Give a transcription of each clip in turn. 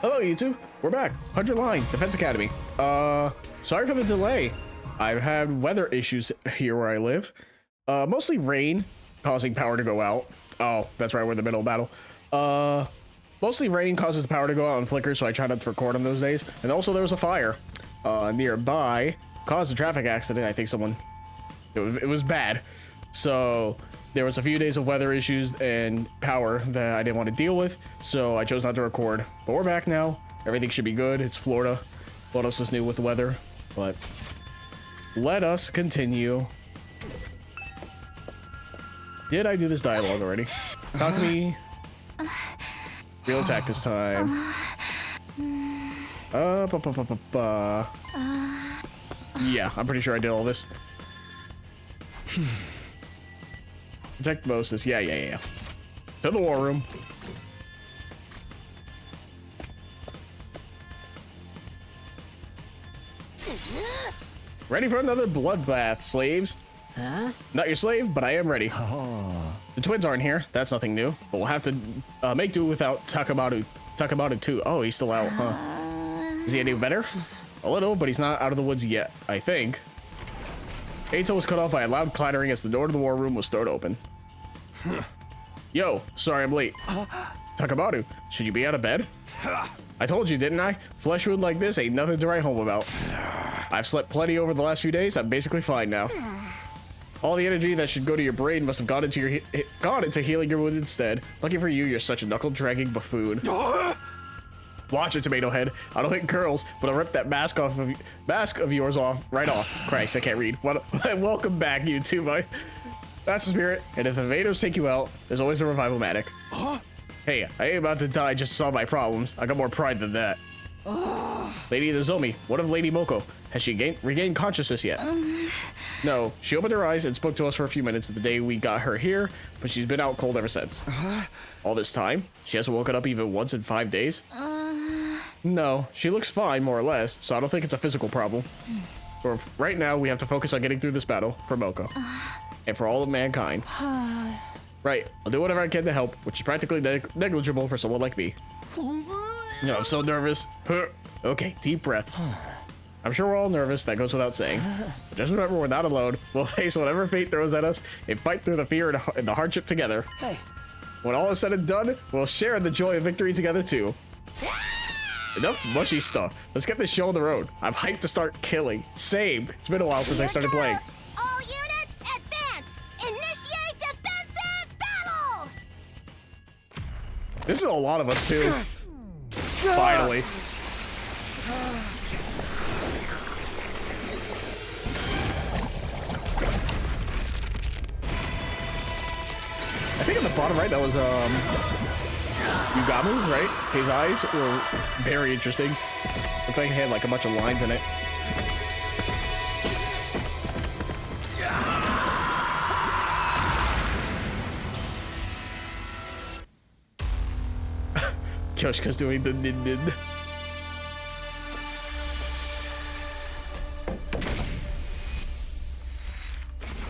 Hello YouTube, we're back. 100 line, Defense Academy. Sorry for the delay. I've had weather issues here where I live. Mostly rain, causing power to go out. Oh, that's right, we're in the middle of battle. Mostly rain causes the power to go out and flicker, so I try not to record on those days. And also there was a fire nearby, caused a traffic accident. I think someone, it was bad. So there was a few days of weather issues and power that I didn't want to deal with, so I chose not to record. But we're back now. Everything should be good. It's Florida. What else is new with the weather? But let us continue. Did I do this dialogue already? Talk to me. Real attack this time. Yeah, I'm pretty sure I did all this. Protect Moses. Yeah. To the war room. Ready for another bloodbath, slaves? Huh? Not your slave, but I am ready. Oh. The twins aren't here. That's nothing new. But we'll have to make do without Tsukumo. Tsukumo too. Oh, he's still out, huh? Is he any better? A little, but he's not out of the woods yet, I think. Ato was cut off by a loud clattering as the door to the war room was thrown open. Yo, sorry I'm late. Tsukumo, should you be out of bed? I told you, didn't I? Flesh wound like this ain't nothing to write home about. I've slept plenty over the last few days. I'm basically fine now. All the energy that should go to your brain must have gone into healing your wound instead. Lucky for you, you're such a knuckle-dragging buffoon. Watch it, Tomato Head. I don't hit girls, but I'll rip that mask of yours off right off. Christ, I can't read. Welcome back, you two, my. That's the spirit. And if the invaders take you out, there's always a revival-matic. Hey, I ain't about to die just to solve my problems. I got more pride than that. Lady Nozomi, what of Lady Moko? Has she regained consciousness yet? No, she opened her eyes and spoke to us for a few minutes the day we got her here, but she's been out cold ever since. All this time? She hasn't woken up even once in 5 days? No, she looks fine, more or less, so I don't think it's a physical problem. For right now, we have to focus on getting through this battle for Moko. And for all of mankind. Right, I'll do whatever I can to help, which is practically negligible for someone like me. No, I'm so nervous. Okay, deep breaths. I'm sure we're all nervous, that goes without saying. But just remember, we're not alone. We'll face whatever fate throws at us and fight through the fear and the hardship together. Hey. When all is said and done, we'll share in the joy of victory together too. Enough mushy stuff. Let's get this show on the road. I'm hyped to start killing. Same. It's been a while since I started playing. All units, advance! Initiate defensive battle! This is a lot of us too. Finally. I think at the bottom right, that was Yugamu, right? His eyes were very interesting. Looked like he had like a bunch of lines in it. Kyoshika's doing the nin-nin.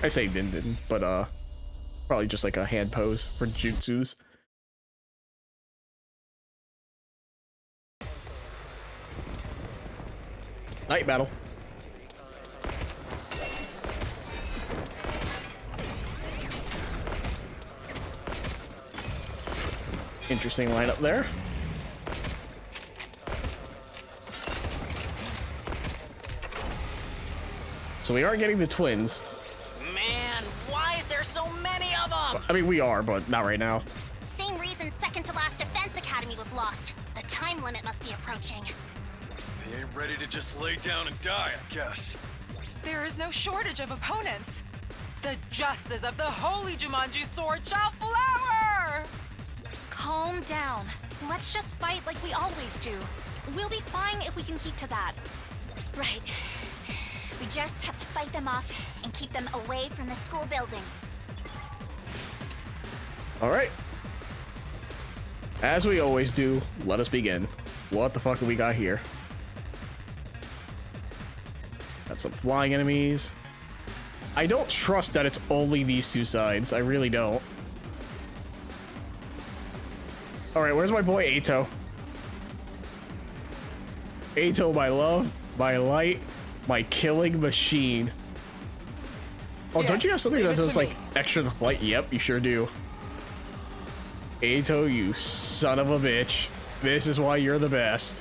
I say nin-nin, but probably just like a hand pose for jutsus. Night battle. Interesting lineup there. So we are getting the twins. Man, why is there so many of them? I mean, we are, but not right now. Same reason second to last Defense Academy was lost. The time limit must be approaching. They ain't ready to just lay down and die, I guess. There is no shortage of opponents. The justice of the holy Jumanji sword shall flower! Calm down. Let's just fight like we always do. We'll be fine if we can keep to that. Right. We just have to fight them off and keep them away from the school building. All right. As we always do, let us begin. What the fuck do we got here? Got some flying enemies. I don't trust that it's only these two sides. I really don't. All right, where's my boy Ato? Ato, my love, my light, my killing machine. Oh, don't you have something that does like extra flight? Yep, you sure do. Ato, you son of a bitch. This is why you're the best.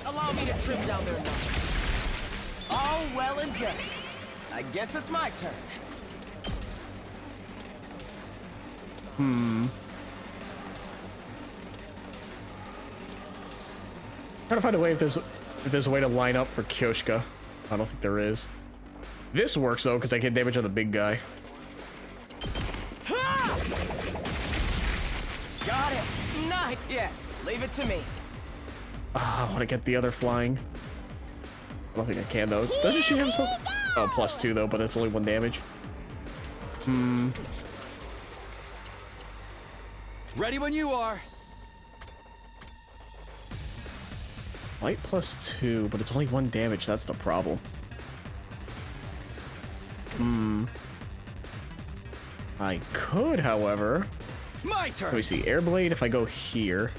Allow me to trim down their numbers. All well and good. I guess it's my turn. Trying to find a way if there's a way to line up for Kyoshka. I don't think there is. This works though, because I get damage on the big guy. Got it. Nice. Yes, leave it to me. I want to get the other flying. I don't think I can though. Doesn't she have some? Oh, +2 though, but it's only 1 damage. Ready when you are. Light +2, but it's only 1 damage. That's the problem. I could, however. My turn. Let me see. Airblade, if I go here.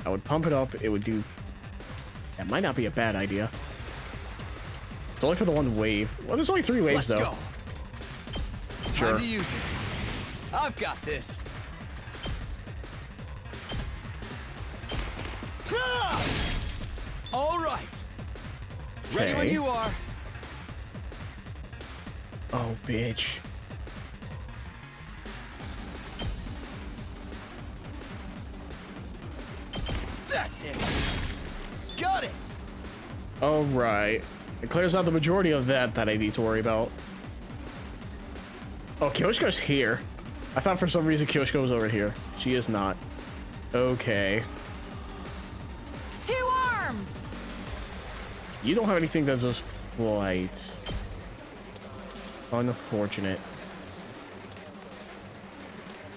I would pump it up. It would do... That might not be a bad idea. It's only for the 1 wave. Well, there's only 3 waves, though. Go. Sure. Time to use it. I've got this. All right. Ready when Okay. you are. Oh, bitch. That's it. Got it. All right. It clears out the majority of that I need to worry about. Oh, Kyoshka's here. I thought for some reason Kyoshka was over here. She is not. Okay. 2 arms! You don't have anything that does flight. Unfortunate.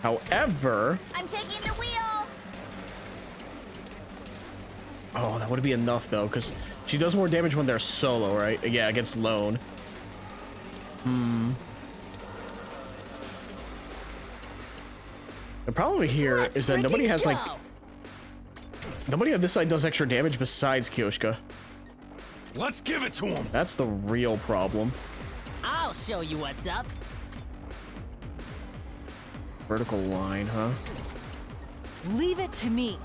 However... I'm taking the wheel. Oh, that would be enough, though, because she does more damage when they're solo, right? Yeah, against lone. The problem here is that nobody has, like... Nobody on this side does extra damage besides Kyoshka. Let's give it to him. That's the real problem. I'll show you what's up. Vertical line, huh? Leave it to me.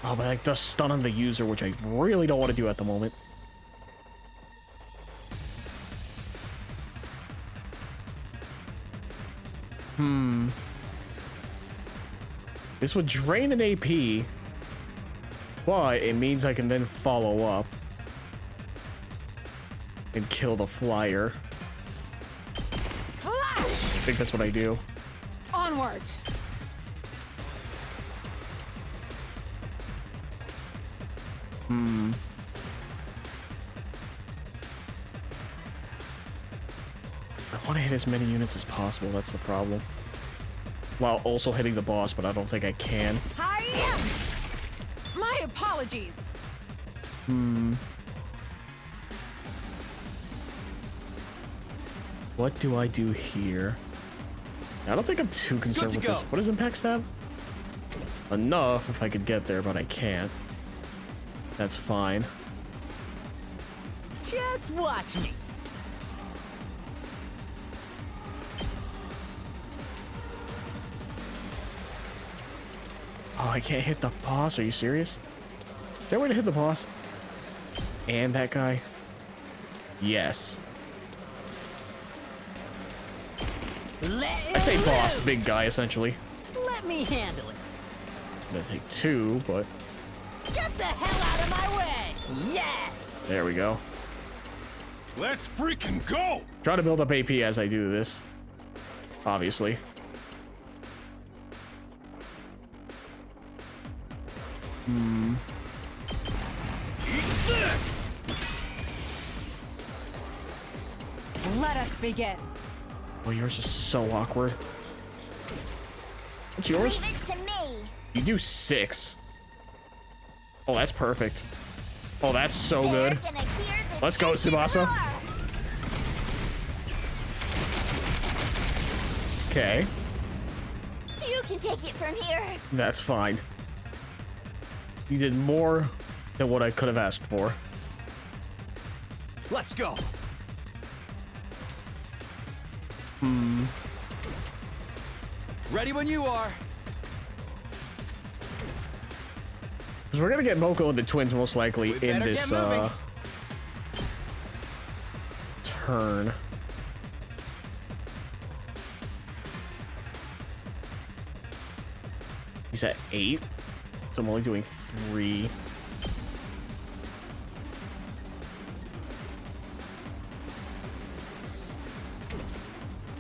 Oh, but that does stun on the user, which I really don't want to do at the moment. This would drain an AP, but it means I can then follow up and kill the flyer. Flash! I think that's what I do. Onward. I want to hit as many units as possible, that's the problem. While also hitting the boss, but I don't think I can. Hi-ya! My apologies. What do I do here? I don't think I'm too concerned with this. What does impact stab? Enough if I could get there, but I can't. That's fine. Just watch me. Oh, I can't hit the boss. Are you serious? Is there a way to hit the boss? And that guy? Yes. I say boss, big guy, essentially. Let me handle it. I'm gonna take 2, but... Get the hell out of my way! Yes! There we go. Let's freaking go. Try to build up AP as I do this. Obviously. Eat this. Let us begin. Oh, yours is so awkward. What's yours? Leave it to me. You do 6. Oh, that's perfect. Oh, that's so good. They're gonna hear this Let's go, engine Tsubasa. roar. Okay, You can take it from here. that's fine. You did more than what I could have asked for. Let's go. Ready when you are. Because we're gonna get Moko and the twins most likely We in better this get moving. turn. He's at 8, so I'm only doing 3.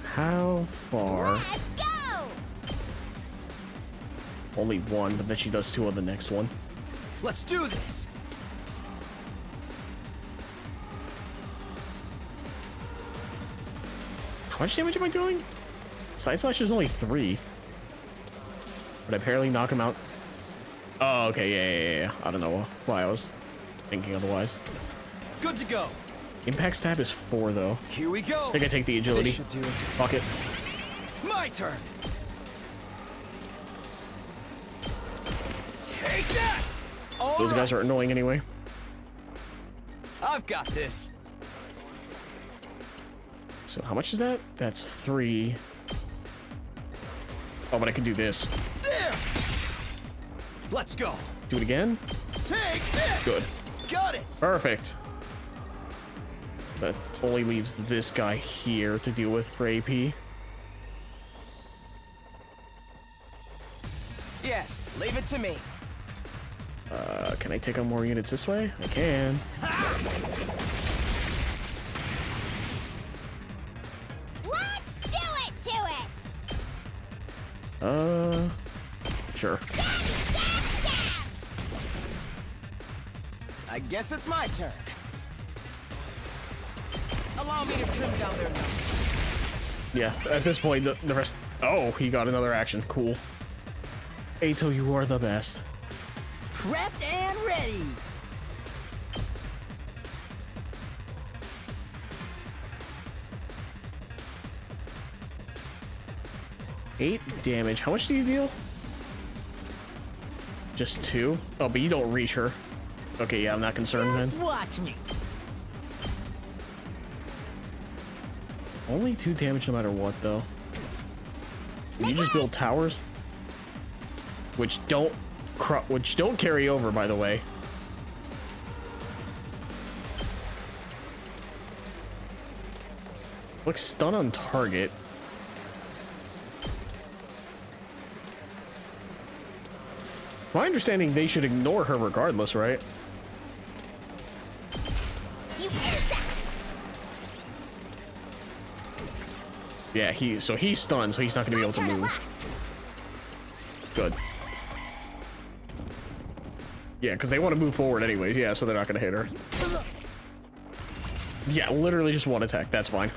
How far? Let's go. Only 1, but then she does 2 on the next one. Let's do this. How much damage am I doing? Side slash is only 3. But I barely knock him out. Oh, okay, yeah. I don't know why I was thinking otherwise. Good to go. Impact stab is 4, though. Here we go. I think I take the agility. This should do it. Fuck it. My turn. Take that. All Those guys are right. annoying anyway. I've got this. So how much is that? That's 3. Oh, but I can do this. There. Let's go. Do it again. Take this. Good. Got it. Perfect. That only leaves this guy here to deal with for AP. Yes, leave it to me. Can I take on more units this way? I can. Let's do it to it. Sure. Stab, stab, stab. I guess it's my turn. Allow me to trim down their numbers. Yeah, at this point, the rest... Oh, he got another action. Cool. Ato, you are the best. Prepped and ready. Eight damage. How much do you deal? Just 2? Oh, but you don't reach her. Okay, yeah, I'm not concerned Just then. watch me. Only 2 damage no matter what, though. You just build towers? Which don't carry over, by the way. Looks stun on target. My understanding, they should ignore her regardless, right? You insect. Yeah, he's stunned, so he's not gonna be able to Turn at move. last. Good. Yeah, because they want to move forward anyways. Yeah, so they're not gonna hit her. Yeah, literally just 1 attack. That's fine.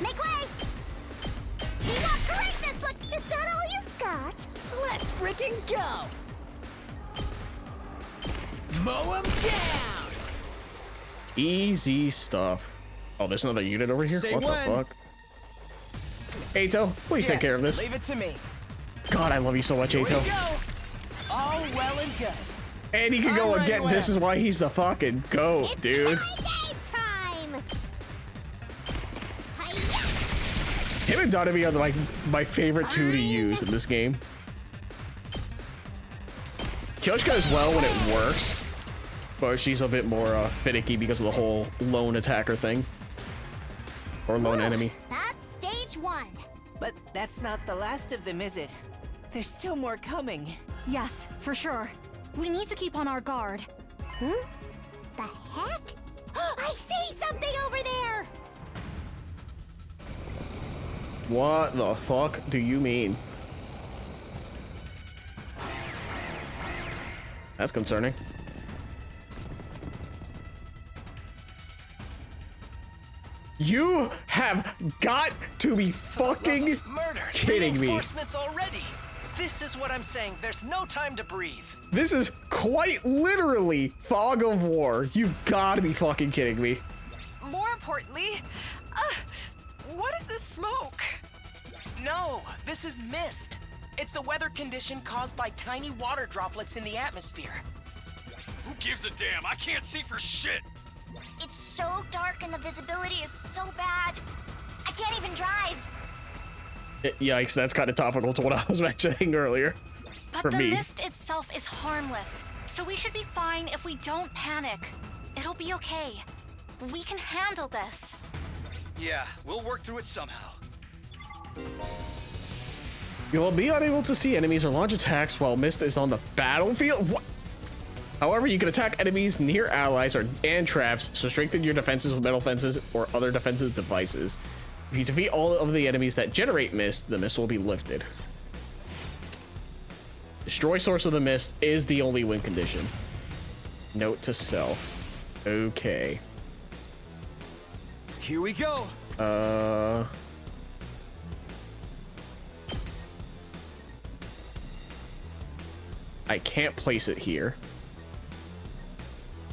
Make way. See what greatness look. Is that all you've got? Let's freaking go. Mow 'em down. Easy stuff. Oh, there's another unit over here? Say What when. the fuck? Ato, please take care of this. Leave it to me. God, I love you so much, Here we Ato. go. All well and good. And he can I'm go ready again. This is why he's the fucking goat, It's dude. game time. Hi-ya. Him and Donovan are like my favorite 2 to use in this game. Kyoshka as well when it works, but she's a bit more finicky because of the whole lone attacker thing. Or lone enemy. That's stage 1. But that's not the last of them, is it? There's still more coming. Yes, for sure. We need to keep on our guard. The heck? I see something over there. What the fuck do you mean? That's concerning. You have got to be fucking Murder! kidding me. Reinforcements already! This is what I'm saying. There's no time to breathe. This is quite literally fog of war. You've got to be fucking kidding me. More importantly, what is this smoke? No, this is mist. It's a weather condition caused by tiny water droplets in the atmosphere. Who gives a damn? I can't see for shit. It's so dark and the visibility is so bad. I can't even drive. Yikes, that's kind of topical to what I was mentioning earlier. But For the me. mist itself is harmless, so we should be fine if we don't panic. It'll be okay. We can handle this. Yeah, we'll work through it somehow. You will be unable to see enemies or launch attacks while mist is on the battlefield. What? However, you can attack enemies near allies and traps, so strengthen your defenses with metal fences or other defensive devices. If you defeat all of the enemies that generate mist, the mist will be lifted. Destroy source of the mist is the only win condition. Note to self. Okay. Here we go. I can't place it here.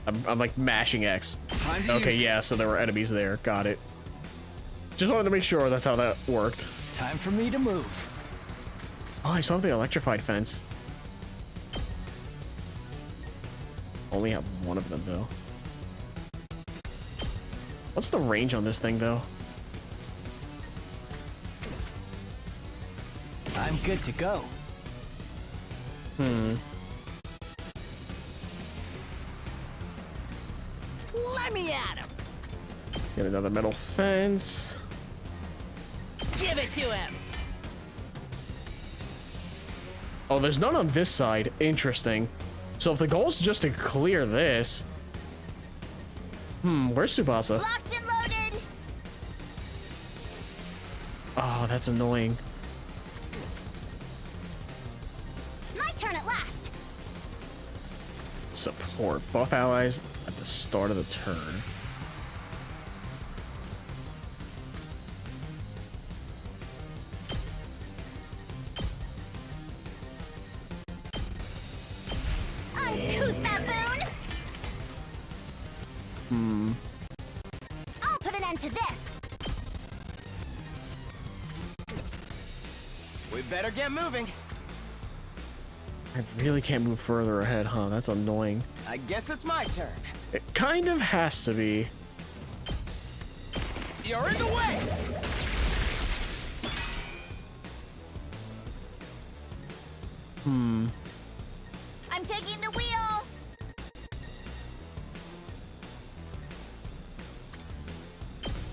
I'm like mashing X. Time to Okay, use yeah, it. so there were enemies there. Got it. Just wanted to make sure that's how that worked. Time for me to move. Oh, I saw the electrified fence. Only have one of them, though. What's the range on this thing, though? I'm good to go. Let me at him. Get another metal fence. Give it to him. Oh, there's none on this side. Interesting. So if the goal is just to clear this... where's Tsubasa? Locked and loaded. Oh, that's annoying. My turn at last. Support. Buff allies at the start of the turn. Uncouth baboon. I'll put an end to this. We better get moving. I really can't move further ahead, huh? That's annoying. I guess it's my turn. It kind of has to be. You're in the way. I'm taking the wheel.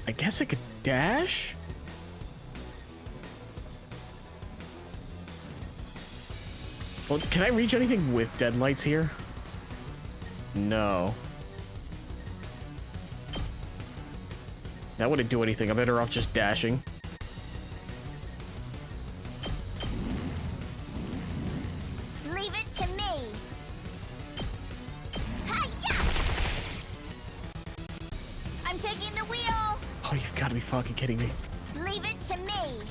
I guess I could dash? Well, can I reach anything with deadlights here? No. That wouldn't do anything. I'm better off just dashing. Leave it to me. Hi-ya! I'm taking the wheel. Oh, you've got to be fucking kidding me. Leave it to me.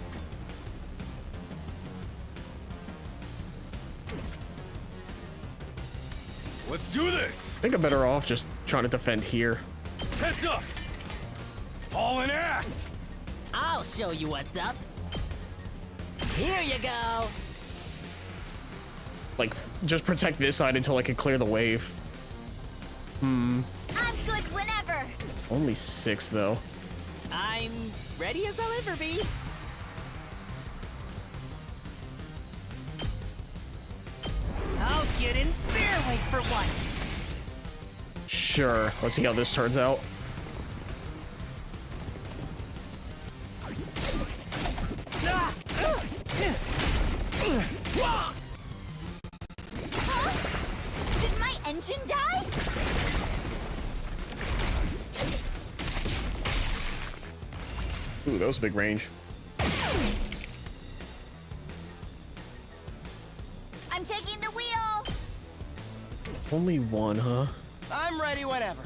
Let's do this. I think I'm better off just trying to defend here. Heads up. Hauling ass. I'll show you what's up. Here you go. Like, just protect this side until I can clear the wave. I'm good whenever. Only 6, though. I'm ready as I'll ever be. I'll get in their way for once. Sure. Let's see how this turns out. Did my engine die? Ooh, that was a big range. I'm taking the wheel. Only 1, huh? I'm ready whenever.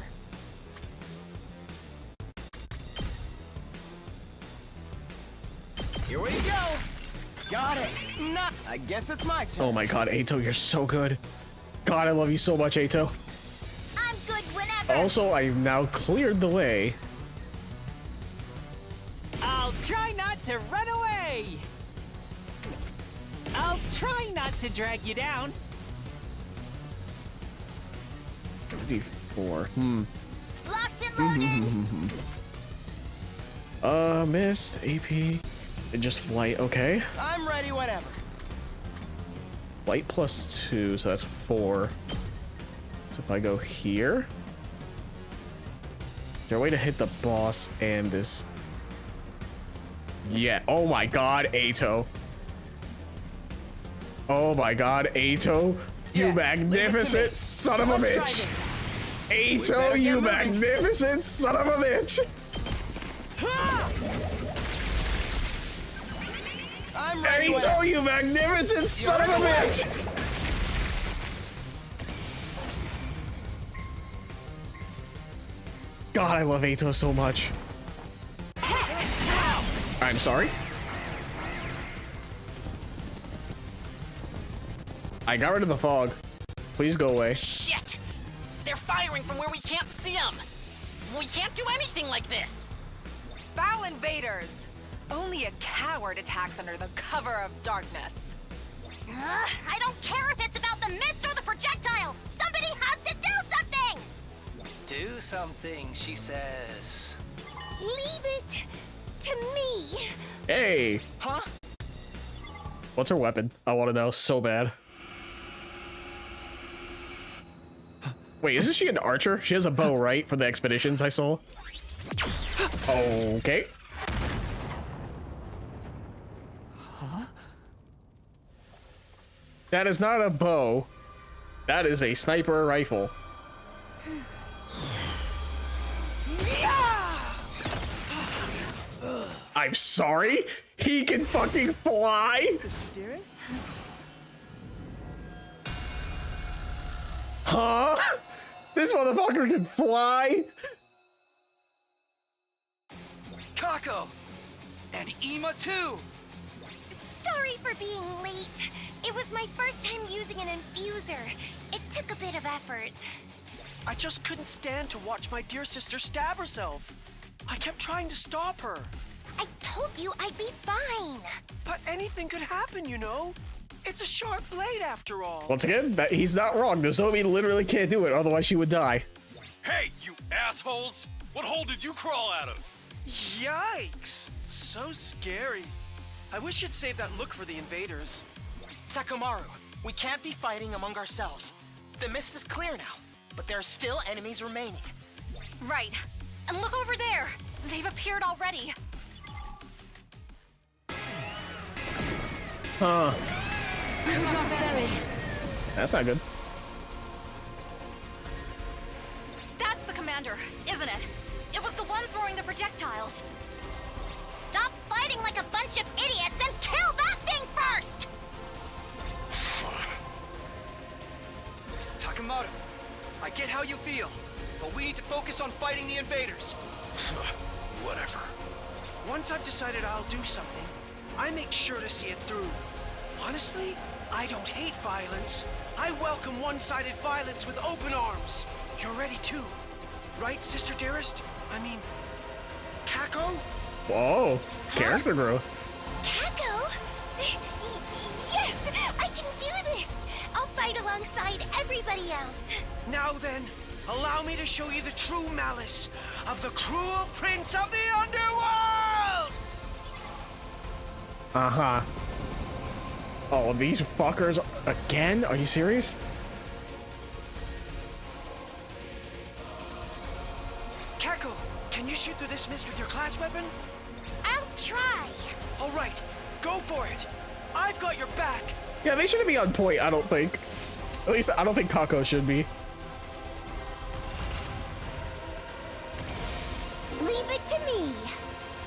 Here we go. Got it. Nah, I guess it's my turn. Oh my god, Ato, you're so good. God, I love you so much, Ato. I'm good whenever. Also, I've now cleared the way. I'll try not to run away. I'll try not to drag you down. D4. Locked and loaded. Missed, AP, and just flight, okay. I'm ready whenever. Flight +2, so that's 4. So if I go here, is there a way to hit the boss and this? Yeah, oh my god, Ato. Oh my god, Ato, you Yes, magnificent son of a Let's try bitch. this. Ato, better you get moving. magnificent son of a bitch. I'm ready Ato, whenever. you magnificent son of a bitch. God, I love Ato so much. I'm sorry. I got rid of the fog. Please go away. Shit! They're firing from where we can't see them. We can't do anything like this. Foul invaders! Only a coward attacks under the cover of darkness. I don't care if it's about the mist or the projectiles. Somebody has to do something. Do something, she says. Leave it to me. Hey. Huh? What's her weapon? I want to know so bad. Wait, isn't she an archer? She has a bow, right? For the expeditions I saw. Okay. Huh? That is not a bow. That is a sniper rifle. I'm sorry? He can fucking fly? Dearest? Huh? This motherfucker can fly? Kako! And Ima too! Sorry for being late. It was my first time using an infuser. It took a bit of effort. I just couldn't stand to watch my dear sister stab herself. I kept trying to stop her. I told you I'd be fine. But anything could happen, you know? It's a sharp blade after all. Once again, he's not wrong. The Zombie literally can't do it, otherwise she would die. Hey, you assholes! What hole did you crawl out of? Yikes! So scary. I wish you'd save that look for the invaders. Takumaru, we can't be fighting among ourselves. The mist is clear now, but there are still enemies remaining. Right. And look over there. They've appeared already. Huh. That's not good. That's the commander, isn't it? It was the one throwing the projectiles. Stop fighting like a bunch of idiots and kill that thing first! Takumaru, I get how you feel, but we need to focus on fighting the invaders. Whatever. Once I've decided I'll do something, I make sure to see it through. Honestly, I don't hate violence. I welcome one-sided violence with open arms. You're ready too, right, sister dearest? I mean, Kako? Whoa. Character growth. Kako? Yes, I can do this! I'll fight alongside everybody else. Now then, allow me to show you the true malice of the cruel prince of the underworld! Uh-huh. Oh, these fuckers again? Are you serious? Kako, can you shoot through this mist with your class weapon? I'll try. All right, go for it. I've got your back. Yeah, they shouldn't be on point, I don't think. At least, I don't think Kako should be. Leave it to me.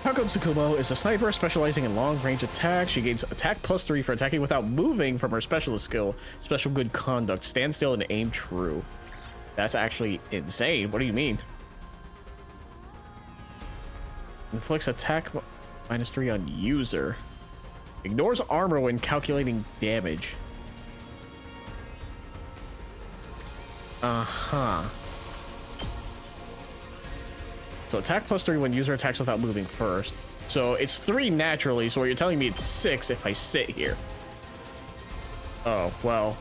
Kako Tsukumo is a sniper specializing in long-range attacks. She gains attack +3 for attacking without moving from her specialist skill. Special good conduct. Stand still and aim true. That's actually insane. What do you mean? Inflicts attack -3 on user. Ignores armor when calculating damage. Uh-huh. So attack +3 when user attacks without moving first. So it's 3 naturally, so you're telling me it's 6 if I sit here. Oh, well.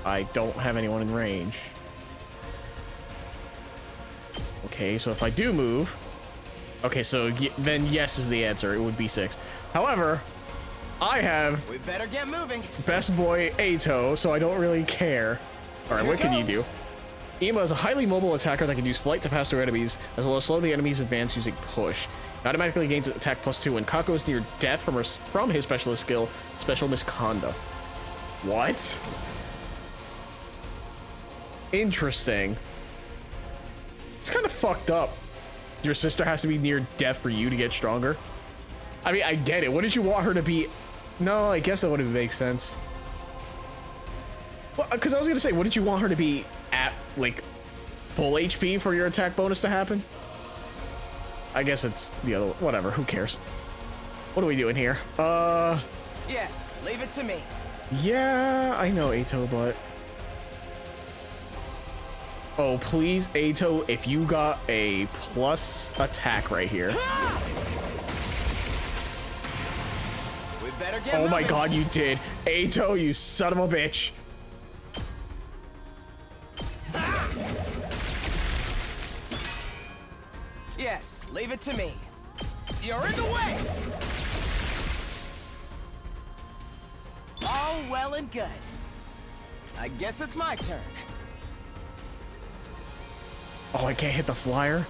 I don't have anyone in range. Okay, so if I do move... Okay, so then yes is the answer. It would be 6. However, I have... We better get moving. Best boy Ato, so I don't really care. Alright, what can you do? Ima is a highly mobile attacker that can use flight to pass through enemies, as well as slow the enemy's advance using push. He automatically gains attack +2 when Kako is near death from his specialist skill, Special Misconduct. What? Interesting. It's kind of fucked up. Your sister has to be near death for you to get stronger. I mean, I get it. What did you want her to be? No, I guess that wouldn't make sense. Well, because I was going to say, what did you want her to be at, like, full HP for your attack bonus to happen? I guess it's the other, whatever, who cares? What are we doing here? Yes, leave it to me. Yeah, I know Ato, but... Oh, please, Ato, if you got a plus attack right here. We better get Oh my moving. god, you did. Ato, you son of a bitch. Yes, leave it to me. You're in the way. All well and good. I guess it's my turn. Oh, I can't hit the flyer?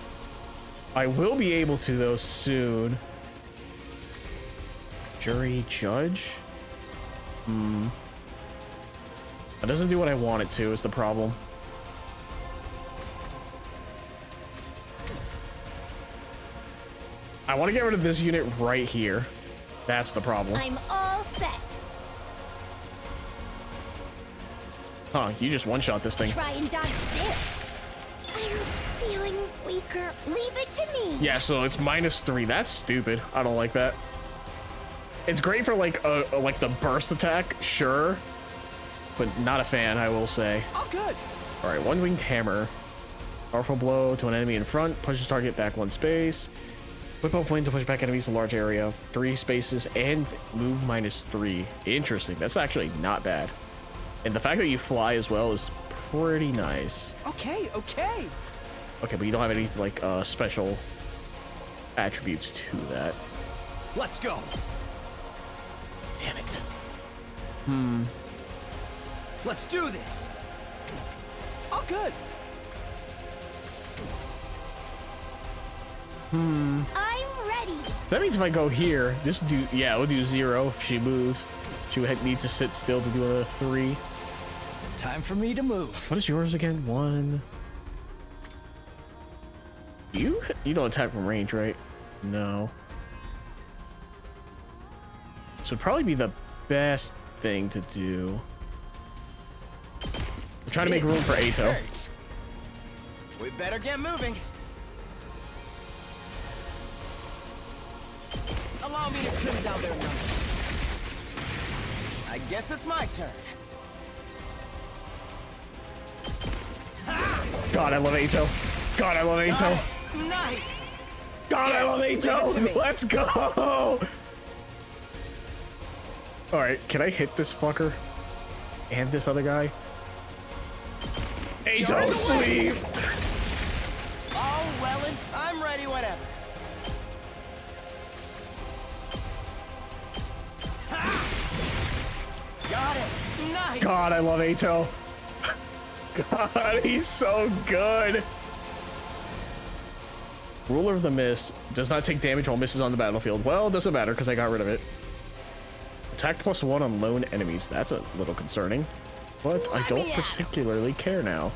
I will be able to, though, soon. Jury judge? That doesn't do what I want it to, is the problem. I want to get rid of this unit right here. That's the problem. I'm all set. Huh, you just one-shot this thing. Try and dodge this. I'm feeling weaker. Leave it to me. Yeah, so it's -3. That's stupid. I don't like that. It's great for like the burst attack, sure, but not a fan, I will say. All good. All right, one-winged hammer. Powerful blow to an enemy in front. Pushes target back 1 space. Whip up wing to push back enemies a large area. 3 spaces and move -3. Interesting. That's actually not bad. And the fact that you fly as well is pretty nice. Okay, okay. Okay, but you don't have any like special attributes to that. Let's go. Damn it. Let's do this. All good. I'm ready. So that means if I go here, just do, yeah, we'll do 0 if she moves. She would need to sit still to do another 3. Time for me to move. What is yours again? 1. You don't attack from range, right? No. This would probably be the best thing to do. I'm trying to make room for Ato. Hurts. We better get moving. Allow me to trim down their numbers. I guess it's my turn. God, I love Ato. God, I love Ato. Nice. God, I love Yes, leave it to Ato. me. Let's go. All right, can I hit this fucker and this other guy? Ato, sweep. All well and I'm ready whenever. Got it. Nice. God, I love Ato. God, he's so good. Ruler of the Mist does not take damage while misses on the battlefield. Well, it doesn't matter because I got rid of it. Attack +1 on lone enemies. That's a little concerning, but I don't particularly care now.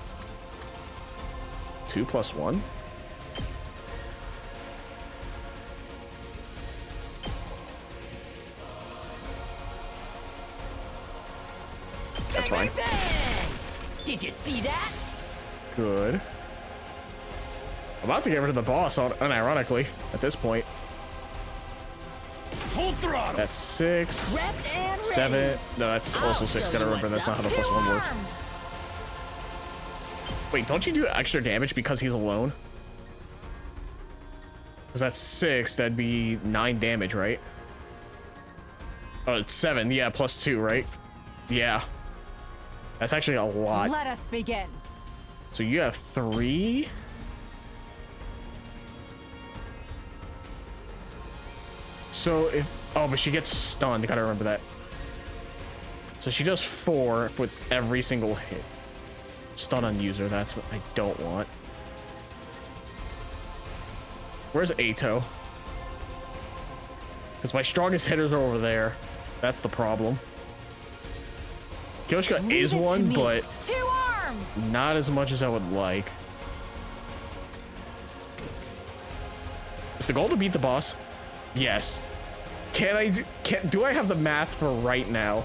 2 + 1. That's fine. Bang, bang. Did you see that? Good. I'm about to get rid of the boss, unironically, at this point. Full throttle. That's 6, Prepped and 7. ready. No, that's I'll also 6. show Gotta you remember that's what's not how the up. +1 works. Arms. Wait, don't you do extra damage because he's alone? Because that's 6. That'd be 9 damage, right? Oh, it's 7. Yeah, +2, right? Yeah. That's actually a lot. Let us begin. So you have 3. So if... Oh, but she gets stunned. I gotta remember that. So she does 4 with every single hit. Stun on user. That's... I don't want. Where's Ato? Because my strongest hitters are over there. That's the problem. Kyoshka is one, but 2 arms. not as much as I would like. Is the goal to beat the boss? Yes. Do I have the math for right now?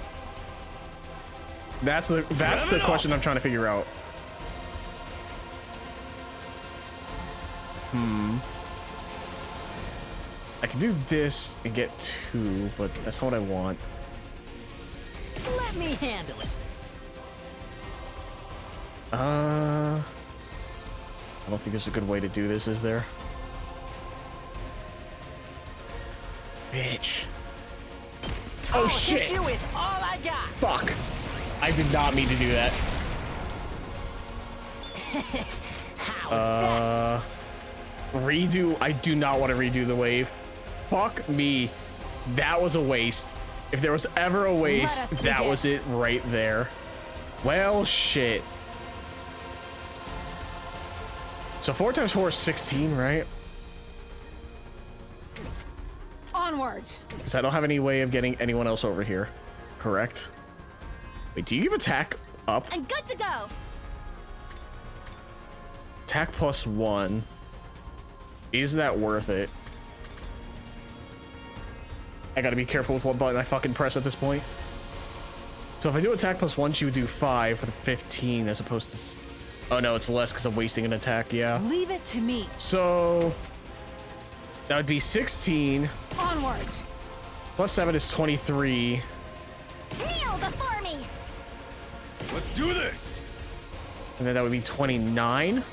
That's the question I'm trying to figure out. I can do this and get 2, but that's not what I want. Let me handle it. I don't think there's a good way to do this, is there? Bitch. Oh shit! Hit you with all I got. Fuck! I did not mean to do that. How's Redo. I do not want to redo the wave. Fuck me. That was a waste. If there was ever a waste, that was it right there. Well, shit. So 4 times 4 is 16, right? Onward. Because I don't have any way of getting anyone else over here. Correct? Wait, do you give attack up? I'm good to go. Attack +1. Is that worth it? I gotta be careful with what button I fucking press at this point. So if I do attack +1, she would do 5 for the 15 as opposed to... Oh no, it's less because I'm wasting an attack, yeah. Leave it to me. So... that would be 16. Onward. +7 is 23. Kneel before me! Let's do this! And then that would be 29.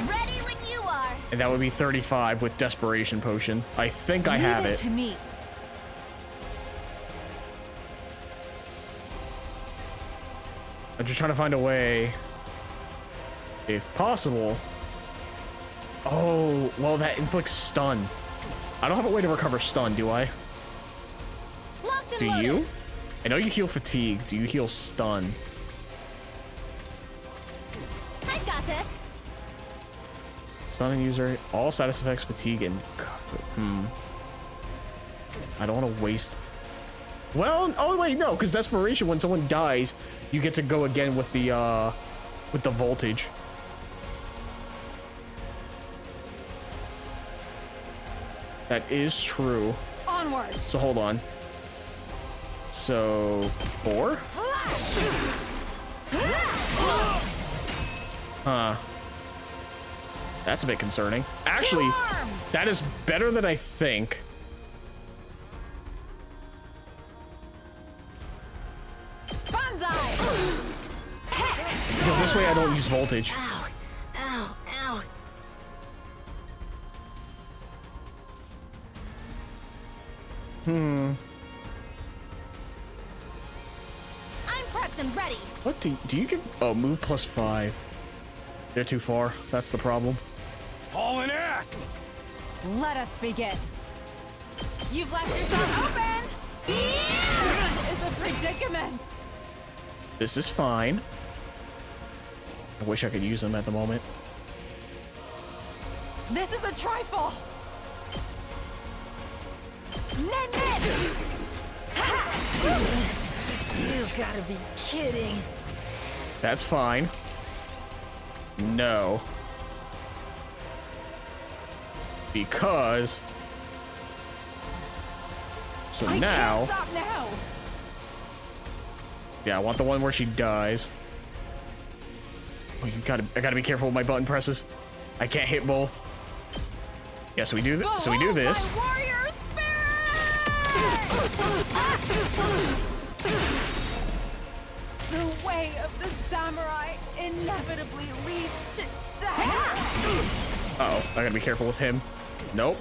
Ready when you are! And that would be 35 with Desperation Potion. I think I have Leave it. to me. I'm just trying to find a way, if possible. Oh, well, that inflicts stun. I don't have a way to recover stun, do I? Locked and Do loaded. you? I know you heal fatigue. Do you heal stun? I got this. Stun and user, all status effects, fatigue, and... I don't want to waste... Well, oh wait, no, because Desperation, when someone dies, you get to go again with the voltage. That is true. Onward. So hold on. So 4? Huh. That's a bit concerning. Actually, that is better than I think. Banzai. Because this way I don't use voltage. Ow, ow, ow. I'm prepped and ready. What do you get? Oh, move +5. They're too far. That's the problem. Hauling ass! Let us begin. You've left yourself open. This is a predicament. This is fine. I wish I could use them at the moment. This is a trifle. Ned, Ned. You've got to be kidding. That's fine. No. Because... So I now... can't stop now. Yeah, I want the one where she dies. Oh, I gotta be careful with my button presses. I can't hit both. Yeah, so we do this. So we do this. My warrior spirit! The way of the samurai inevitably leads to death. Uh-oh, I gotta be careful with him. Nope.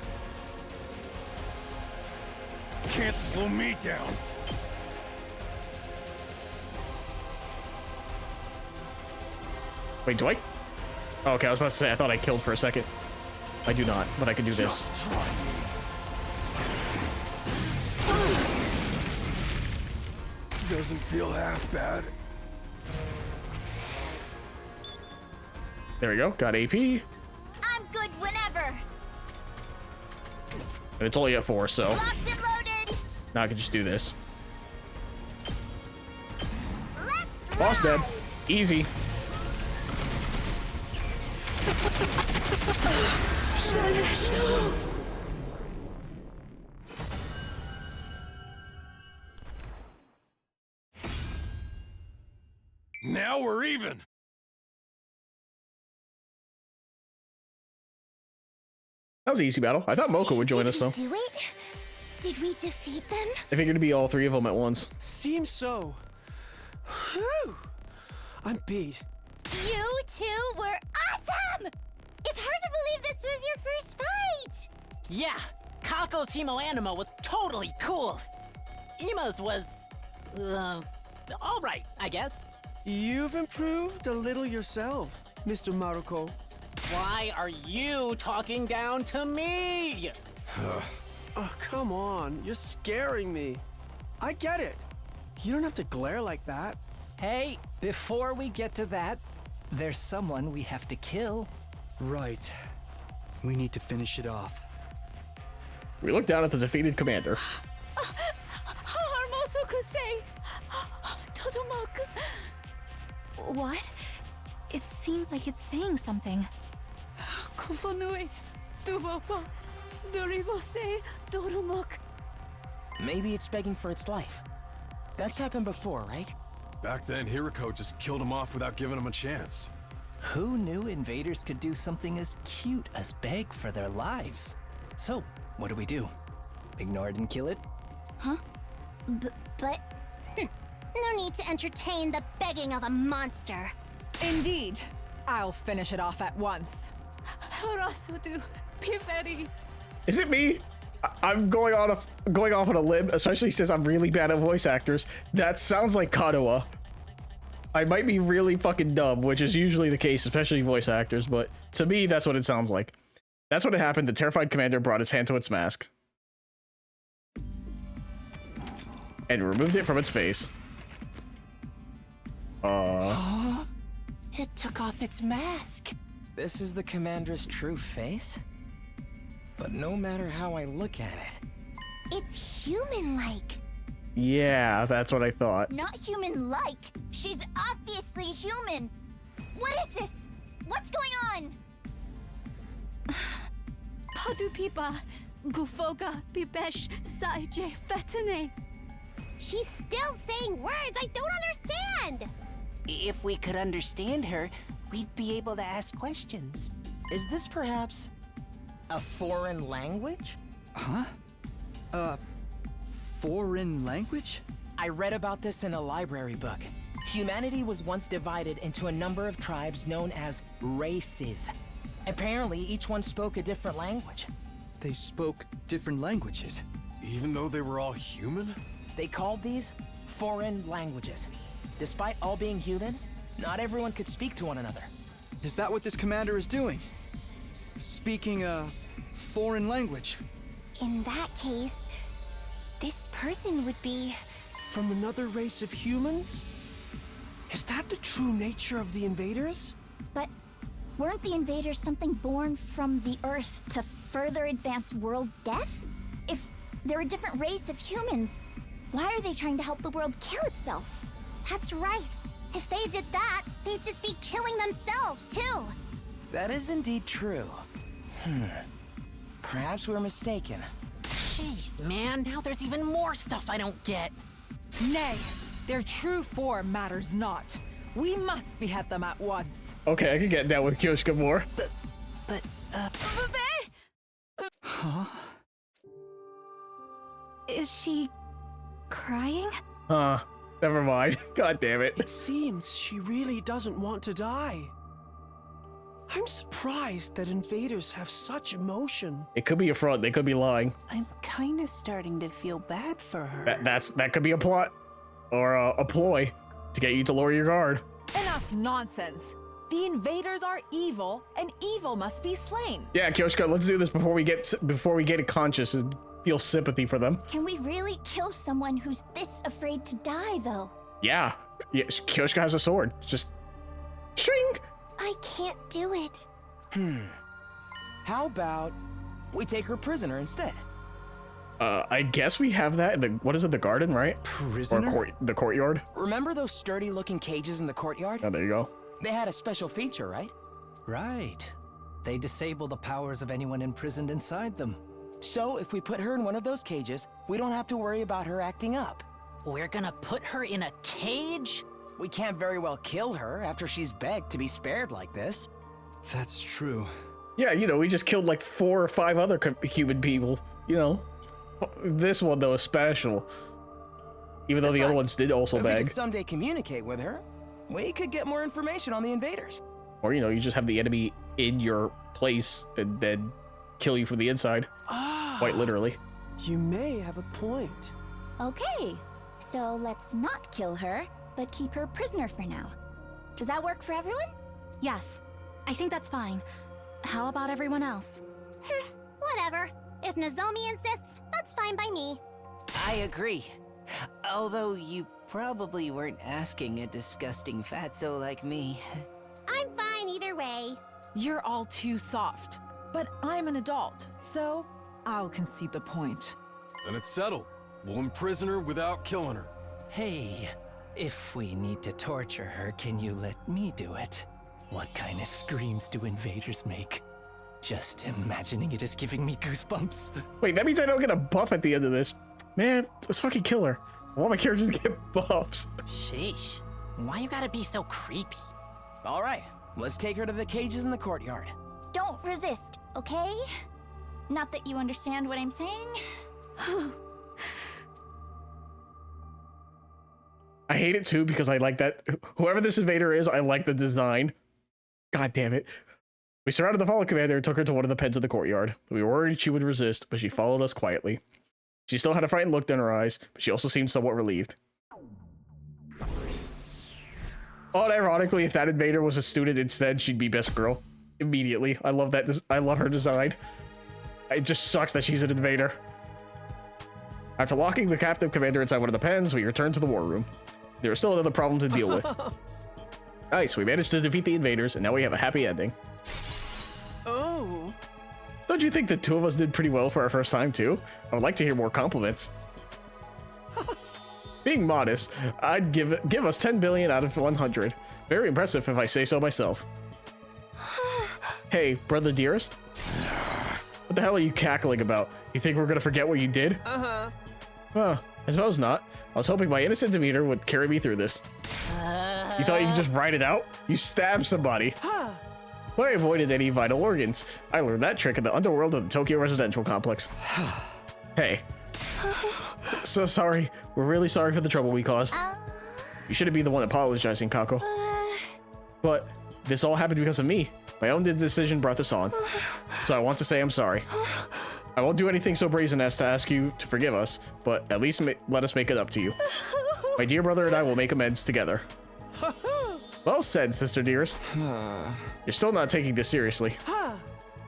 Can't slow me down. Wait, do I? Oh, okay, I was about to say, I thought I killed for a second. I do not, but I can do this. Just try me. Doesn't feel half bad. There we go, got AP. And I'm good whenever. it's only at 4, so Locked and loaded. now I can just do this. Let's Boss dead. ride. Easy. Now we're even. That was an easy battle. I thought Moko would join us, though. Did we do it? Did we defeat them? I figured it'd be all 3 of them at once. Seems so. Whew. I'm beat. You two were awesome! It's hard to believe this was your first fight! Yeah, Kako's Hemo Anima was totally cool. Ima's was, all right, I guess. You've improved a little yourself, Mr. Maruko. Why are you talking down to me? Oh, come on. You're scaring me. I get it. You don't have to glare like that. Hey, before we get to that, there's someone we have to kill. Right. We need to finish it off. We look down at the defeated commander. What? It seems like it's saying something. Maybe it's begging for its life. That's happened before, right? Back then, Hiriko just killed him off without giving him a chance. Who knew invaders could do something as cute as beg for their lives? So, what do? Ignore it and kill it? But no need to entertain the begging of a monster. Indeed. I'll finish it off at once. Is it me? I'm going off on a limb, especially since I'm really bad at voice actors. That sounds like Kadoa. I might be really fucking dumb, which is usually the case, especially voice actors, but to me, that's what it sounds like. That's what happened. The terrified commander brought his hand to its mask and removed it from its face. It took off its mask. This is the commander's true face? But no matter how I look at it, It's human-like. Yeah, that's what I thought. Not human-like. She's obviously human. What is this? What's going on? She's still saying words I don't understand. if we could understand her, we'd be able to ask questions. Is this perhaps a foreign language? Huh? Foreign language? I read about this in a library book. Humanity was once divided into a number of tribes known as races. Apparently, each one spoke a different language. They spoke different languages. Even though they were all human? They called these foreign languages. Despite all being human, not everyone could speak to one another. Is that what this commander is doing? Speaking a foreign language? In that case, this person would be... From another race of humans? Is that the true nature of the invaders? But weren't the invaders something born from the Earth to further advance world death? If they're a different race of humans, why are they trying to help the world kill itself? That's right. If they did that, they'd just be killing themselves, too. That is indeed true. Perhaps we're mistaken. Jeez, man, now there's even more stuff I don't get. Nay, their true form matters not. We must behead them at once. Okay, I can get down with Kyoshika more. Huh? Is she crying? Never mind. God damn it. It seems she really doesn't want to die. I'm surprised that invaders have such emotion. It could be a front. They could be lying. I'm kinda starting to feel bad for her. That could be a plot or a ploy to get you to lower your guard. Enough nonsense. The invaders are evil, and evil must be slain. Yeah, Kyoshka, let's do this before we get conscious and feel sympathy for them. Can we really kill someone who's this afraid to die, though? Yeah. Yes, Kyoshka has a sword. Just string. I can't do it. How about we take her prisoner instead? I guess we have that in the, what is it, the garden, right? Prisoner? Or the courtyard? Remember those sturdy-looking cages in the courtyard? Oh, there you go. They had a special feature, right? Right. They disable the powers of anyone imprisoned inside them. So if we put her in one of those cages, we don't have to worry about her acting up. We're gonna put her in a cage? We can't very well kill her after she's begged to be spared like this. That's true. Yeah, you know, we just killed like 4 or 5 other human people, you know. This one, though, is special. Even though the other ones did also if we beg. could someday communicate with her, we could get more information on the invaders. Or, you know, you just have the enemy in your place and then kill you from the inside. Quite literally. You may have a point. Okay, so let's not kill her, but keep her prisoner for now. Does that work for everyone? Yes, I think that's fine. How about everyone else? Whatever. If Nozomi insists, that's fine by me. I agree. Although you probably weren't asking a disgusting fatso like me. I'm fine either way. You're all too soft. But I'm an adult, so I'll concede the point. Then it's settled. We'll imprison her without killing her. Hey, if we need to torture her, can you let me do it? What kind of screams do invaders make? Just imagining it is giving me goosebumps. Wait, that means I don't get a buff at the end of this. Man, let's fucking kill her. I want my characters to get buffs. Sheesh. Why you gotta be so creepy? All right, let's take her to the cages in the courtyard. Don't resist, okay? Not that you understand what I'm saying. I hate it too because I like that. Whoever this invader is, I like the design. God damn it. We surrounded the fallen commander and took her to one of the pens in the courtyard. We were worried she would resist, but she followed us quietly. She still had a frightened look in her eyes, but she also seemed somewhat relieved. Oh, and ironically, if that invader was a student instead, she'd be best girl. Immediately. I love that. I love her design. It just sucks that she's an invader. After locking the captive commander inside one of the pens, we returned to the war room. There was still another problem to deal with. Nice, we managed to defeat the invaders, and now we have a happy ending. Oh. Don't you think the 2 of us did pretty well for our first time, too? I would like to hear more compliments. Being modest, I'd give us 10 billion out of 100. Very impressive if I say so myself. Hey, brother dearest? What the hell are you cackling about? You think we're gonna forget what you did? Uh-huh. Huh, I suppose not. I was hoping my innocent demeanor would carry me through this. You thought you could just write it out? You stabbed somebody. But I avoided any vital organs. I learned that trick in the underworld of the Tokyo residential complex. Hey. So sorry. We're really sorry for the trouble we caused. You shouldn't be the one apologizing, Kako. But this all happened because of me. My own decision brought this on. So I want to say I'm sorry. I won't do anything so brazen as to ask you to forgive us, but at least let us make it up to you. My dear brother and I will make amends together. Well said, sister dearest. You're still not taking this seriously.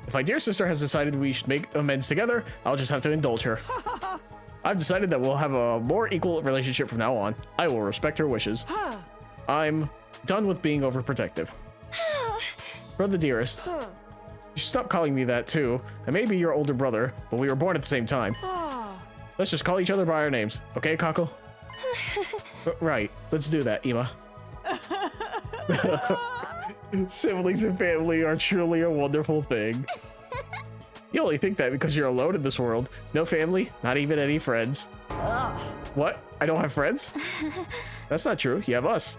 If my dear sister has decided we should make amends together, I'll just have to indulge her. I've decided that we'll have a more equal relationship from now on. I will respect her wishes. I'm done with being overprotective. Brother dearest, you should stop calling me that too. I may be your older brother, but we were born at the same time. Let's just call each other by our names, okay, Kako? Right, let's do that, Ima. Siblings and family are truly a wonderful thing. You only think that because you're alone in this world. No family, not even any friends. What? I don't have friends? That's not true. You have us.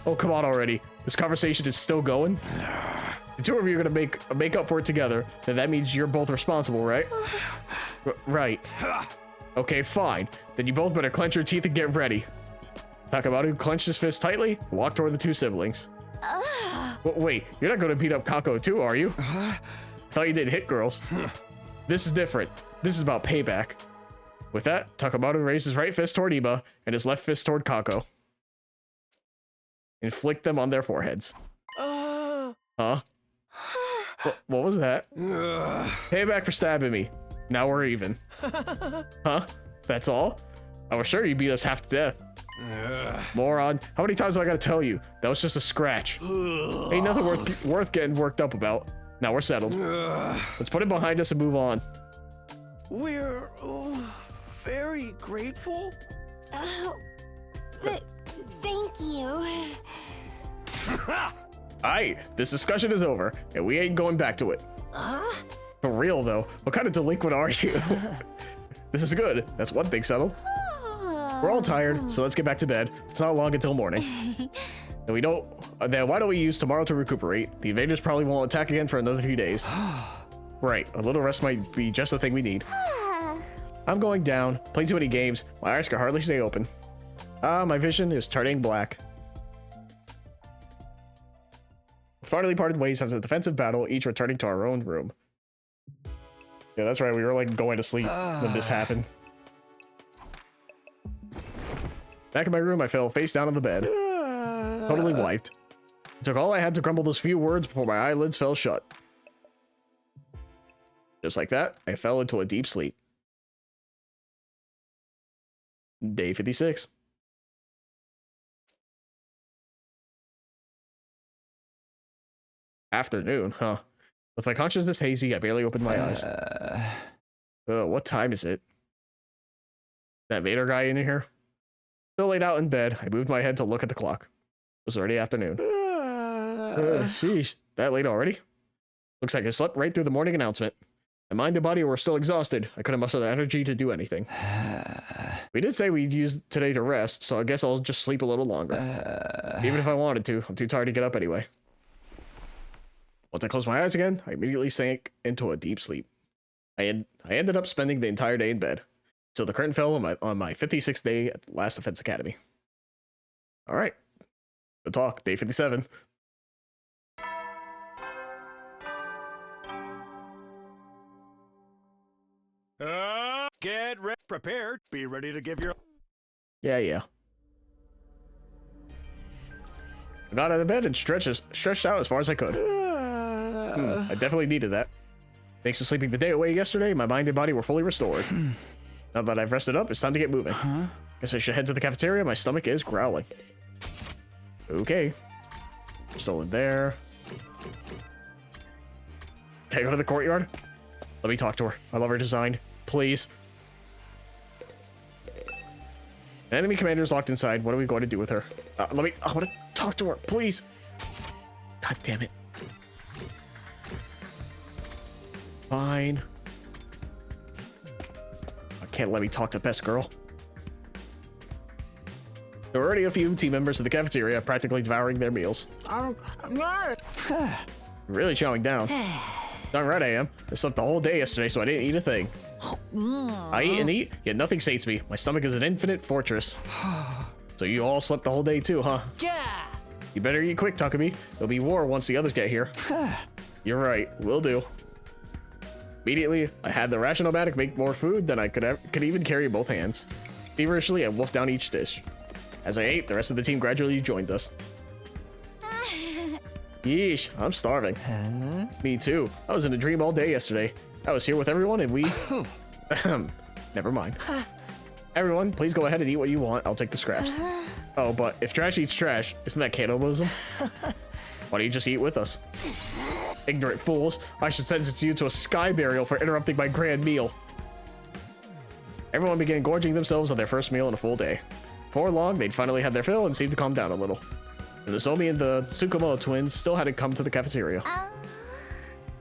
Oh, come on already. This conversation is still going. The 2 of you are gonna make up for it together. Then that means you're both responsible, right? Right. Okay, fine. Then you both better clench your teeth and get ready. Takamaru clenched his fist tightly and walked toward the 2 siblings. Wait, you're not gonna beat up Kako too, are you? Thought you did hit girls. This is different. This is about payback. With that, Takamaru raised his right fist toward Iba and his left fist toward Kako. Inflict them on their foreheads. Huh? What was that? Payback for stabbing me. Now we're even. Huh? That's all? I was sure you beat us half to death. Moron. How many times do I gotta tell you? That was just a scratch. Ain't nothing worth getting worked up about. Now we're settled. Let's put it behind us and move on. We're very grateful. Thank you. Aight, this discussion is over, and we ain't going back to it. For real, though, what kind of delinquent are you? This is good. That's one thing settled. We're all tired, so let's get back to bed. It's not long until morning. Then why don't we use tomorrow to recuperate? The invaders probably won't attack again for another few days. Right, a little rest might be just the thing we need. I'm going down. Playing too many games. My eyes can hardly stay open. My vision is turning black. We finally parted ways after the defensive battle, each returning to our own room. Yeah, that's right. We were like going to sleep when this happened. Back in my room, I fell face down on the bed. Totally wiped. It took all I had to grumble those few words before my eyelids fell shut. Just like that, I fell into a deep sleep. Day 56. Afternoon, huh? With my consciousness hazy, I barely opened my eyes. What time is it? That Vader guy in here? Still laid out in bed, I moved my head to look at the clock. It was already afternoon. Sheesh, that late already? Looks like I slept right through the morning announcement. My mind and body were still exhausted. I couldn't muster the energy to do anything. We did say we'd use today to rest, so I guess I'll just sleep a little longer. Even if I wanted to, I'm too tired to get up anyway. Once I closed my eyes again, I immediately sank into a deep sleep. I ended up spending the entire day in bed, so the curtain fell on my 56th day at the last Defense Academy. All right, good talk. Day 57. Get prepared. Be ready to give your... Yeah. I got out of bed and stretched out as far as I could. I definitely needed that. Thanks to sleeping the day away yesterday, my mind and body were fully restored. Now that I've rested up, it's time to get moving. Guess I should head to the cafeteria. My stomach is growling. Okay. Still in there. Can I go to the courtyard? Let me talk to her. I love her design. Please. An enemy commander is locked inside. What are we going to do with her? I want to talk to her, please. God damn it. Fine. I can't let me talk to Best Girl. There were already a few team members in the cafeteria practically devouring their meals. Really chowing down. Darn right I am. I slept the whole day yesterday, so I didn't eat a thing. I eat and eat, yet nothing sates me. My stomach is an infinite fortress. So you all slept the whole day too, huh? Yeah. You better eat quick, Takumi. There'll be war once the others get here. You're right, will do. Immediately, I had the ration-o-matic make more food than I could even carry in both hands. Feverishly, I wolfed down each dish. As I ate, the rest of the team gradually joined us. Yeesh, I'm starving. Me too. I was in a dream all day yesterday. I was here with everyone and we... Never mind. Everyone, please go ahead and eat what you want. I'll take the scraps. Oh, but if trash eats trash, isn't that cannibalism? Why don't you just eat with us? Ignorant fools. I should sentence you to a sky burial for interrupting my grand meal. Everyone began gorging themselves on their first meal in a full day. Before long, they'd finally had their fill and seemed to calm down a little. And the Zomi and the Tsukumo twins still hadn't come to the cafeteria.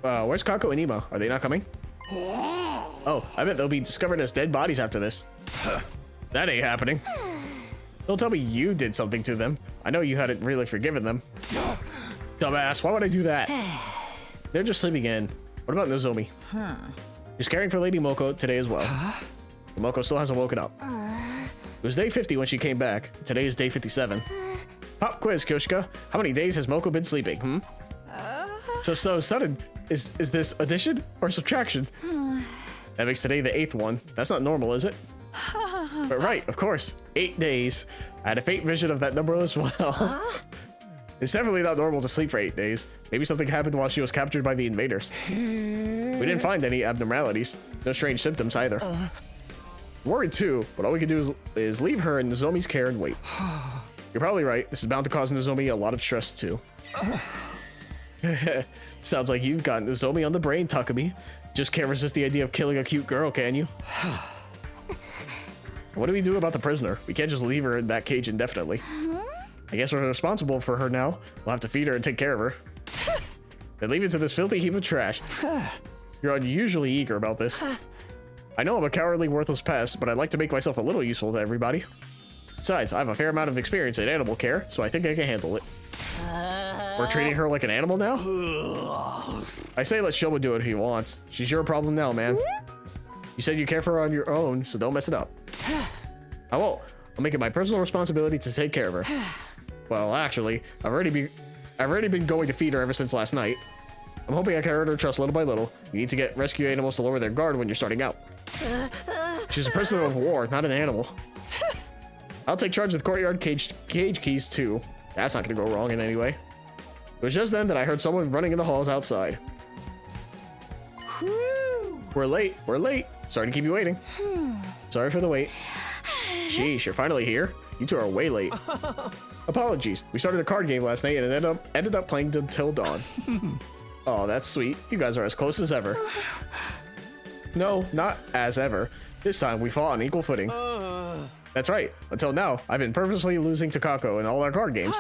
Where's Kako and Ima? Are they not coming? Oh, I bet they'll be discovered as dead bodies after this. That ain't happening. Don't tell me you did something to them. I know you hadn't really forgiven them. Dumbass, why would I do that? They're just sleeping in. What about Nozomi? She's caring for Lady Moko today as well. Moko still hasn't woken up. It was day 50 when she came back. Today is day 57. Pop quiz, Kyoshika. How many days has Moko been sleeping, So sudden. Is this addition or subtraction? That makes today the 8th one. That's not normal, is it? But right, of course. 8 days. I had a faint vision of that number as well. It's definitely not normal to sleep for 8 days. Maybe something happened while she was captured by the invaders. We didn't find any abnormalities. No strange symptoms either. Worried too, but all we can do is leave her in Nozomi's care and wait. You're probably right. This is bound to cause Nozomi a lot of stress too. Sounds like you've got Nozomi on the brain, Takumi. Just can't resist the idea of killing a cute girl, can you? What do we do about the prisoner? We can't just leave her in that cage indefinitely. I guess we're responsible for her now. We'll have to feed her and take care of her. Then leave it to this filthy heap of trash. You're unusually eager about this. I know I'm a cowardly, worthless pest, but I'd like to make myself a little useful to everybody. Besides, I have a fair amount of experience in animal care, so I think I can handle it. We're treating her like an animal now? I say let Shoma do it if he wants. She's your problem now, man. You said you care for her on your own, so don't mess it up. I won't. I'll make it my personal responsibility to take care of her. Well, actually, I've already been going to feed her ever since last night. I'm hoping I can earn her trust little by little. You need to get rescue animals to lower their guard when you're starting out. She's a prisoner of war, not an animal. I'll take charge of the courtyard cage keys too. That's not gonna go wrong in any way. It was just then that I heard someone running in the halls outside. We're late. Sorry to keep you waiting. Sorry for the wait. Sheesh, you're finally here? You two are way late. Apologies. We started a card game last night and ended up playing until dawn. Oh, that's sweet. You guys are as close as ever. No, not as ever. This time we fought on equal footing. That's right. Until now, I've been purposely losing to Kako in all our card games.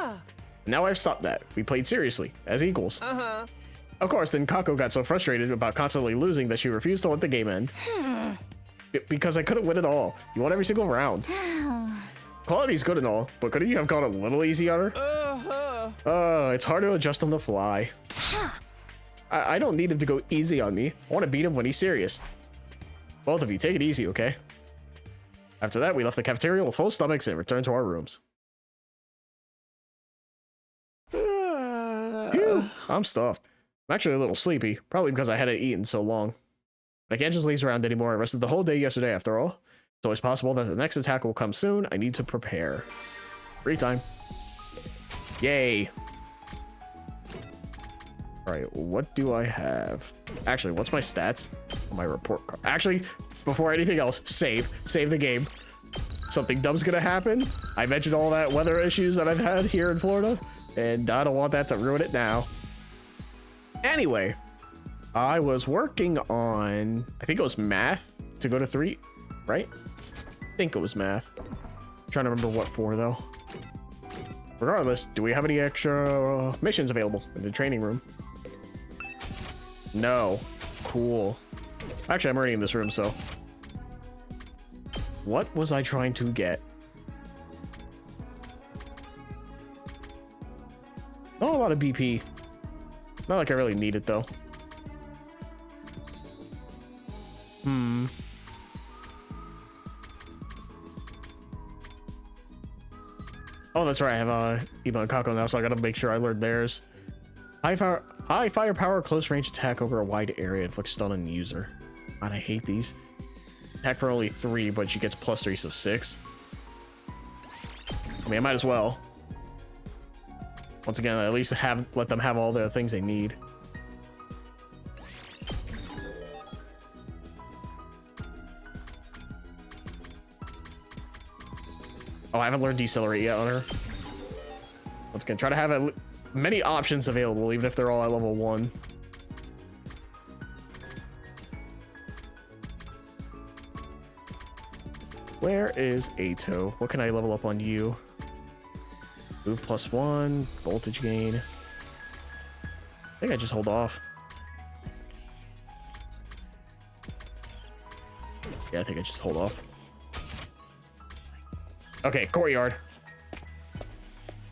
Now I've stopped that. We played seriously, as equals. Of course, then Kako got so frustrated about constantly losing that she refused to let the game end. Because I couldn't win at all. You won every single round. Quality's good and all, but couldn't you have gone a little easy on her? It's hard to adjust on the fly. I don't need him to go easy on me. I want to beat him when he's serious. Both of you, take it easy, okay? After that, we left the cafeteria with full stomachs and returned to our rooms. Phew, I'm stuffed. I'm actually a little sleepy, probably because I hadn't eaten so long. I can't just laze around anymore. I rested the whole day yesterday after all. It's always possible that the next attack will come soon. I need to prepare. Free time. Yay. Alright, what do I have? Actually, what's my stats on my report card? Actually, before anything else, save the game. Something dumb's gonna happen. I mentioned all that weather issues that I've had here in Florida, and I don't want that to ruin it now. Anyway, I was working on, I think it was math to go to 3, right? I think it was math. I'm trying to remember what for though. Regardless, do we have any extra missions available in the training room? No. Cool. Actually, I'm already in this room, so. What was I trying to get? Not a lot of BP. Not like I really need it, though. Oh, that's right. I have Iba and Kako now, so I gotta make sure I learn theirs. High firepower, close range attack over a wide area, inflicts stun on the user. God, I hate these. Attack for only 3, but she gets +3, so 6. I mean, I might as well. Once again, at least let them have all the things they need. Oh, I haven't learned Decelerate yet on her. Once again, try to have many options available, even if they're all at level 1. Where is Ato? What can I level up on you? Move +1, voltage gain. I think I just hold off. Yeah, I think I just hold off. Okay, courtyard.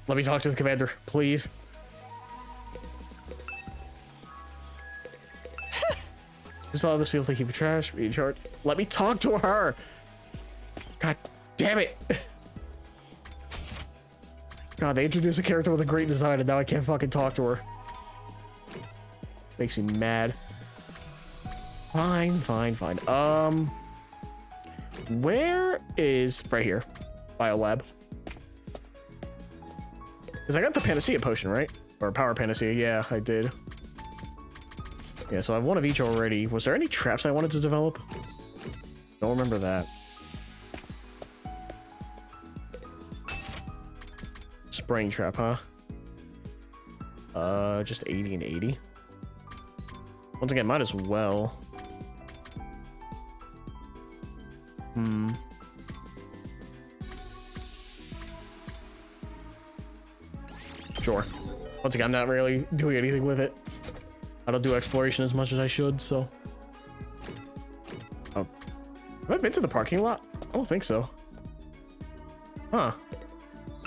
Let me talk to the commander, please. Just allow this field to keep it trash, be in charge. Let me talk to her. God damn it. God, they introduced a character with a great design and now I can't fucking talk to her. Makes me mad. Fine. Where is... Right here. Biolab. Because I got the Panacea potion, right? Or Power Panacea, yeah, I did. Yeah, so I have one of each already. Was there any traps I wanted to develop? Don't remember that. Spraying trap, huh? Just 80 and 80. Once again, might as well. Sure. Once again, I'm not really doing anything with it. I don't do exploration as much as I should, so. Oh. Have I been to the parking lot? I don't think so. Huh.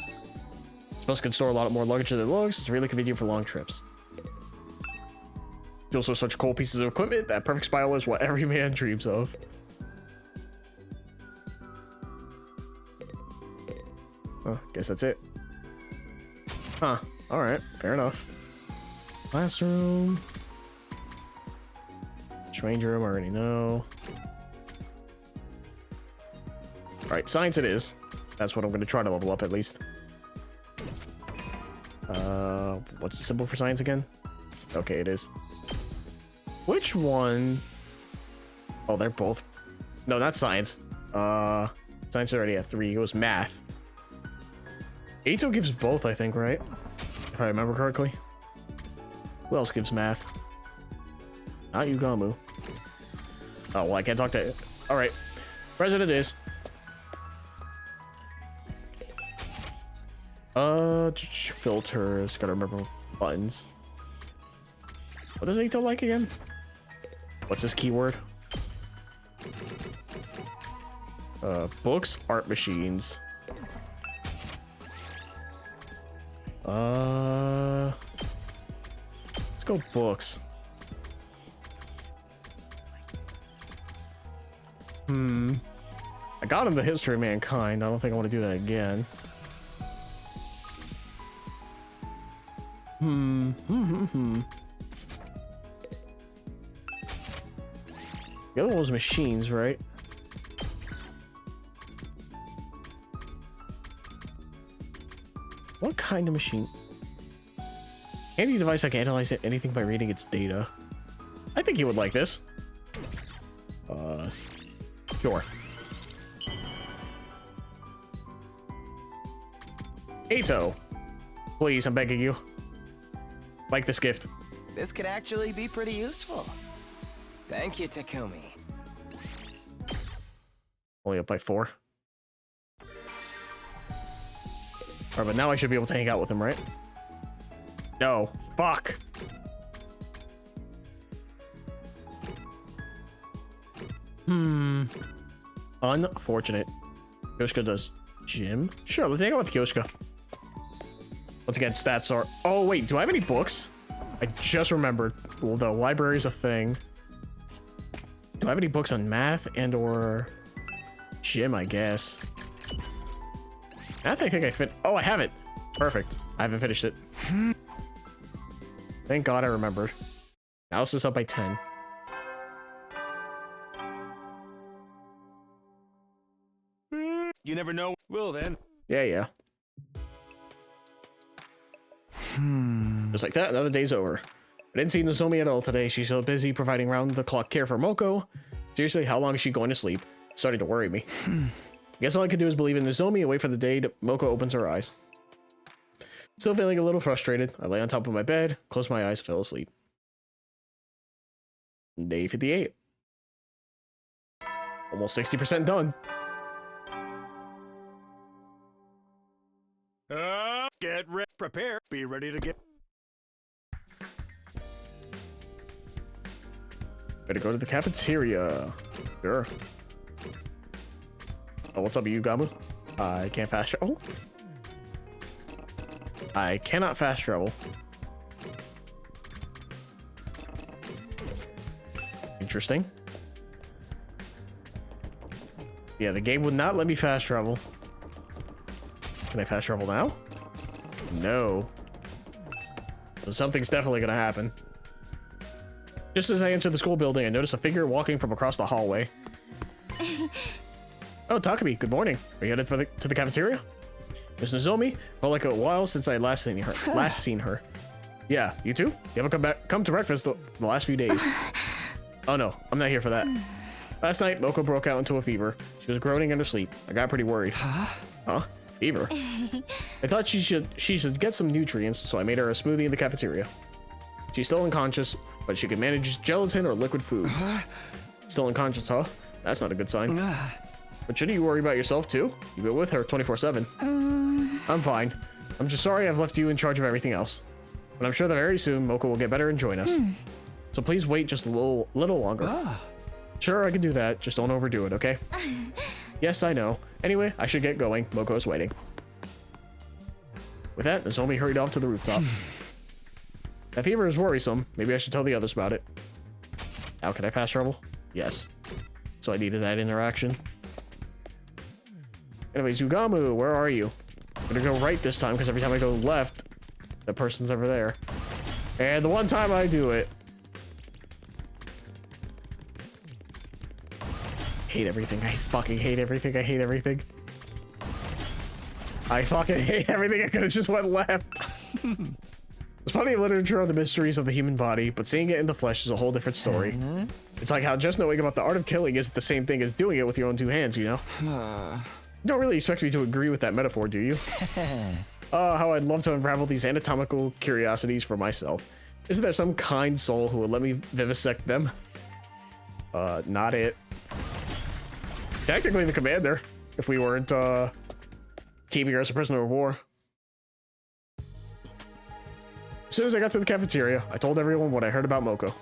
This bus can store a lot more luggage than it looks. It's really convenient for long trips. There's also such cool pieces of equipment. That perfect spiral is what every man dreams of. Oh, guess that's it. Huh. Alright, fair enough. Classroom. Strange room, I already know. Alright, science it is. That's what I'm gonna try to level up at least. What's the symbol for science again? Okay, it is. Which one? Oh, they're both. No, not science. Science already had 3. It was math. Ato gives both, I think, right? If I remember correctly. Who else gives math? Not Yugamu. Oh, well, I can't talk to it. Alright. President is. Filters. Gotta remember buttons. What does Ato like again? What's his keyword? Books, art machines. Let's go books. I got him the history of mankind. I don't think I want to do that again. The other one was machines, right? What kind of machine? Any device that can analyze anything by reading its data. I think you would like this. Sure. Ato, please, I'm begging you. Like this gift. This could actually be pretty useful. Thank you, Takumi. Only up by 4. Alright, but now I should be able to hang out with him, right? No. Fuck. Unfortunate. Kyoshika does gym? Sure, let's hang out with Kyoshika. Once again, stats are... Oh, wait, do I have any books? I just remembered. Well, the library's a thing. Do I have any books on math and or gym, I guess? Math, I think I fit... Oh, I have it. Perfect. I haven't finished it. Thank God I remembered. Now this is up by 10. You never know. Well then. Yeah. Just like that, another day's over. I didn't see Nozomi at all today. She's so busy providing round-the-clock care for Moko. Seriously, how long is she going to sleep? It's starting to worry me. I guess all I could do is believe in Nozomi and wait for the day Moko opens her eyes. Still feeling a little frustrated, I lay on top of my bed, closed my eyes, fell asleep. Day 58. Almost 60% done. Get ready, prepare, be ready to get. Better go to the cafeteria. Sure. Oh, what's up, Yugamu? I can't fast travel. I cannot fast travel. Interesting. Yeah, the game would not let me fast travel. Can I fast travel now? No. So something's definitely gonna happen. Just as I enter the school building, I notice a figure walking from across the hallway. Oh, Takumi, good morning. Are you headed to the cafeteria? Miss Nozomi, felt like a while since I had last seen her. Yeah, you too? You haven't come to breakfast the last few days. Oh no, I'm not here for that. Last night, Moko broke out into a fever. She was groaning in her sleep. I got pretty worried. Huh? Fever? I thought she should get some nutrients, so I made her a smoothie in the cafeteria. She's still unconscious, but she can manage gelatin or liquid foods. Still unconscious, huh? That's not a good sign. But shouldn't you worry about yourself too? You've been with her 24/7. I'm fine. I'm just sorry I've left you in charge of everything else. But I'm sure that very soon Moko will get better and join us. So please wait just a little longer. Sure, I can do that. Just don't overdo it, okay? Yes, I know. Anyway, I should get going. Moko's waiting. With that, Nozomi hurried off to the rooftop. That fever is worrisome. Maybe I should tell the others about it. How can I pass trouble? Yes. So I needed that interaction. Anyway, Zugamu, where are you? I'm gonna go right this time because every time I go left, the person's over there. And the one time I do it. Hate everything. I fucking hate everything. I hate everything. I fucking hate everything. I could have just went left. There's plenty of literature on the mysteries of the human body, but seeing it in the flesh is a whole different story. It's like how just knowing about the art of killing isn't the same thing as doing it with your own two hands, you know? You don't really expect me to agree with that metaphor, do you? Oh, how I'd love to unravel these anatomical curiosities for myself. Isn't there some kind soul who would let me vivisect them? Not it. Technically the commander, if we weren't, keeping her as a prisoner of war. As soon as I got to the cafeteria, I told everyone what I heard about Moko.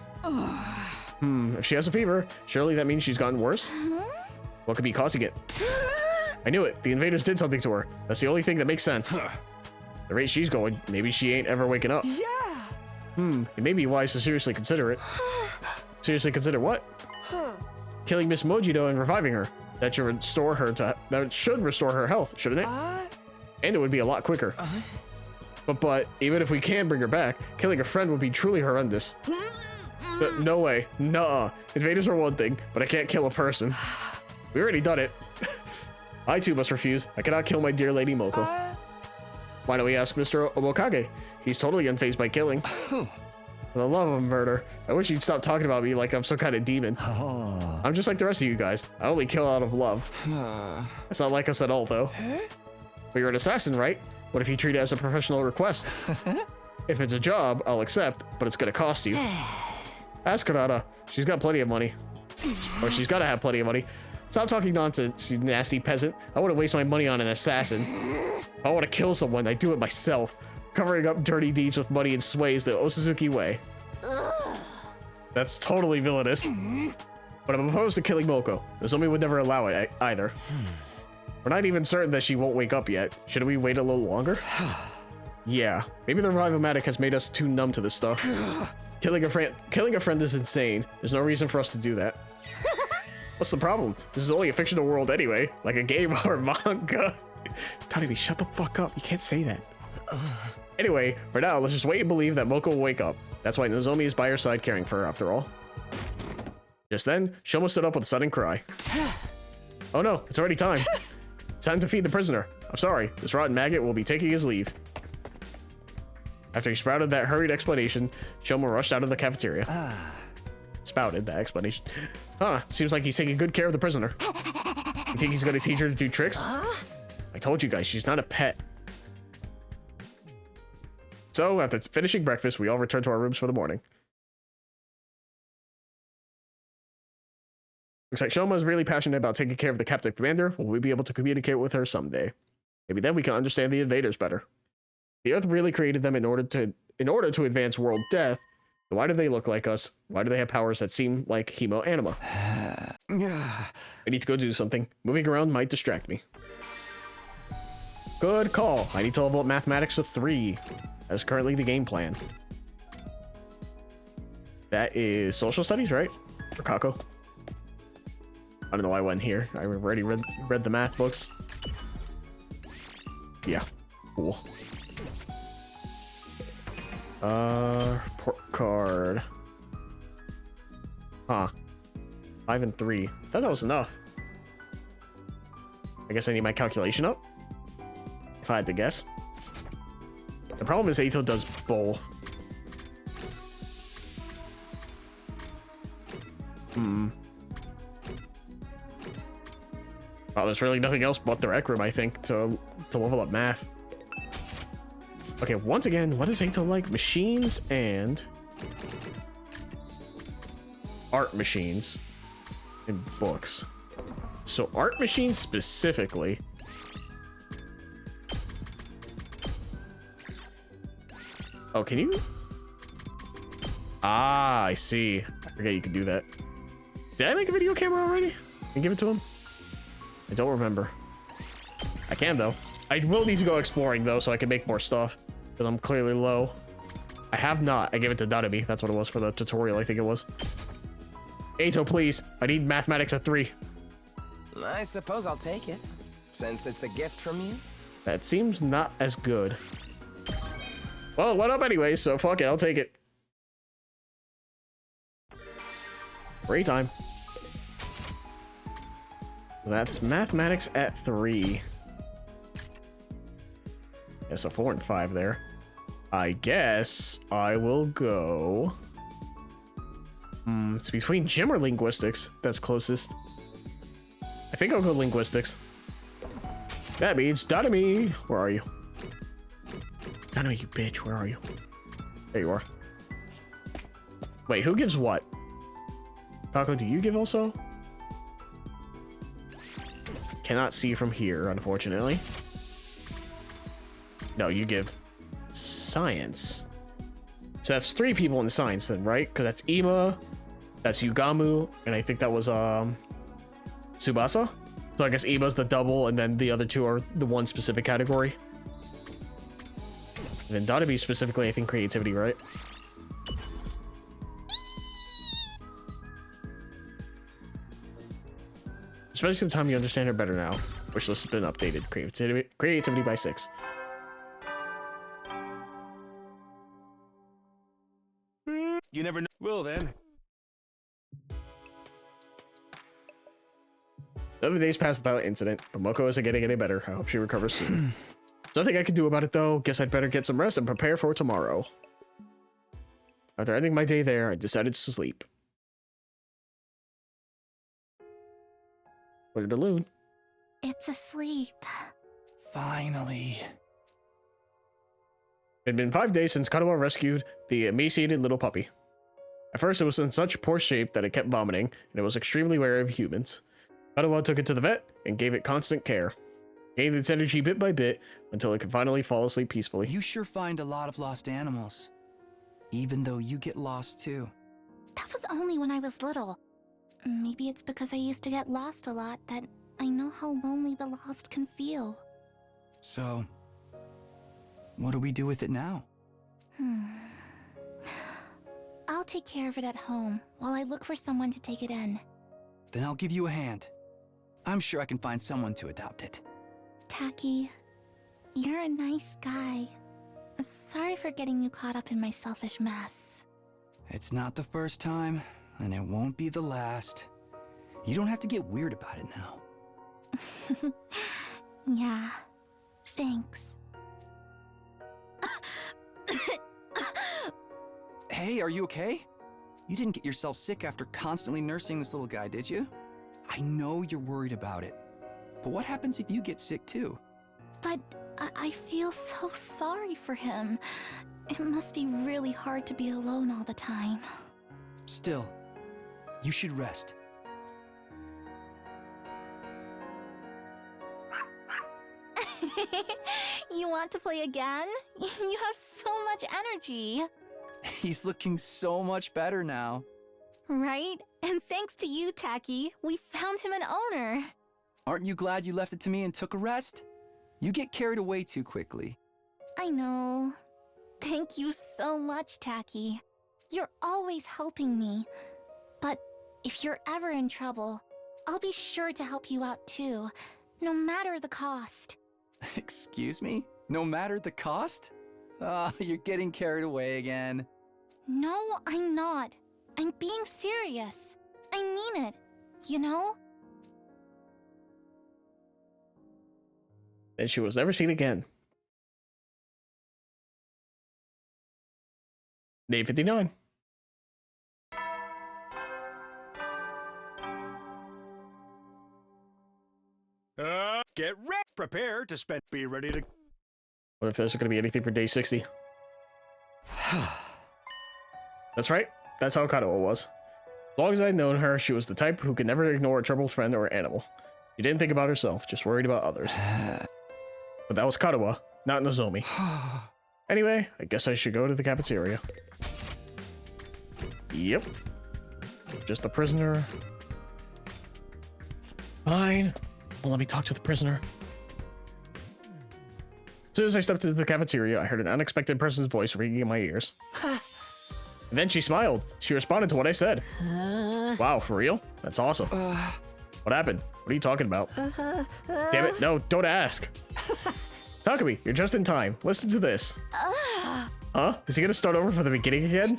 If she has a fever, surely that means she's gotten worse? What could be causing it? I knew it. The invaders did something to her. That's the only thing that makes sense. The rate she's going, maybe she ain't ever waking up. Yeah. It may be wise to seriously consider it. Seriously consider what? Killing Miss Mojito and reviving her. That should restore her health, shouldn't it? And it would be a lot quicker. But even if we can bring her back, killing a friend would be truly horrendous. No way. Nuh-uh. Invaders are one thing, but I can't kill a person. We already done it. I too must refuse. I cannot kill my dear Lady Moko. Why don't we ask Mr. Omokage? He's totally unfazed by killing. For the love of murder, I wish you'd stop talking about me like I'm some kind of demon. I'm just like the rest of you guys. I only kill out of love. That's not like us at all, though. But you're an assassin, right? What if you treat it as a professional request? If it's a job, I'll accept, but it's gonna cost you. Ask Karada. She's got plenty of money. Or she's gotta have plenty of money. Stop talking nonsense, you nasty peasant. I wouldn't waste my money on an assassin. If I want to kill someone, I do it myself. Covering up dirty deeds with money and sway is the Osuzuki way. That's totally villainous. But I'm opposed to killing Moko. Nozomi would never allow it either. We're not even certain that she won't wake up yet. Should we wait a little longer? Yeah, maybe the Revivomatic has made us too numb to this stuff. Killing a friend is insane. There's no reason for us to do that. What's the problem? This is only a fictional world anyway, like a game or manga. Tadami, shut the fuck up. You can't say that. Anyway, for now, let's just wait and believe that Moko will wake up. That's why Nozomi is by her side caring for her after all. Just then, Shoma stood up with a sudden cry. Oh no, it's already time. It's time to feed the prisoner. I'm sorry, this rotten maggot will be taking his leave. After he sprouted that hurried explanation, Shoma rushed out of the cafeteria. Spouted that explanation. Huh, seems like he's taking good care of the prisoner. You think he's gonna teach her to do tricks? I told you guys, she's not a pet. So, after finishing breakfast, we all returned to our rooms for the morning. Looks like Shoma is really passionate about taking care of the captive commander. Will we be able to communicate with her someday? Maybe then we can understand the invaders better. The Earth really created them in order to advance world death. Why do they look like us? Why do they have powers that seem like hemo anima? I need to go do something. Moving around might distract me. Good call. I need to level up mathematics to 3. That is currently the game plan. That is social studies, right? For Kako. I don't know why I went here. I already read the math books. Yeah. Cool. Report card. Huh. 5 and 3. I thought that was enough. I guess I need my calculation up. If if I had to guess. The problem is Aito does both. Oh, there's really nothing else but the rec room, I think, to level up math. Okay, once again, what does Aito like? Machines and art machines and books. So art machines specifically. Oh, can you? Ah, I see. I forget you can do that. Did I make a video camera already and give it to him? I don't remember. I can though. I will need to go exploring though, so I can make more stuff, because I'm clearly low. I have not. I gave it to Dadami. That's what it was for the tutorial, I think it was. Aito, please. I need mathematics at 3. I suppose I'll take it, since it's a gift from you. That seems not as good. Well, it went up anyway, so fuck it. I'll take it. Free time. That's mathematics at 3. Yes, a 4 and 5 there. I guess I will go. It's between gym or linguistics. That's closest. I think I'll go linguistics. That means Dadami. Where are you? Dadami, you bitch. Where are you? There you are. Wait, who gives what? Kako, do you give also? Cannot see from here, unfortunately. No, you give science. So that's 3 people in science then, right? Because that's Ima, that's Yugamu, and I think that was Tsubasa. So I guess Ima's the double, and then the other 2 are the one specific category. And then Dadami specifically, I think creativity, right? Spend some time, you understand her better now. Wish list has been updated. Creativity by 6. You never know. Well then. Another day's passed without incident, but Moko isn't getting any better. I hope she recovers soon. Nothing I can do about it though. Guess I'd better get some rest and prepare for tomorrow. After ending my day there, I decided to sleep. Where's the loon? It's asleep. Finally. It had been 5 days since Kadawa rescued the emaciated little puppy. At first, it was in such poor shape that it kept vomiting, and it was extremely wary of humans. Kadawa took it to the vet and gave it constant care. Gained its energy bit by bit until it could finally fall asleep peacefully. You sure find a lot of lost animals. Even though you get lost too. That was only when I was little. Maybe it's because I used to get lost a lot that I know how lonely the lost can feel. So, what do we do with it now? I'll take care of it at home while I look for someone to take it in. Then I'll give you a hand. I'm sure I can find someone to adopt it. Taki, you're a nice guy. Sorry for getting you caught up in my selfish mess. It's not the first time, and it won't be the last. You don't have to get weird about it now. Yeah, thanks. Hey, are you okay? You didn't get yourself sick after constantly nursing this little guy, did you? I know you're worried about it. But what happens if you get sick too? But I feel so sorry for him. It must be really hard to be alone all the time. Still, you should rest. You want to play again? You have so much energy. He's looking so much better now. Right? And thanks to you, Taki, we found him an owner. Aren't you glad you left it to me and took a rest? You get carried away too quickly. I know. Thank you so much, Taki. You're always helping me. But if you're ever in trouble, I'll be sure to help you out too, no matter the cost. Excuse me? No matter the cost? You're getting carried away again. No, I'm not. I'm being serious. I mean it, you know? And she was never seen again. Day 59. Get ready. Prepare to spend. Be ready to. What if there's going to be anything for day 60? That's right. That's how Katawa was. As long as I'd known her, she was the type who could never ignore a troubled friend or animal. She didn't think about herself, just worried about others. But that was Katawa, not Nozomi. Anyway, I guess I should go to the cafeteria. Yep. Just a prisoner. Fine. Well, let me talk to the prisoner. As soon as I stepped into the cafeteria, I heard an unexpected person's voice ringing in my ears. And then she smiled. She responded to what I said. Wow, for real? That's awesome. What happened? What are you talking about? Damn it, no, don't ask. Takumi, you're just in time. Listen to this. Huh? Is he gonna start over from the beginning again?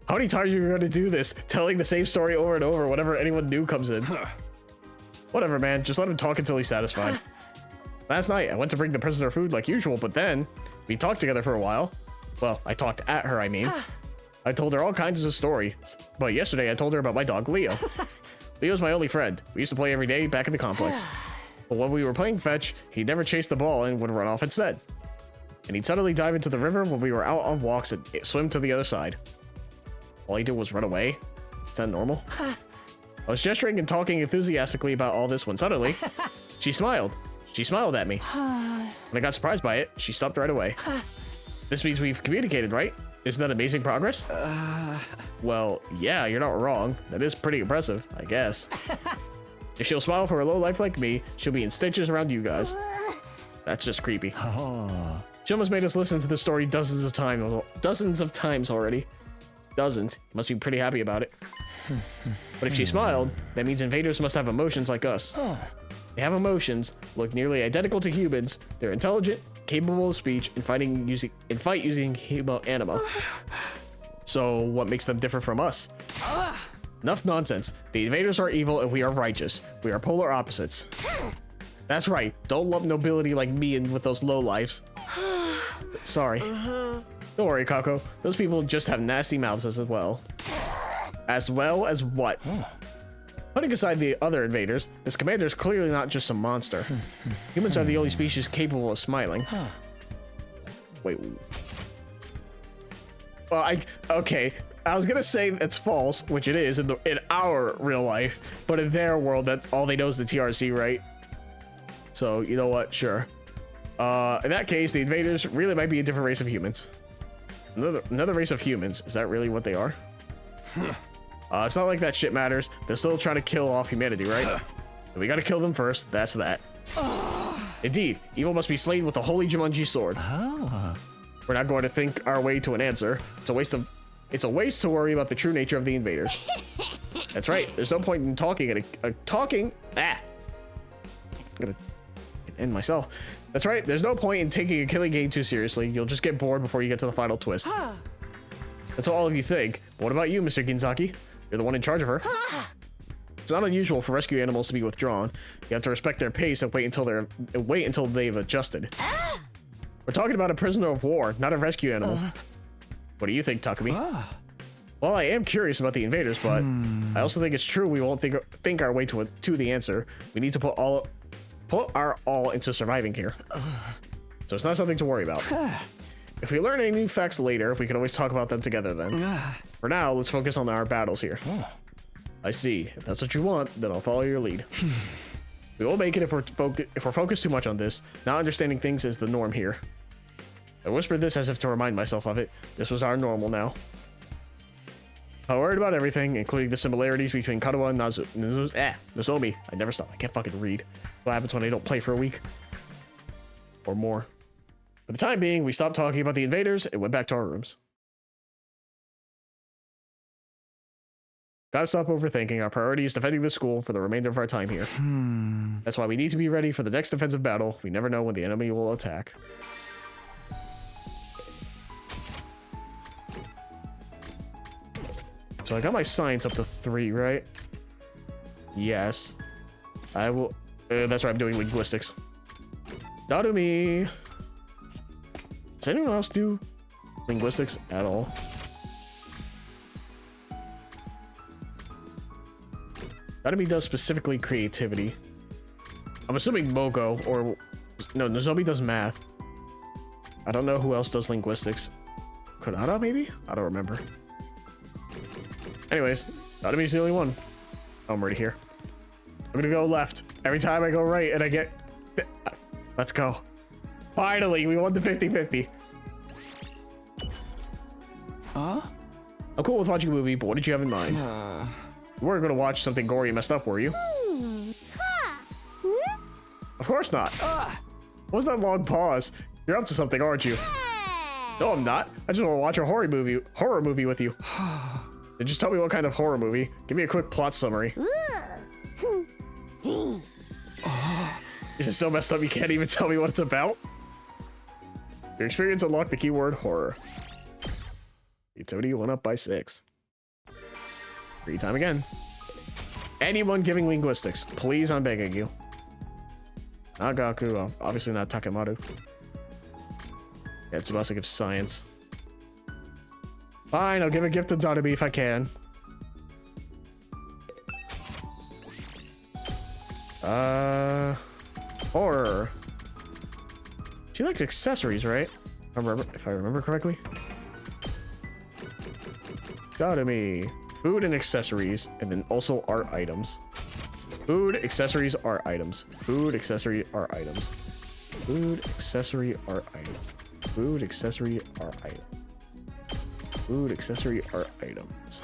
How many times are you gonna do this? Telling the same story over and over whenever anyone new comes in. Whatever, man. Just let him talk until he's satisfied. Last night, I went to bring the prisoner food like usual, but then we talked together for a while. Well, I talked at her, I mean. I told her all kinds of stories, but yesterday I told her about my dog, Leo. Leo's my only friend. We used to play every day back in the complex. But when we were playing fetch, he'd never chase the ball and would run off instead. And he'd suddenly dive into the river when we were out on walks and swim to the other side. All he did was run away. Is that normal? I was gesturing and talking enthusiastically about all this when suddenly, she smiled. She smiled at me. When I got surprised by it, she stopped right away. This means we've communicated, right? Isn't that amazing progress? Well, yeah, you're not wrong. That is pretty impressive, I guess. If she'll smile for a low life like me, she'll be in stitches around you guys. That's just creepy. She almost made us listen to this story dozens of times already. Dozens. You must be pretty happy about it. But if she smiled, that means invaders must have emotions like us. They have emotions, look nearly identical to humans. They're intelligent, capable of speech, and fight using anima. So what makes them different from us? Enough nonsense. The invaders are evil and we are righteous. We are polar opposites. That's right. Don't lump nobility like me in with those lowlifes. Sorry. Don't worry, Kako. Those people just have nasty mouths as well. As well as what? Putting aside the other invaders, this commander's clearly not just some monster. Humans are the only species capable of smiling. Wait. Well, okay. I was gonna say it's false, which it is in our real life, but in their world, that's all they know is the TRC, right? So you know what? Sure. In that case, the invaders really might be a different race of humans. Another race of humans. Is that really what they are? It's not like that shit matters. They're still trying to kill off humanity, right? We gotta kill them first. That's that. Indeed, evil must be slain with the holy Jumanji sword. We're not going to think our way to an answer. It's a waste to worry about the true nature of the invaders. That's right. There's no point in talking. I'm gonna end myself. That's right. There's no point in taking a killing game too seriously. You'll just get bored before you get to the final twist. That's what all of you think. But what about you, Mr. Ginzaki? You're the one in charge of her. It's not unusual for rescue animals to be withdrawn. You have to respect their pace and wait until they've adjusted. We're talking about a prisoner of war, not a rescue animal. What do you think, Takumi? Well, I am curious about the invaders, but I also think it's true we won't think our way to the answer. We need to put our all into surviving here. So it's not something to worry about. If we learn any new facts later, we can always talk about them together then. For now, let's focus on our battles here. I see. If that's what you want, then I'll follow your lead. We won't make it if we're focused too much on this. Not understanding things is the norm here. I whispered this as if to remind myself of it. This was our normal now. I worried about everything, including the similarities between Katawa and Nozomi. I never stop. I can't fucking read. What happens when I don't play for a week? Or more. For the time being, we stopped talking about the invaders and went back to our rooms. Gotta stop overthinking. Our priority is defending the school for the remainder of our time here. That's why we need to be ready for the next defensive battle. We never know when the enemy will attack. So I got my science up to 3, right? Yes. I will... that's right, I'm doing linguistics. Narumi! Does anyone else do linguistics at all? Nozomi does specifically creativity. I'm assuming Moko or no, Nozomi does math. I don't know who else does linguistics. Konada maybe? I don't remember. Anyways, Nozomi's the only one. Oh, I'm already here. I'm gonna go left every time I go right and I get... Let's go. Finally, we won the 50-50. Huh? I'm cool with watching a movie, but what did you have in mind? You weren't gonna watch something gory and messed up, were you? Of course not. What was that long pause? You're up to something, aren't you? No, I'm not. I just want to watch a horror movie with you. Then just tell me what kind of horror movie. Give me a quick plot summary. This is so messed up you can't even tell me what it's about. Your experience unlocked the keyword horror. Creativity went up by 6. Free time again. Anyone giving linguistics, please, I'm begging you. Not Gaku, obviously not Takemaru. Yeah, Tsubasa gives science. Fine, I'll give a gift to Nozomi if I can. Horror. She likes accessories, right? If I remember correctly. Nozomi. Food and accessories, and then also art items. Food, accessories, art items. Food, accessory, art items. Food, accessory, art items. Food, accessory, art items. Food, accessory, art items.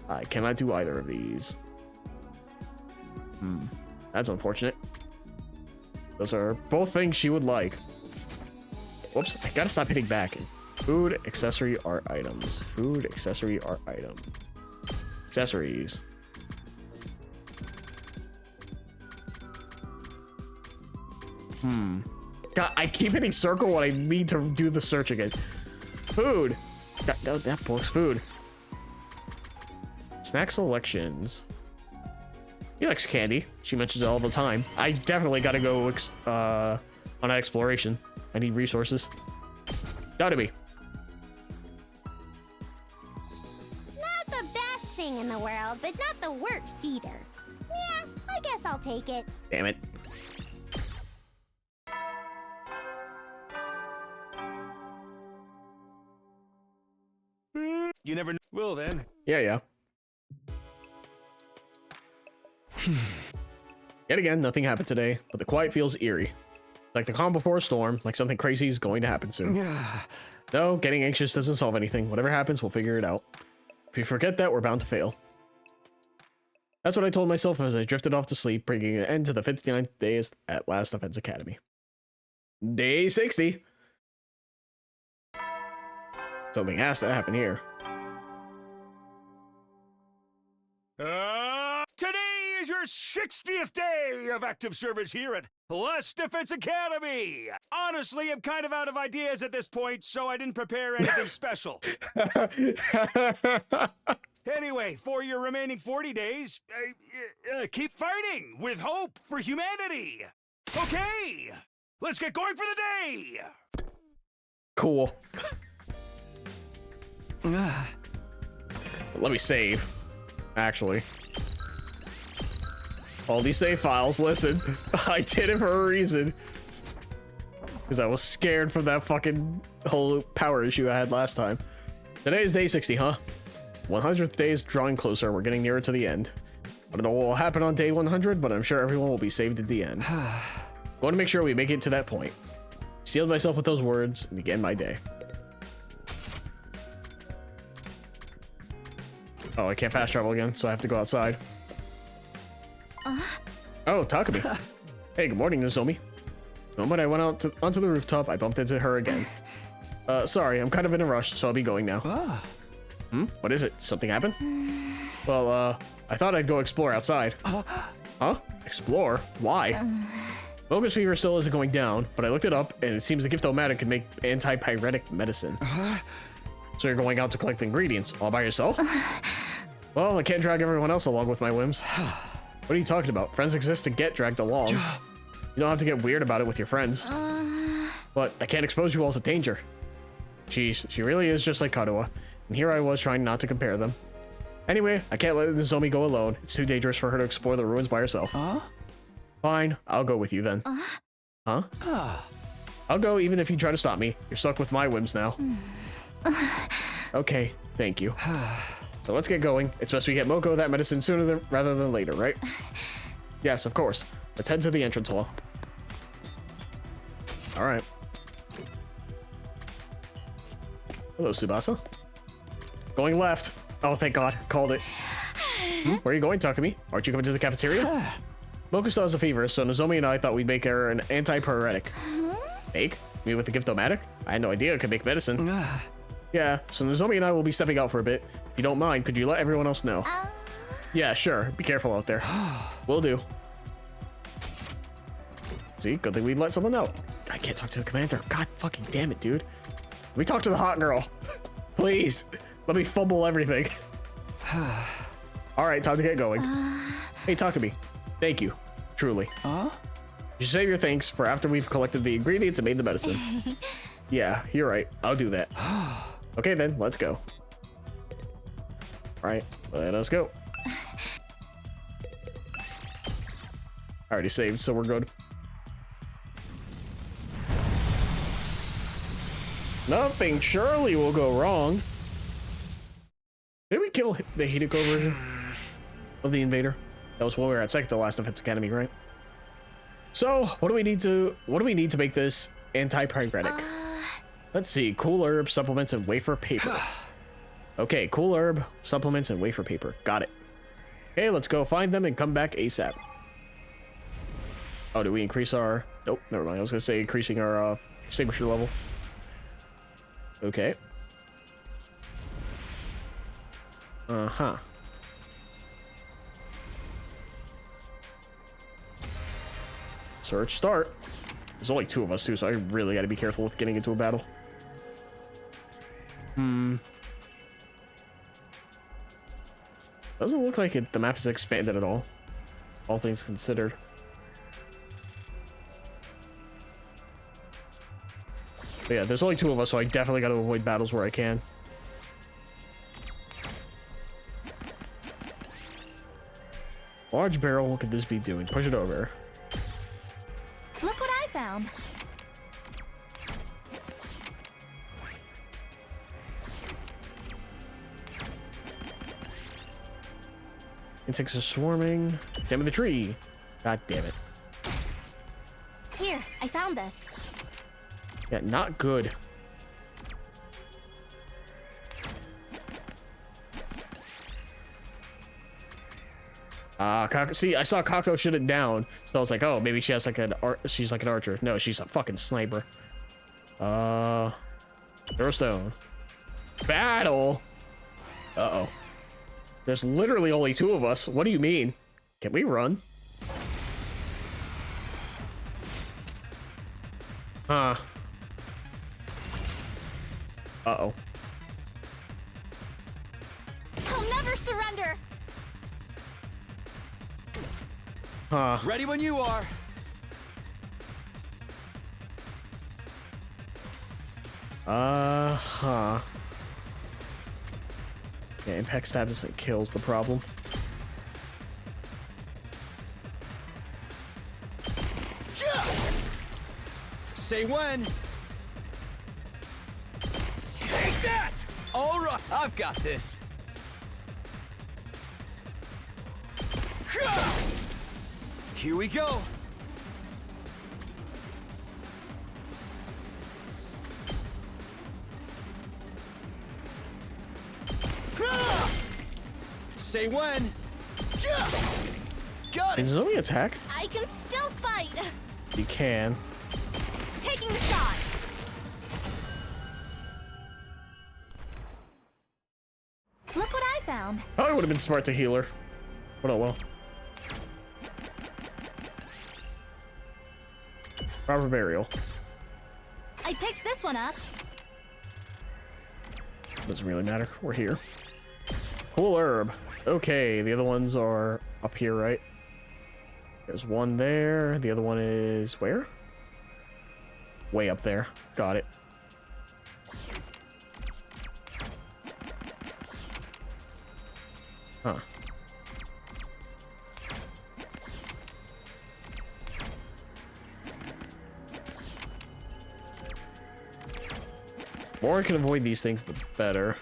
I cannot do either of these. That's unfortunate. Those are both things she would like. Whoops, I gotta stop hitting back. Food, accessory, art items. Food, accessory, art item. Accessories. God, I keep hitting circle when I need to do the search again. Food. God, that book's food. Snack selections. He likes candy. She mentions it all the time. I definitely gotta go on an exploration. I need resources. Gotta be. Not the best thing in the world, but not the worst either. Yeah, I guess I'll take it. Damn it. You never know. Well then. Yeah. Yet again, nothing happened today, but the quiet feels eerie. Like the calm before a storm, like something crazy is going to happen soon. No, getting anxious doesn't solve anything. Whatever happens, we'll figure it out. If we forget that, we're bound to fail. That's what I told myself as I drifted off to sleep, bringing an end to the 59th days at Last Defense Academy. Day 60. Something has to happen here. Today is your 60th day of active service here at Last Defense Academy. Honestly, I'm kind of out of ideas at this point, so I didn't prepare anything special. Anyway, for your remaining 40 days, keep fighting with hope for humanity. Okay, let's get going for the day. Cool. Let me save. Actually. All these save files, listen. I did it for a reason. Because I was scared from that fucking whole power issue I had last time. Today is day 60, huh? 100th day is drawing closer. We're getting nearer to the end. I don't know what will happen on day 100, but I'm sure everyone will be saved at the end. Going to make sure we make it to that point. Sealed myself with those words and began my day. Oh, I can't fast travel again, so I have to go outside. Oh, Takumi. Hey, good morning, Nozomi. The moment I went out onto the rooftop, I bumped into her again. Sorry, I'm kind of in a rush, so I'll be going now. What is it? Something happened? Well, I thought I'd go explore outside. Huh? Explore? Why? Moko's fever still isn't going down, but I looked it up, and it seems the Gift-O-Matic can make anti-pyretic medicine. So you're going out to collect ingredients all by yourself? Well, I can't drag everyone else along with my whims. What are you talking about? Friends exist to get dragged along. You don't have to get weird about it with your friends. But I can't expose you all to danger. Jeez, she really is just like Kadoa. And here I was trying not to compare them. Anyway, I can't let Nozomi go alone. It's too dangerous for her to explore the ruins by herself. Huh? Fine, I'll go with you then. Huh? I'll go even if you try to stop me. You're stuck with my whims now. Okay, thank you. So let's get going. It's best we get Moko that medicine sooner rather than later, right? Yes, of course. Let's head to the entrance hall. All right. Hello, Tsubasa. Going left. Oh, thank God. Called it. Where are you going, Takumi? Aren't you coming to the cafeteria? Moko still has a fever, so Nozomi and I thought we'd make her an antipyretic. Make? Me with the Giftomatic? I had no idea it could make medicine. Yeah, so Nozomi and I will be stepping out for a bit. If you don't mind, could you let everyone else know? Yeah, sure. Be careful out there. Will do. See, good thing we let someone out. I can't talk to the commander. God fucking damn it, dude. Let me talk to the hot girl. Please. Let me fumble everything. All right, time to get going. Hey, Takumi. Thank you. Truly. You should save your thanks for after we've collected the ingredients and made the medicine. Yeah, you're right. I'll do that. Okay, then. Let's go. All right. Let us go. I already saved, so we're good. Nothing surely will go wrong. Did we kill the Hideko version of the invader? That was when we were at second to last Defense Academy, right? So, what do we need to make this antipyretic? Let's see, cool herb, supplements, and wafer paper. Okay, cool herb, supplements, and wafer paper. Got it. Okay, let's go find them and come back ASAP. Oh, do we increase our... Nope, never mind. I was gonna say increasing our extinguisher level. Okay. Uh-huh. Search start. There's only 2 of us too, so I really gotta be careful with getting into a battle. Doesn't look like the map is expanded at all things considered. But yeah, there's only 2 of us, so I definitely gotta avoid battles where I can. Large barrel, what could this be doing? Push it over. Look what I found. Insects are swarming. Examine the tree. God damn it. Here, I found this. Yeah, not good. See, I saw Kako shoot it down, so I was like, oh, maybe she has like she's like an archer. No, she's a fucking sniper. Throw a stone. Battle. Uh-oh. There's literally only 2 of us. What do you mean? Can we run? Huh. Uh-oh. I'll never surrender. Huh. Ready when you are. Huh. Yeah, impact status that kills the problem. Say when. Take that! All right, I've got this. Here we go. Say when. Got it. Is there any attack? I can still fight. You can. Taking the shot. Look what I found. Probably would have been smart to heal her. But oh well. Proper burial. I picked this one up. Doesn't really matter. We're here. Cool herb. Okay, the other ones are up here, right? There's one there. The other one is where? Way up there. Got it. Huh. The more I can avoid these things, the better.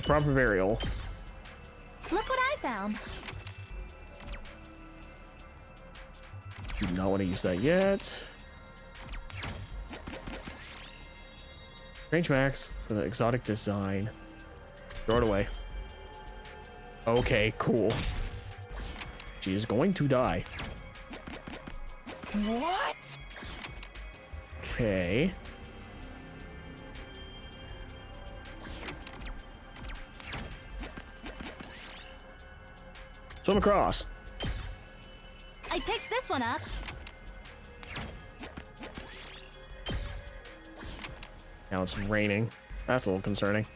Proper burial. Look what I found. Do not want to use that yet. Range max for the exotic design. Throw it away. Okay, cool. She is going to die. What? Okay. Swim across. I picked this one up. Now it's raining. That's a little concerning.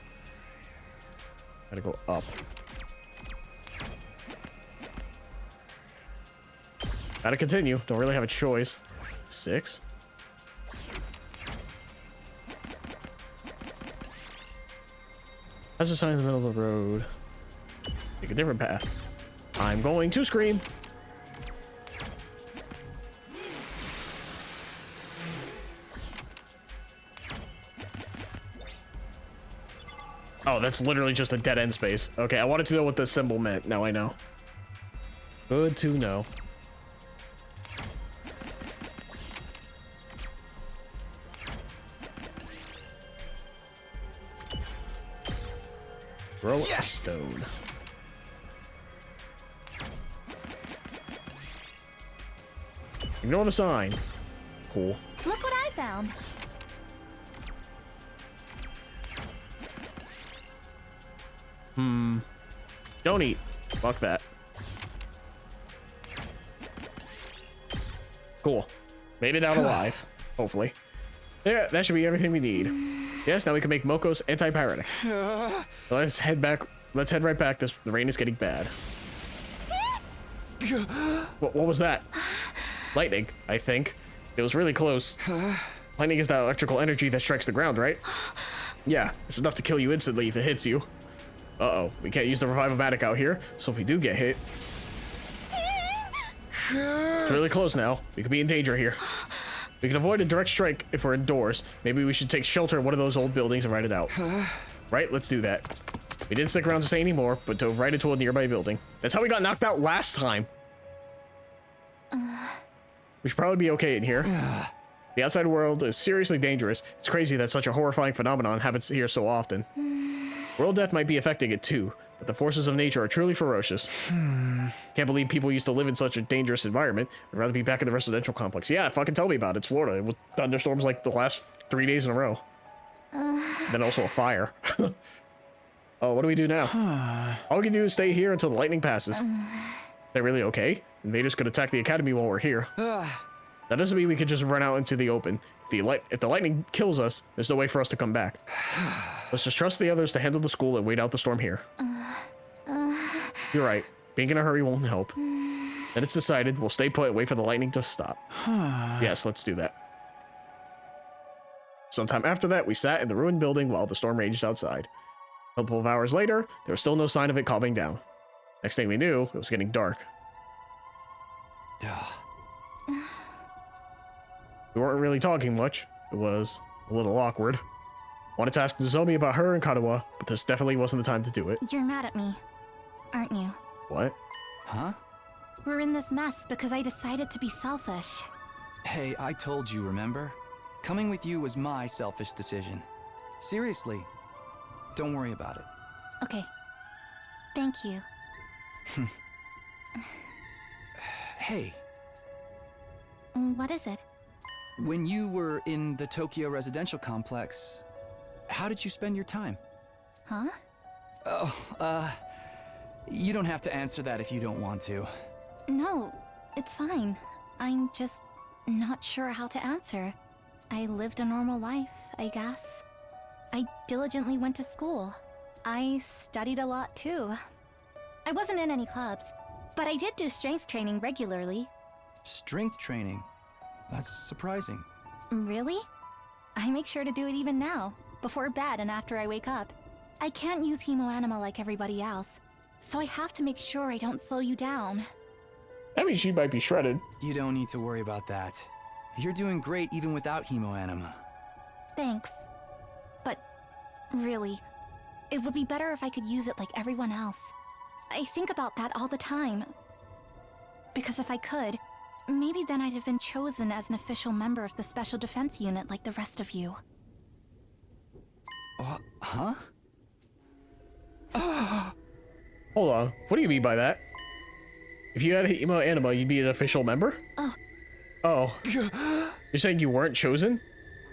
Gotta go up. Gotta continue. Don't really have a choice. 6. That's a sign in the middle of the road. Take a different path. I'm going to scream. Oh, that's literally just a dead end space. Okay, I wanted to know what the symbol meant. Now I know. Good to know. Throw a stone. Ignore the sign. Cool. Look what I found. Don't eat. Fuck that. Cool. Made it out alive. Hopefully. Yeah, that should be everything we need. Yes, now we can make Moko's antipyretic. Let's head back. Let's head right back. The rain is getting bad. What was that? Lightning, I think. It was really close. Lightning is that electrical energy that strikes the ground, right? Yeah, it's enough to kill you instantly if it hits you. Uh-oh, we can't use the Revive-O-Matic out here, so if we do get hit... It's really close now. We could be in danger here. We can avoid a direct strike if we're indoors. Maybe we should take shelter in one of those old buildings and ride it out. Right, let's do that. We didn't stick around to say any more, but dove right into a nearby building. That's how we got knocked out last time. We should probably be okay in here. The outside world is seriously dangerous. It's crazy that such a horrifying phenomenon happens here so often. World death might be affecting it too, but the forces of nature are truly ferocious. Can't believe people used to live in such a dangerous environment. I'd rather be back in the residential complex. Yeah, fucking tell me about it. It's Florida with thunderstorms like the last 3 days in a row. Then also a fire. Oh, what do we do now? All we can do is stay here until the lightning passes. They're really okay? Invaders could attack the academy while we're here. That doesn't mean we could just run out into the open. If the lightning kills us, there's no way for us to come back. Let's just trust the others to handle the school and wait out the storm here. You're right. Being in a hurry won't help. Then it's decided. We'll stay put and wait for the lightning to stop. Yes, let's do that. Sometime after that, we sat in the ruined building while the storm raged outside. A couple of hours later, there was still no sign of it calming down. Next thing we knew, it was getting dark. We weren't really talking much. It was a little awkward. Wanted to ask Nozomi about her and Katawa, but this definitely wasn't the time to do it. You're mad at me, aren't you? What? Huh? We're in this mess because I decided to be selfish. Hey, I told you, remember? Coming with you was my selfish decision. Seriously, don't worry about it. Okay. Thank you. Hey. What is it? When you were in the Tokyo residential complex, how did you spend your time? Huh? Oh, you don't have to answer that if you don't want to. No, it's fine. I'm just not sure how to answer. I lived a normal life, I guess. I diligently went to school. I studied a lot too. I wasn't in any clubs, but I did do strength training regularly. Strength training? That's surprising. Really? I make sure to do it even now, before bed and after I wake up. I can't use Hemoanima like everybody else, so I have to make sure I don't slow you down. I mean, she might be shredded. You don't need to worry about that. You're doing great even without Hemoanima. Thanks. But really, it would be better if I could use it like everyone else. I think about that all the time. Because if I could, maybe then I'd have been chosen as an official member of the Special Defense Unit like the rest of you. Huh? Hold on. What do you mean by that? If you had Hemoanima, you'd be an official member? Oh. You're saying you weren't chosen?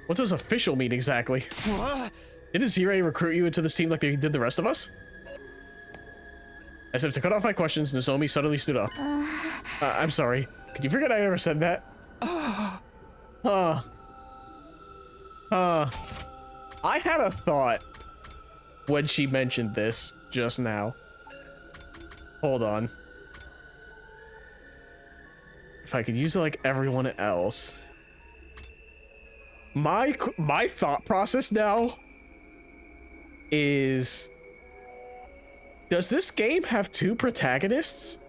What does official mean exactly? Didn't Zirai recruit you into this team like they did the rest of us? As if to cut off my questions, Nozomi suddenly stood up. I'm sorry. Could you forget I ever said that? I had a thought when she mentioned this just now. Hold on. If I could use it like everyone else. My thought process now is, does this game have two protagonists?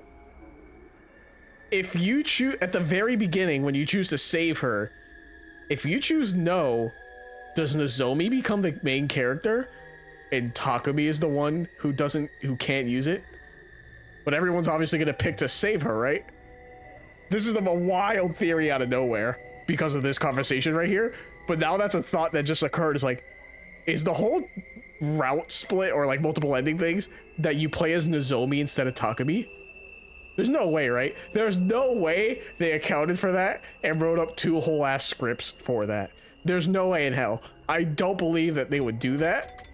If you choose at the very beginning, when you choose to save her, if you choose no, does Nozomi become the main character and Takumi is the one who can't use it? But everyone's obviously gonna pick to save her, right? This is a wild theory out of nowhere because of this conversation right here. But now that's a thought that just occurred. Is like, is the whole route split or like multiple ending things that you play as Nozomi instead of Takumi? There's no way, right? There's no way they accounted for that and wrote up two whole ass scripts for that. There's no way in hell. I don't believe that they would do that.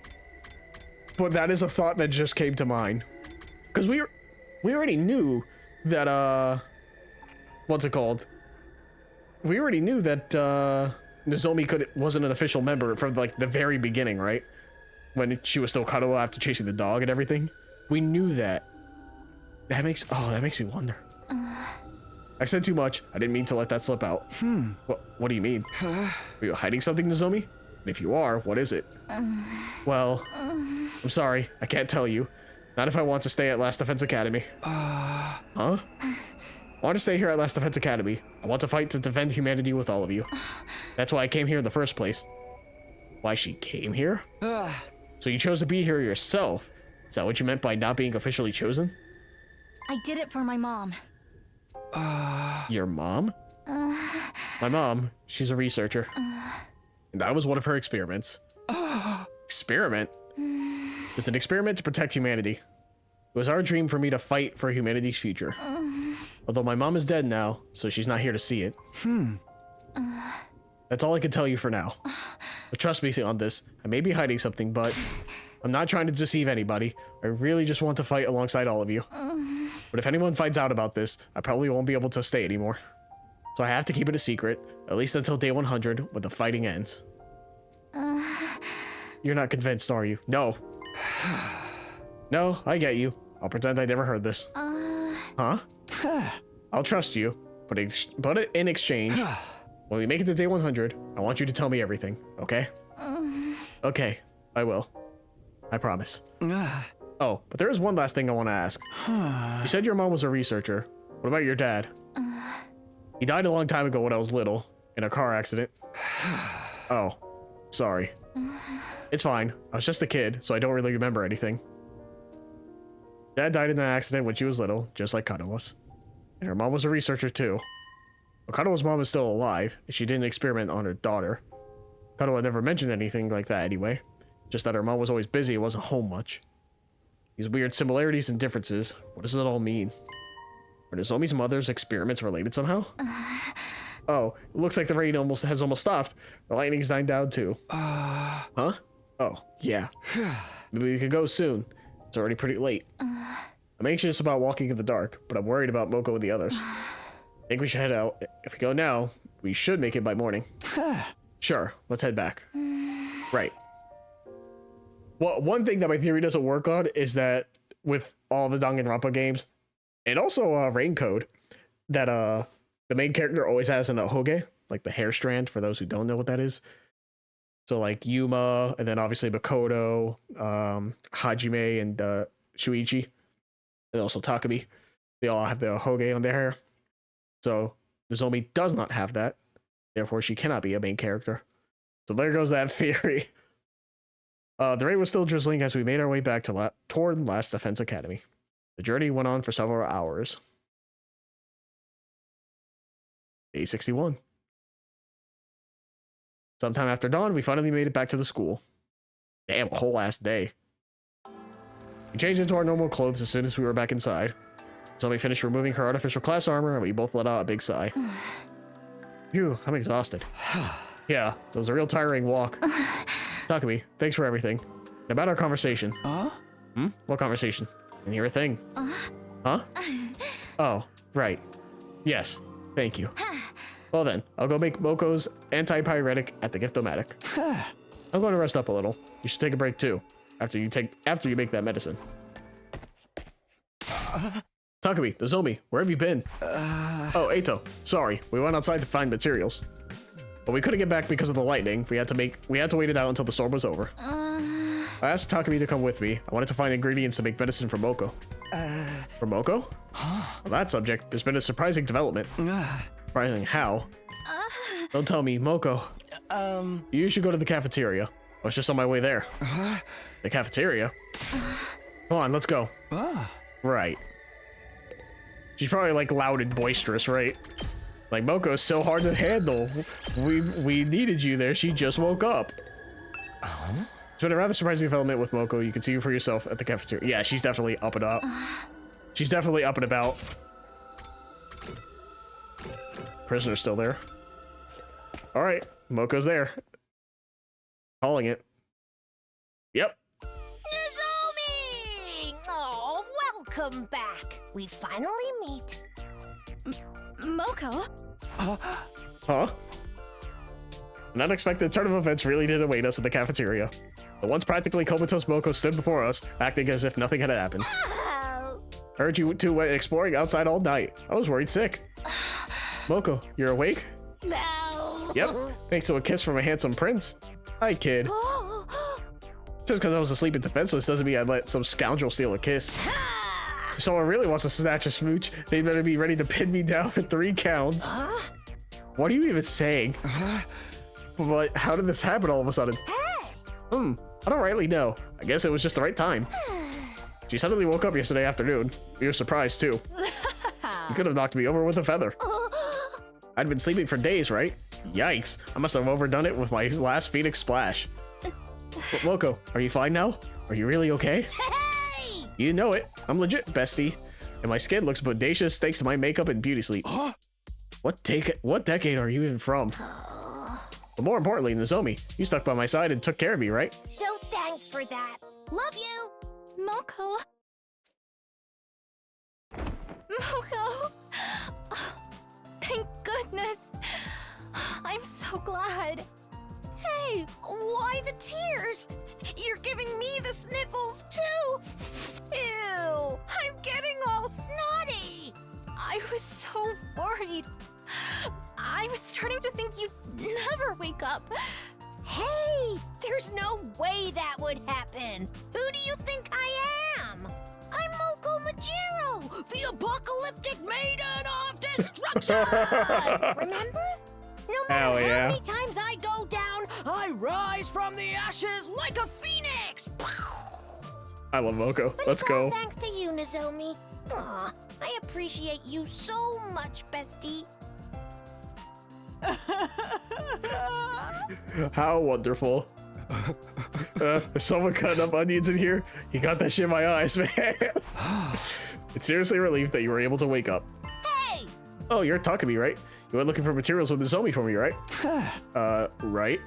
But that is a thought that just came to mind. Because we already knew that, what's it called? We already knew that, Nozomi wasn't an official member from, like, the very beginning, right? When she was still Kanoa after chasing the dog and everything. We knew that. That makes me wonder. I said too much. I didn't mean to let that slip out. What do you mean? Are you hiding something, Nozomi? And if you are, what is it? Well, I'm sorry. I can't tell you. Not if I want to stay at Last Defense Academy. Huh? I want to stay here at Last Defense Academy. I want to fight to defend humanity with all of you. That's why I came here in the first place. Why she came here? So you chose to be here yourself. Is that what you meant by not being officially chosen? I did it for my mom. Your mom? My mom, she's a researcher. And that was one of her experiments. Experiment? It was an experiment to protect humanity. It was our dream for me to fight for humanity's future. Although my mom is dead now, so she's not here to see it. That's all I can tell you for now. But trust me on this, I may be hiding something, but I'm not trying to deceive anybody. I really just want to fight alongside all of you. But if anyone finds out about this, I probably won't be able to stay anymore. So I have to keep it a secret, at least until day 100, when the fighting ends. You're not convinced, are you? No. No, I get you. I'll pretend I never heard this. Huh? I'll trust you, but in exchange, when we make it to day 100, I want you to tell me everything, okay? Okay, I will. I promise. Oh, but there is one last thing I want to ask. You said your mom was a researcher. What about your dad? He died a long time ago when I was little, in a car accident. Oh, sorry. It's fine. I was just a kid, so I don't really remember anything. Dad died in an accident when she was little, just like Kano was. And her mom was a researcher too. But Kano's mom is still alive, and she didn't experiment on her daughter. Kano had never mentioned anything like that anyway. Just that her mom was always busy and wasn't home much. These weird similarities and differences, what does it all mean? Are Nozomi's mother's experiments related somehow? Oh, it looks like the rain has almost stopped. The lightning's dying down too. Huh? Oh, yeah. Maybe we could go soon. It's already pretty late. I'm anxious about walking in the dark, but I'm worried about Moko and the others. I think we should head out. If we go now, we should make it by morning. Sure, let's head back. Right. Well, one thing that my theory doesn't work on is that with all the Danganronpa games, and also Rain Code, that the main character always has an Ohoge, like the hair strand, for those who don't know what that is. So like Yuma, and then obviously Makoto, Hajime, and Shuichi, and also Takumi. They all have the Hoge on their hair. So Nozomi does not have that. Therefore, she cannot be a main character. So there goes that theory. The rain was still drizzling as we made our way back to toward Last Defense Academy. The journey went on for several hours. Day 61. Sometime after dawn, we finally made it back to the school. Damn, a whole ass day. We changed into our normal clothes as soon as we were back inside. Nozomi finished removing her artificial class armor, and we both let out a big sigh. Phew, I'm exhausted. Yeah, it was a real tiring walk. Takumi, thanks for everything. And about our conversation. What conversation? And your thing. Huh? Oh, right. Yes, thank you. Well then, I'll go make Moko's anti-pyretic at the Gift-O-Matic. I'm going to rest up a little. You should take a break too, after you make that medicine. Takumi, Nozomi, where have you been? Oh, Eito, sorry. We went outside to find materials. But we couldn't get back because of the lightning. We had to wait it out until the storm was over. I asked Takumi to come with me. I wanted to find ingredients to make medicine for Moko. For Moko? On that subject, there's been a surprising development. Surprising how? Don't tell me, Moko. You should go to the cafeteria. I was just on my way there. The cafeteria? Come on, let's go. Right. She's probably like loud and boisterous, right? Like, Moko's so hard to handle. We needed you there. She just woke up. It's been a rather surprising development with Moko. You can see for yourself at the cafeteria. Yeah, she's definitely up and up. She's definitely up and about. Prisoner's still there. All right, Moko's there. Calling it. Yep. Nozomi! Oh, welcome back. We finally meet. Moko? Huh? An unexpected turn of events really did await us in the cafeteria. The once practically comatose Moko stood before us, acting as if nothing had happened. Oh. Heard you two went exploring outside all night. I was worried sick. Moko, you're awake? No. Yep, thanks to a kiss from a handsome prince. Hi, kid. Just because I was asleep and defenseless doesn't mean I'd let some scoundrel steal a kiss. If someone really wants to snatch a smooch, they better be ready to pin me down for 3 counts. What are you even saying? But how did this happen all of a sudden? I don't rightly know. I guess it was just the right time. She suddenly woke up yesterday afternoon. We were surprised too. You could have knocked me over with a feather. I'd been sleeping for days, right? Yikes, I must have overdone it with my last Phoenix splash. Moko, are you fine now? Are you really okay? Hey! You know it. I'm legit, bestie. And my skin looks bodacious thanks to my makeup and beauty sleep. What decade are you even from? But more importantly, Nozomi, you stuck by my side and took care of me, right? So thanks for that. Love you! Moko. Moko. Thank goodness. I'm so glad. Hey, why the tears? You're giving me the sniffles too. Ew, I'm getting all snotty. I was so worried. I was starting to think you'd never wake up. Hey, there's no way that would happen. Who do you think I am? I'm Moko Majiro, the apocalyptic maiden of destruction! Remember? No matter how many times I go down, I rise from the ashes like a phoenix! I love Moko. Let's go. Thanks to you, Nozomi. Aw, I appreciate you so much, bestie. How wonderful. Is someone cutting up onions in here? You got that shit in my eyes, man. It's seriously a relief that you were able to wake up. Hey! Oh, you're Takumi, right? You went looking for materials with Nozomi for me, right? Right.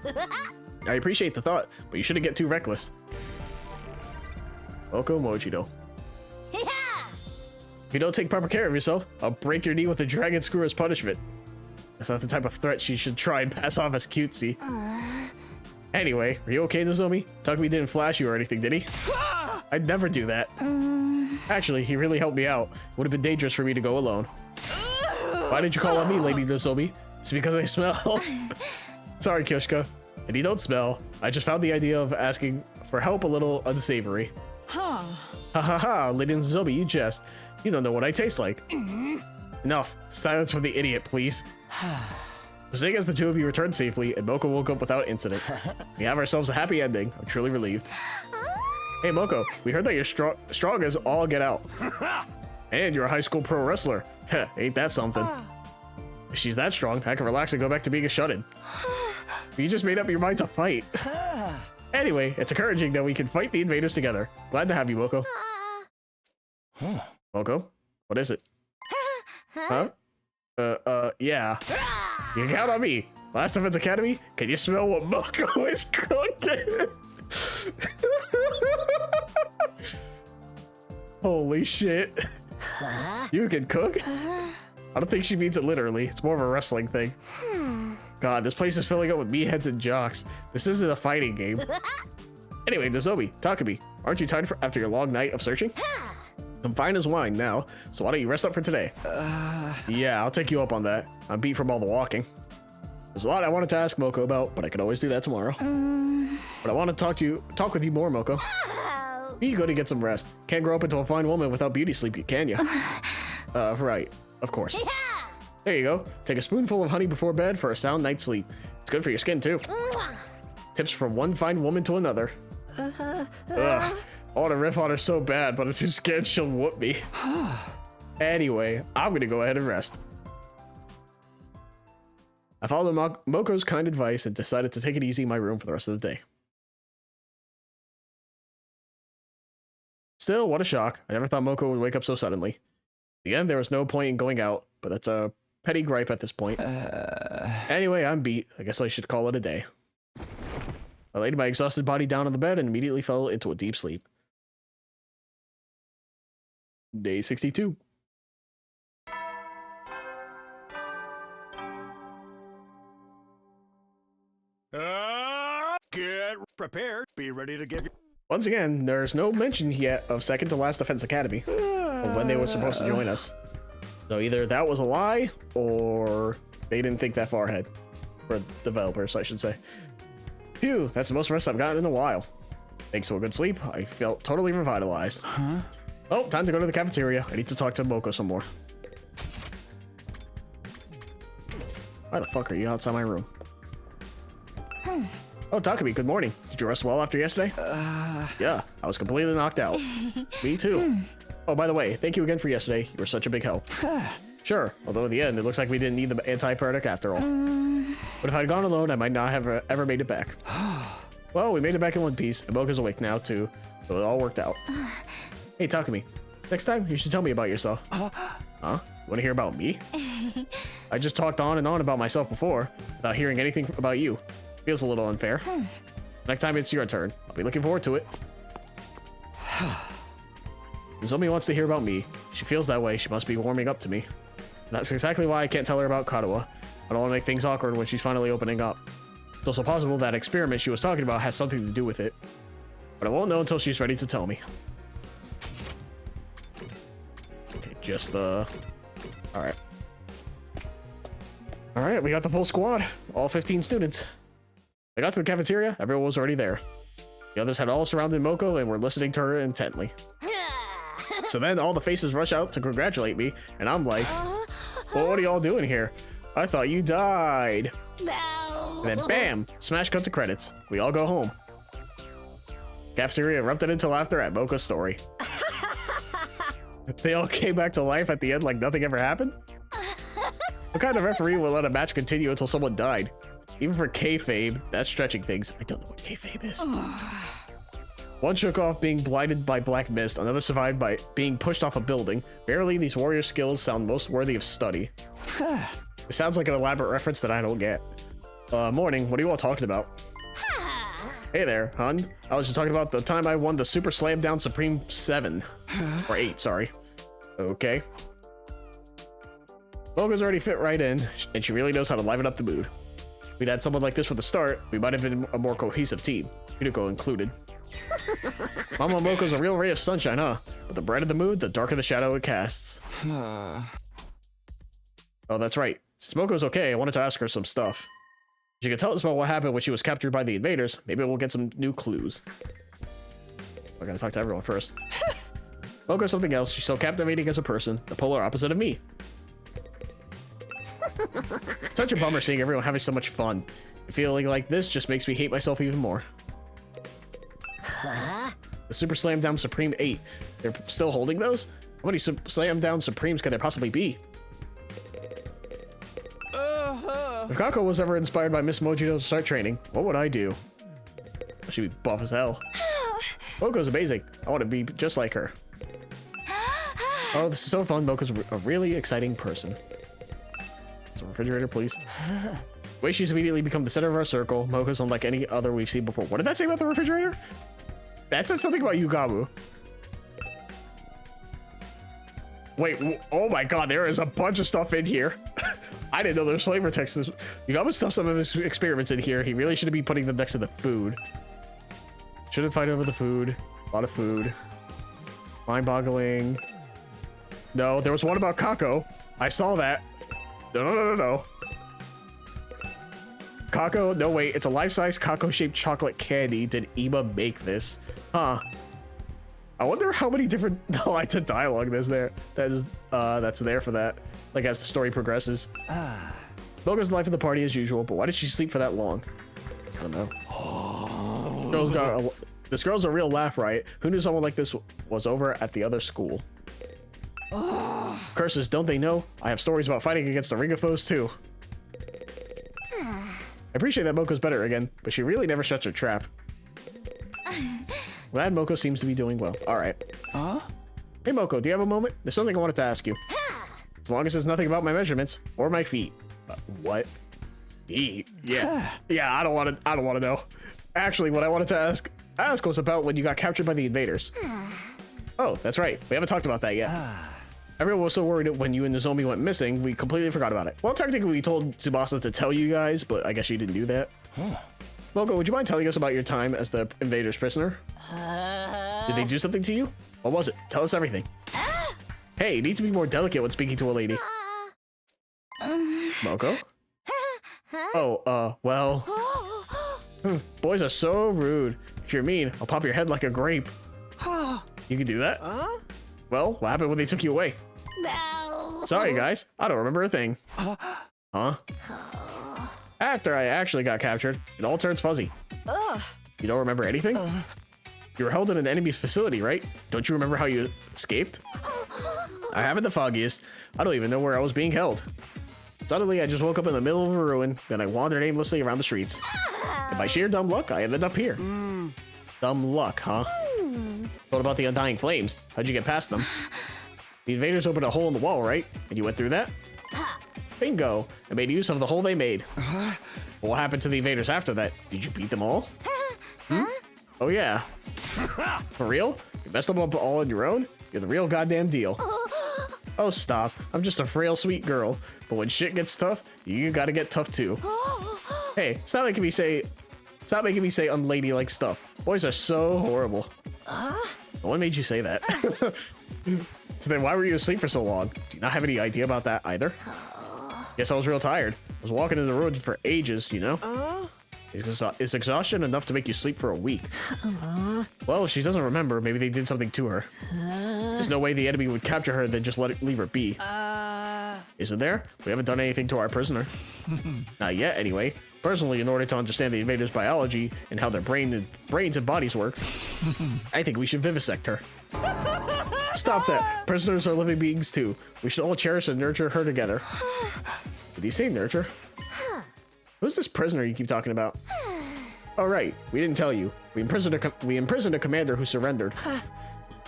I appreciate the thought, but you shouldn't get too reckless. Moko Mochido. If you don't take proper care of yourself, I'll break your knee with a dragon screw as punishment. That's not the type of threat she should try and pass off as cutesy. Anyway, are you okay, Nozomi? Takumi didn't flash you or anything, did he? I'd never do that. Actually, he really helped me out. Would have been dangerous for me to go alone. Why did you call on me, Lady Nozomi? It's because I smell. Sorry, Kyoshika. and you don't smell. I just found the idea of asking for help a little unsavory. Huh. Ha ha ha, Lady Zobi, you jest. You don't know what I taste like. Enough. Silence from the idiot, please. Seeing as the two of you returned safely and Moko woke up without incident, we have ourselves a happy ending. I'm truly relieved. Hey Moko, we heard that you're strong as all get out. And you're a high school pro wrestler. Heh, ain't that something? If she's that strong, I can relax and go back to being a shut-in. You just made up your mind to fight. Anyway, it's encouraging that we can fight the invaders together. Glad to have you, Moko. Moko? What is it? Huh? Yeah. You can count on me. Last Defense Academy, can you smell what Moko is cooking? Holy shit. You can cook? I don't think she means it literally. It's more of a wrestling thing. God, this place is filling up with meatheads and jocks. This isn't a fighting game. Anyway, Nozomi, Takumi, aren't you tired after your long night of searching? I'm fine as wine now, so why don't you rest up for today? Yeah, I'll take you up on that. I'm beat from all the walking. There's a lot I wanted to ask Moko about, but I could always do that tomorrow. But I want to talk with you more, Moko. You go to get some rest. Can't grow up into a fine woman without beauty sleep, can you? Right, of course. There you go. Take a spoonful of honey before bed for a sound night's sleep. It's good for your skin, too. Tips from one fine woman to another. Ugh. I want to riff on her so bad, but I'm too scared she'll whoop me. Anyway, I'm gonna go ahead and rest. I followed Moko's kind advice and decided to take it easy in my room for the rest of the day. Still, what a shock. I never thought Moko would wake up so suddenly. In the end, there was no point in going out, but that's a petty gripe at this point. Anyway, I'm beat. I guess I should call it a day. I laid my exhausted body down on the bed and immediately fell into a deep sleep. Day 62. Get prepared. Be ready to give you. Once again, there's no mention yet of second to last Defense Academy, or when they were supposed to join us. So either that was a lie, or they didn't think that far ahead. For developers, I should say. Phew, that's the most rest I've gotten in a while. Thanks to a good sleep, I felt totally revitalized. Oh, time to go to the cafeteria. I need to talk to Moko some more. Why the fuck are you outside my room? Oh, Takumi, good morning. Did you rest well after yesterday? Yeah, I was completely knocked out. Me too. Oh, by the way, thank you again for yesterday. You were such a big help. Sure, although in the end, it looks like we didn't need the antibiotic after all. But if I'd gone alone, I might not have ever made it back. Well, we made it back in one piece, and Moko's awake now, too, so it all worked out. Hey, Takumi, next time you should tell me about yourself. Huh? Want to hear about me? I just talked on and on about myself before, without hearing anything about you. Feels a little unfair. Next time it's your turn. I'll be looking forward to it. Nozomi wants to hear about me. She feels that way. She must be warming up to me. That's exactly why I can't tell her about Kadoa. I don't want to make things awkward when she's finally opening up. It's also possible that experiment she was talking about has something to do with it. But I won't know until she's ready to tell me. Okay, just Alright. Alright, we got the full squad. All 15 students. I got to the cafeteria, everyone was already there. The others had all surrounded Moko and were listening to her intently. So then all the faces rush out to congratulate me, and I'm like, well, what are y'all doing here? I thought you died. No. And then bam, smash cut to credits. We all go home. Cafeteria erupted into laughter at Moko's story. They all came back to life at the end like nothing ever happened? What kind of referee will let a match continue until someone died? Even for kayfabe, that's stretching things. I don't know what kayfabe is. One shook off being blinded by black mist, another survived by being pushed off a building. Barely these warrior skills sound most worthy of study. It sounds like an elaborate reference that I don't get. Morning, what are you all talking about? Hey there, hun. I was just talking about the time I won the Super Slam Down Supreme 7. Or 8, sorry. Okay. Moko's already fit right in, and she really knows how to liven up the mood. If we'd had someone like this from the start, we might have been a more cohesive team. Hideko included. Mama Moko's a real ray of sunshine, huh? But the brighter the mood, the darker the shadow it casts. Oh, that's right. Since Moko's okay, I wanted to ask her some stuff. She can tell us about what happened when she was captured by the invaders. Maybe we'll get some new clues. I gotta talk to everyone first. Moko's something else. She's so captivating as a person, the polar opposite of me. Such a bummer seeing everyone having so much fun. Feeling like this just makes me hate myself even more. The Super Slam Down Supreme 8. They're still holding those? How many Slam Down Supremes can there possibly be? If Kako was ever inspired by Miss Mojito to start training, what would I do? She'd be buff as hell. Moko's amazing. I want to be just like her. Oh, this is so fun. Moko's a really exciting person. Some refrigerator, please. The way she's immediately become the center of our circle. Moko's unlike any other we've seen before. What did that say about the refrigerator? That said something about Yugamu. Wait, oh my god, there is a bunch of stuff in here. I didn't know there was flavor text. Yugamu stuffed some of his experiments in here. He really shouldn't be putting them next to the food. Shouldn't fight over the food. A lot of food. Mind-boggling. No, there was one about Kako. I saw that. No. Kako, no wait, it's a life-size Kako-shaped chocolate candy. Did Ima make this? Huh. I wonder how many different lines of dialogue there's there. That's there for that. Like as the story progresses. Moko's the life of the party as usual, but why did she sleep for that long? I don't know. This girl's a real laugh riot. Who knew someone like this was over at the other school? Curses, don't they know? I have stories about fighting against the Ring of Foes too. I appreciate that Moko's better again, but she really never shuts her trap. Glad Moko seems to be doing well. Alright. Hey Moko, do you have a moment? There's something I wanted to ask you. As long as it's nothing about my measurements or my feet. What? Feet? Yeah. Yeah, I don't want to know. Actually, what I wanted to ask was about when you got captured by the invaders. Oh, that's right. We haven't talked about that yet. Everyone was so worried when you and Nozomi went missing, we completely forgot about it. Well, technically, we told Tsubasa to tell you guys, but I guess she didn't do that. Moko, would you mind telling us about your time as the invaders' prisoner? Did they do something to you? What was it? Tell us everything. Hey, you need to be more delicate when speaking to a lady. Moko? Oh, well... Boys are so rude. If you're mean, I'll pop your head like a grape. You can do that? Well, what happened when they took you away? No. Sorry, guys. I don't remember a thing. Huh? After I actually got captured, it all turns fuzzy. You don't remember anything? You were held in an enemy's facility, right? Don't you remember how you escaped? I haven't the foggiest. I don't even know where I was being held. Suddenly, I just woke up in the middle of a ruin, then I wandered aimlessly around the streets. And by sheer dumb luck, I ended up here. Dumb luck, huh? What about the undying flames? How'd you get past them? The invaders opened a hole in the wall, right? And you went through that? Bingo! I made use of the hole they made. But what happened to the invaders after that? Did you beat them all? Oh yeah. For real? You messed them up all on your own? You're the real goddamn deal. Oh stop. I'm just a frail sweet girl. But when shit gets tough, you gotta get tough too. Hey, stop making me say unladylike stuff. Boys are so horrible. What made you say that? So then why were you asleep for so long? Do you not have any idea about that either? Guess I was real tired. I was walking in the road for ages, you know? Is exhaustion enough to make you sleep for a week? Well, if she doesn't remember, maybe they did something to her. There's no way the enemy would capture her and then just leave her be. Isn't there? We haven't done anything to our prisoner. Not yet, anyway. Personally, in order to understand the invaders' biology and how their brains and bodies work, I think we should vivisect her. Stop that. Prisoners are living beings too. We should all cherish and nurture her together. Did he say nurture? Who's this prisoner you keep talking about? Oh right, we didn't tell you. We imprisoned a commander who surrendered.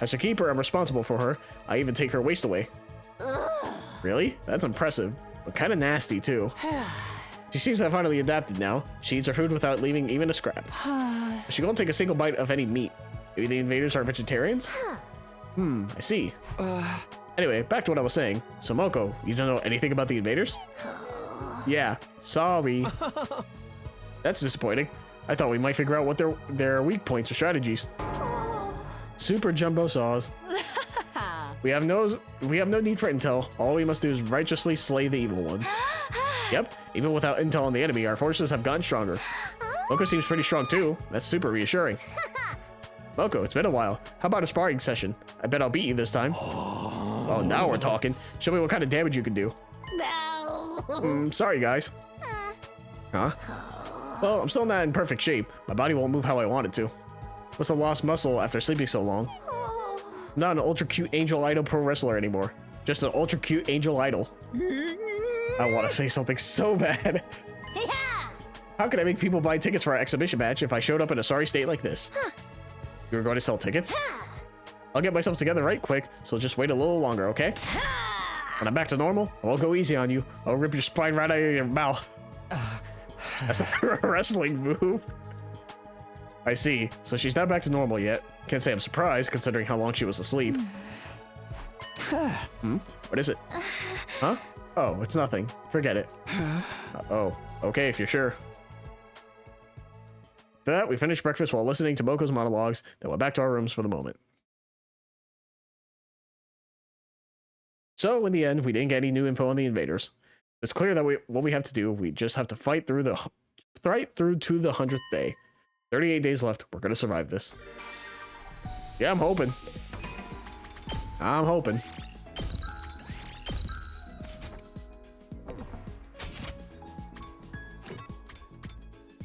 As a keeper, I'm responsible for her. I even take her waste away. Really? That's impressive, but kind of nasty too. She seems to have finally adapted now. She eats her food without leaving even a scrap. She won't take a single bite of any meat. Maybe the invaders are vegetarians? I see. Anyway, back to what I was saying. So Moko, you don't know anything about the invaders? Yeah, sorry. That's disappointing. I thought we might figure out what their weak points or strategies. Super jumbo saws. We have no need for intel. All we must do is righteously slay the evil ones. Yep, even without intel on the enemy, our forces have gotten stronger. Moko seems pretty strong too. That's super reassuring. Moko, it's been a while. How about a sparring session? I bet I'll beat you this time. Oh, now we're talking. Show me what kind of damage you can do. No. Sorry, guys. Huh? Well, I'm still not in perfect shape. My body won't move how I want it to. What's a lost muscle after sleeping so long? I'm not an ultra cute angel idol pro wrestler anymore. Just an ultra cute angel idol. I want to say something so bad. Yeah. How can I make people buy tickets for our exhibition match if I showed up in a sorry state like this? You were going to sell tickets? I'll get myself together right quick, so just wait a little longer, okay? When I'm back to normal, I won't go easy on you. I'll rip your spine right out of your mouth. That's not a wrestling move. I see. So she's not back to normal yet. Can't say I'm surprised, considering how long she was asleep. What is it? Huh? Oh, it's nothing. Forget it. Oh, okay, if you're sure. After that, we finished breakfast while listening to Moko's monologues, then went back to our rooms for the moment. So, in the end, we didn't get any new info on the invaders. It's clear that what we have to do, we just have to fight through to the 100th day. 38 days left. We're gonna survive this. Yeah, I'm hoping. I'm hoping.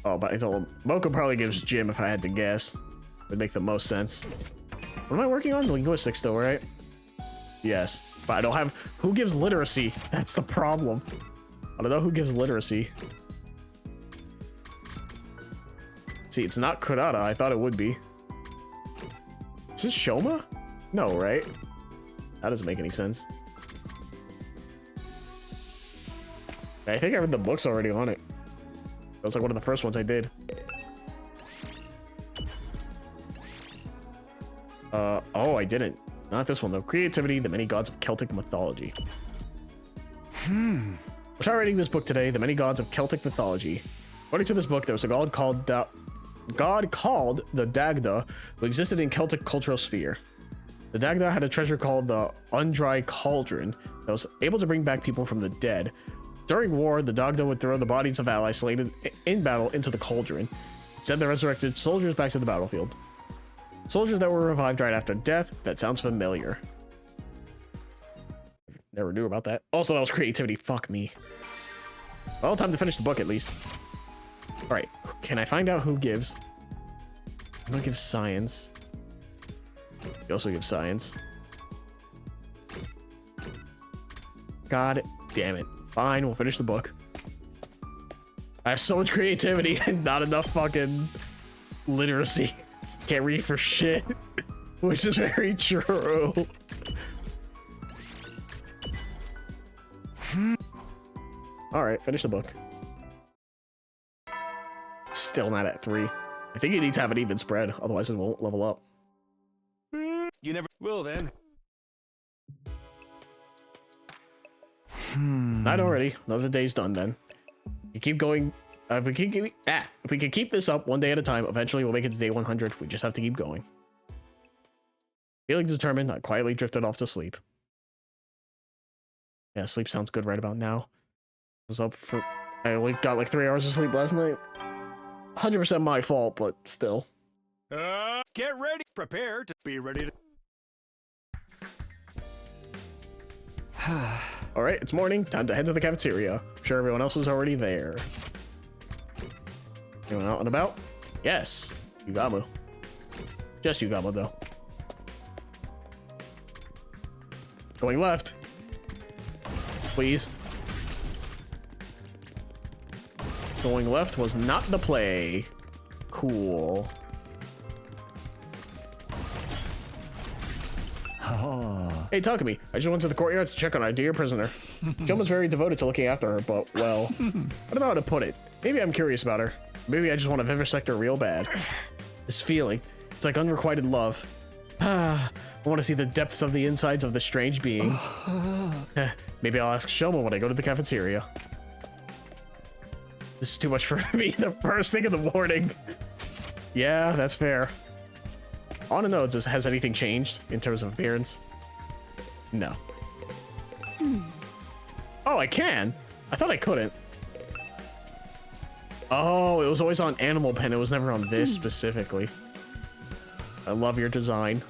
Oh, but I told him Moko probably gives Jim if I had to guess. Would make the most sense. What am I working on? Linguistics still, right? Yes. But I don't have who gives literacy. That's the problem. I don't know who gives literacy. See, it's not Kurata. I thought it would be. Is this Shoma? No, right? That doesn't make any sense. I think I read the books already on it. That was like one of the first ones I did. Oh, I didn't. Not this one though. Creativity, the many gods of Celtic mythology. We'll try reading this book today, The Many Gods of Celtic Mythology. According to this book, there was a god called the Dagda, who existed in Celtic cultural sphere. The Dagda had a treasure called the Undry Cauldron that was able to bring back people from the dead. During war, the Dagda would throw the bodies of allies slain in battle into the cauldron. It sent the resurrected soldiers back to the battlefield. Soldiers that were revived right after death. That sounds familiar. Never knew about that. Also, that was creativity. Fuck me. Well, time to finish the book at least. Alright, can I find out who gives? I'm gonna give science. You also give science. God damn it. Fine, we'll finish the book. I have so much creativity and not enough fucking literacy. Can't read for shit. Which is very true. Alright, finish the book. Still not at 3. I think you need to have an even spread, otherwise it won't level up. You never will then. Not already. Another day's done then. You keep going. If we can keep this up one day at a time, eventually we'll make it to day 100. We just have to keep going. Feeling determined, I quietly drifted off to sleep. Yeah, sleep sounds good right about now. I only got like 3 hours of sleep last night. 100% my fault, but still. Get ready. Prepare to be ready to... Alright, it's morning. Time to head to the cafeteria. I'm sure everyone else is already there. Anyone out and about? Yes. Yugamo. Just Yugamo, though. Going left. Please. Going left was not the play. Cool. Oh. Hey, Takumi. I just went to the courtyard to check on our dear prisoner. Jum was very devoted to looking after her, but, well, I don't know how to put it. Maybe I'm curious about her. Maybe I just want to vivisect her real bad. This feeling, it's like unrequited love. I want to see the depths of the insides of this strange being. Maybe I'll ask Shoma when I go to the cafeteria. This is too much for me the first thing in the morning. Yeah, that's fair. I want to know, has anything changed in terms of appearance? No. Oh, I can? I thought I couldn't. Oh, it was always on Animal Pen. It was never on this specifically. I love your design.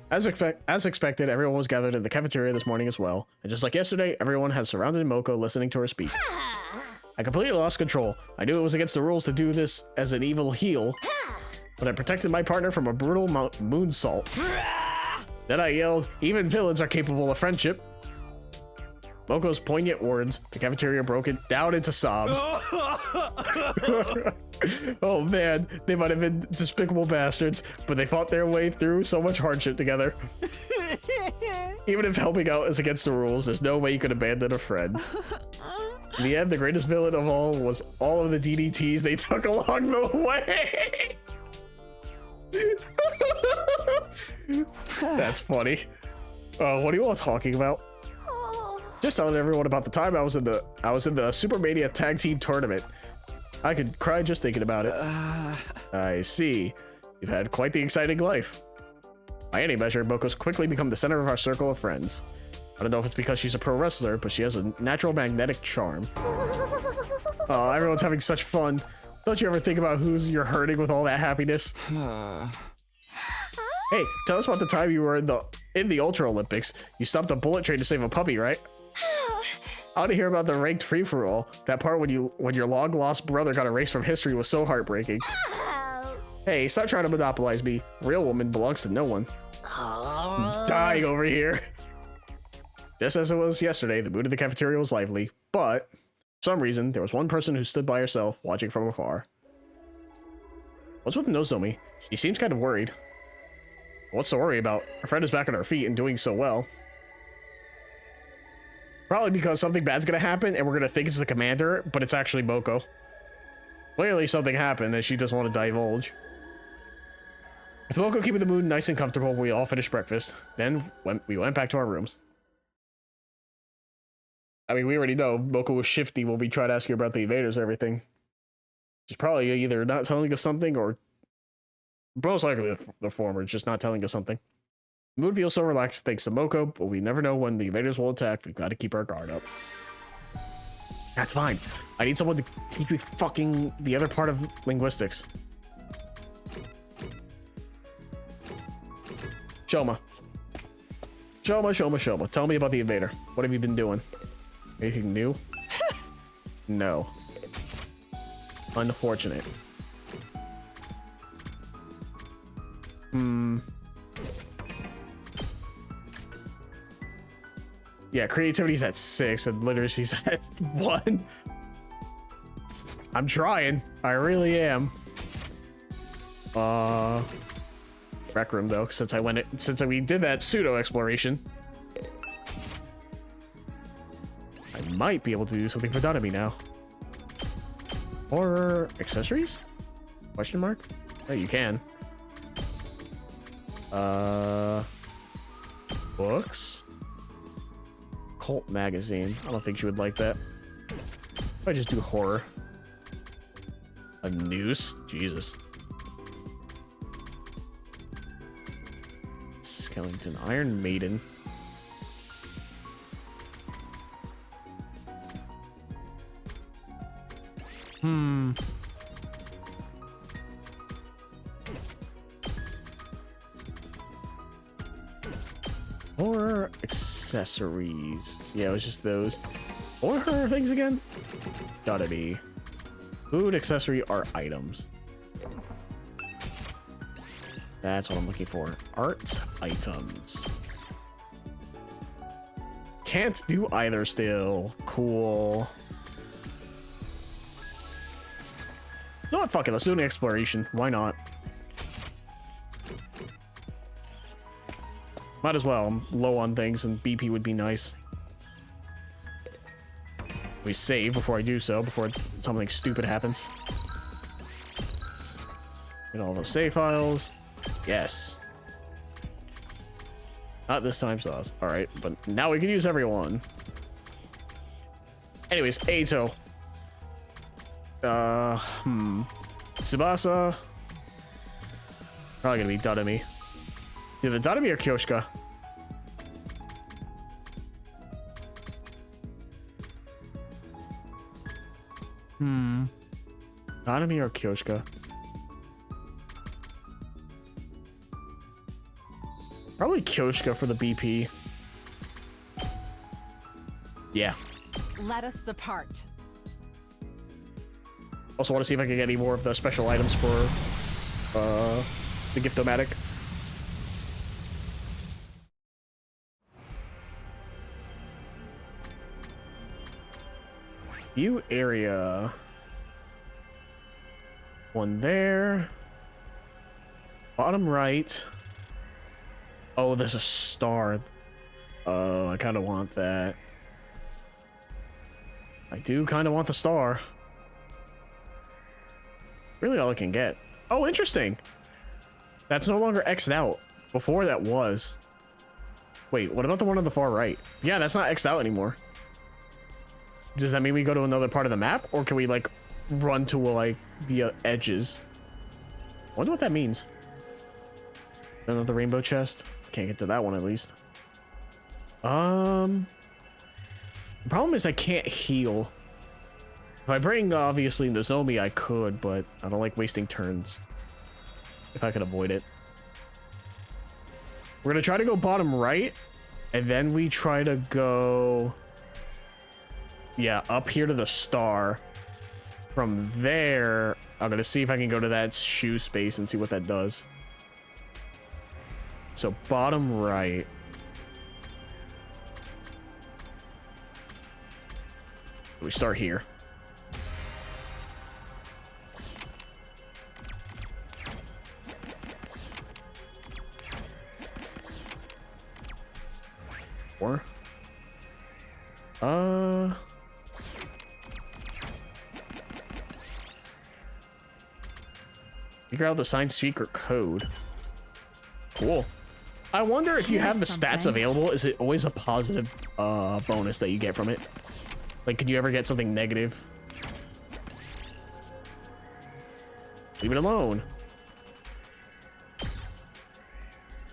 As expected, everyone was gathered in the cafeteria this morning as well. And just like yesterday, everyone had surrounded Moko listening to her speak. I completely lost control. I knew it was against the rules to do this as an evil heel, but I protected my partner from a brutal moonsault. Then I yelled, even villains are capable of friendship. Moko's poignant words, the cafeteria broke it down into sobs. Oh man, they might have been despicable bastards, but they fought their way through so much hardship together. Even if helping out is against the rules, there's no way you could abandon a friend. In the end, the greatest villain of all was all of the DDTs they took along the way. That's funny. What are you all talking about? Just telling everyone about the time I was in the Super Mania Tag Team Tournament. I could cry just thinking about it. I see. You've had quite the exciting life. By any measure, Moko's quickly become the center of our circle of friends. I don't know if it's because she's a pro wrestler, but she has a natural magnetic charm. Oh, everyone's having such fun. Don't you ever think about who you're hurting with all that happiness? Hey, tell us about the time you were in the Ultra Olympics. You stopped a bullet train to save a puppy, right? I want to hear about the ranked free-for-all. That part when your long-lost brother got erased from history was so heartbreaking. Hey, stop trying to monopolize me. Real woman belongs to no one. I'm dying over here. Just as it was yesterday, the mood of the cafeteria was lively, but for some reason, there was one person who stood by herself, watching from afar. What's with Nozomi? She seems kind of worried. What's to worry about? Her friend is back on her feet and doing so well. Probably because something bad's gonna happen and we're gonna think it's the commander, but it's actually Moko. Clearly something happened and she doesn't want to divulge. With Moko keeping the mood nice and comfortable, we all finished breakfast. Then we went back to our rooms. I mean, we already know Moko was shifty when we tried asking her about the invaders and everything. She's probably either not telling us something or most likely the former, just not telling us something. The mood feels so relaxed thanks to Moko, but we never know when the invaders will attack. We've got to keep our guard up. That's fine. I need someone to teach me fucking the other part of linguistics. Shoma. Shoma. Tell me about the invader. What have you been doing? Anything new? No. Unfortunate. Yeah, creativity's at 6 and literacy's at 1. I'm trying. I really am. Rec room though, since we did that pseudo exploration. I might be able to do something for Donami now. Or accessories? Question mark? Oh, you can. Books? Cult magazine. I don't think she would like that. I just do horror. A noose? Jesus. Skeleton. Iron Maiden. Or accessories. Yeah, it was just those. Or her things again? Gotta be. Food, accessory, art items. That's what I'm looking for. Art items. Can't do either still. Cool. You know what? Fuck it. Let's do an exploration. Why not? Might as well. I'm low on things and BP would be nice. We save before I do so, before something stupid happens. Get all those save files. Yes. Not this time, sauce. Alright, but now we can use everyone. Anyways, Eito. Tsubasa. Probably gonna be Dadami. Either Dadami or Kyoshika. Nanami or Kyoshka? Probably Kyoshka for the BP. Yeah. Let us depart. Also want to see if I can get any more of the special items for the Gift-O-Matic. View area. One there. Bottom right. Oh, there's a star. Oh, I kind of want that. I do kind of want the star. Really all I can get. Oh, interesting. That's no longer X'd out. Before that was. Wait, what about the one on the far right? Yeah, that's not X'd out anymore. Does that mean we go to another part of the map? Or can we, like, run to, like, the edges? I wonder what that means. Another rainbow chest? Can't get to that one, at least. The problem is I can't heal. If I bring, obviously, Nozomi, I could, but I don't like wasting turns. If I could avoid it. We're gonna try to go bottom right, and then we try to go... Yeah, up here to the star. From there, I'm gonna see if I can go to that shoe space and see what that does. So, bottom right. We start here. Or figure out the signed secret code. Cool. I wonder if you have the stats available, is it always a positive bonus that you get from it? Like, could you ever get something negative? Leave it alone.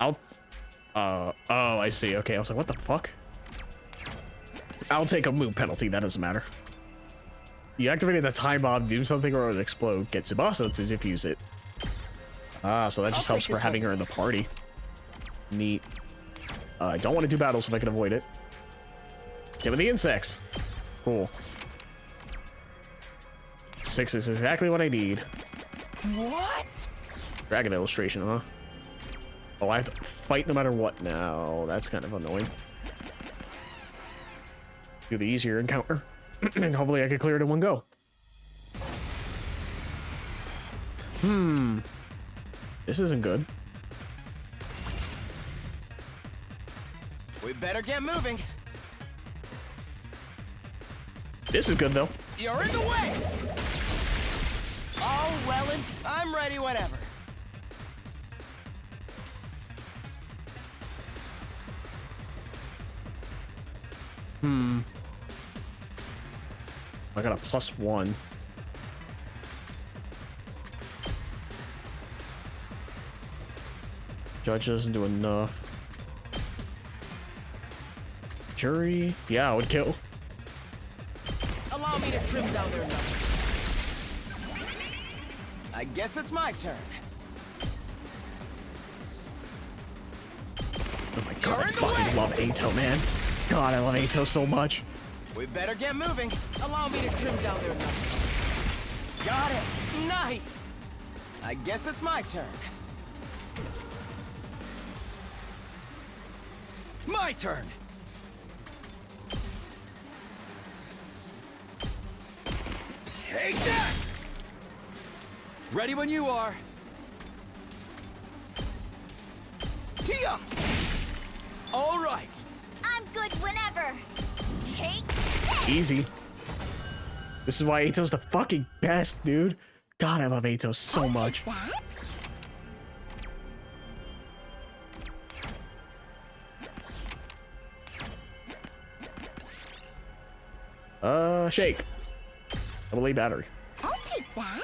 Oh, I see. Okay, I was like, what the fuck? I'll take a move penalty. That doesn't matter. You activated the time bomb, do something, or it'll explode. Get Tsubasa to defuse it. Ah, so that just helps for having her in the party. Neat. I don't want to do battles if I can avoid it. Give me the insects. Cool. 6 is exactly what I need. What? Dragon illustration, huh? Oh, I have to fight no matter what now. That's kind of annoying. Do the easier encounter. And hopefully I can clear it in one go. This isn't good. We better get moving. This is good, though. You're in the way! Oh, Wellen, I'm ready whenever. I got a +1. Judge doesn't do enough. Jury? Yeah, I would kill. Allow me to trim down their numbers. I guess it's my turn. Oh my god, I fucking love Ato, man. God, I love Ato so much. We better get moving. Allow me to trim down their numbers. Got it. Nice. I guess it's my turn. My turn. Take that! Ready when you are. Here! All right. I'm good whenever. Take this. Easy. This is why Ato's the fucking best, dude. God, I love Ato so much. Shake. Double A battery. I'll take that.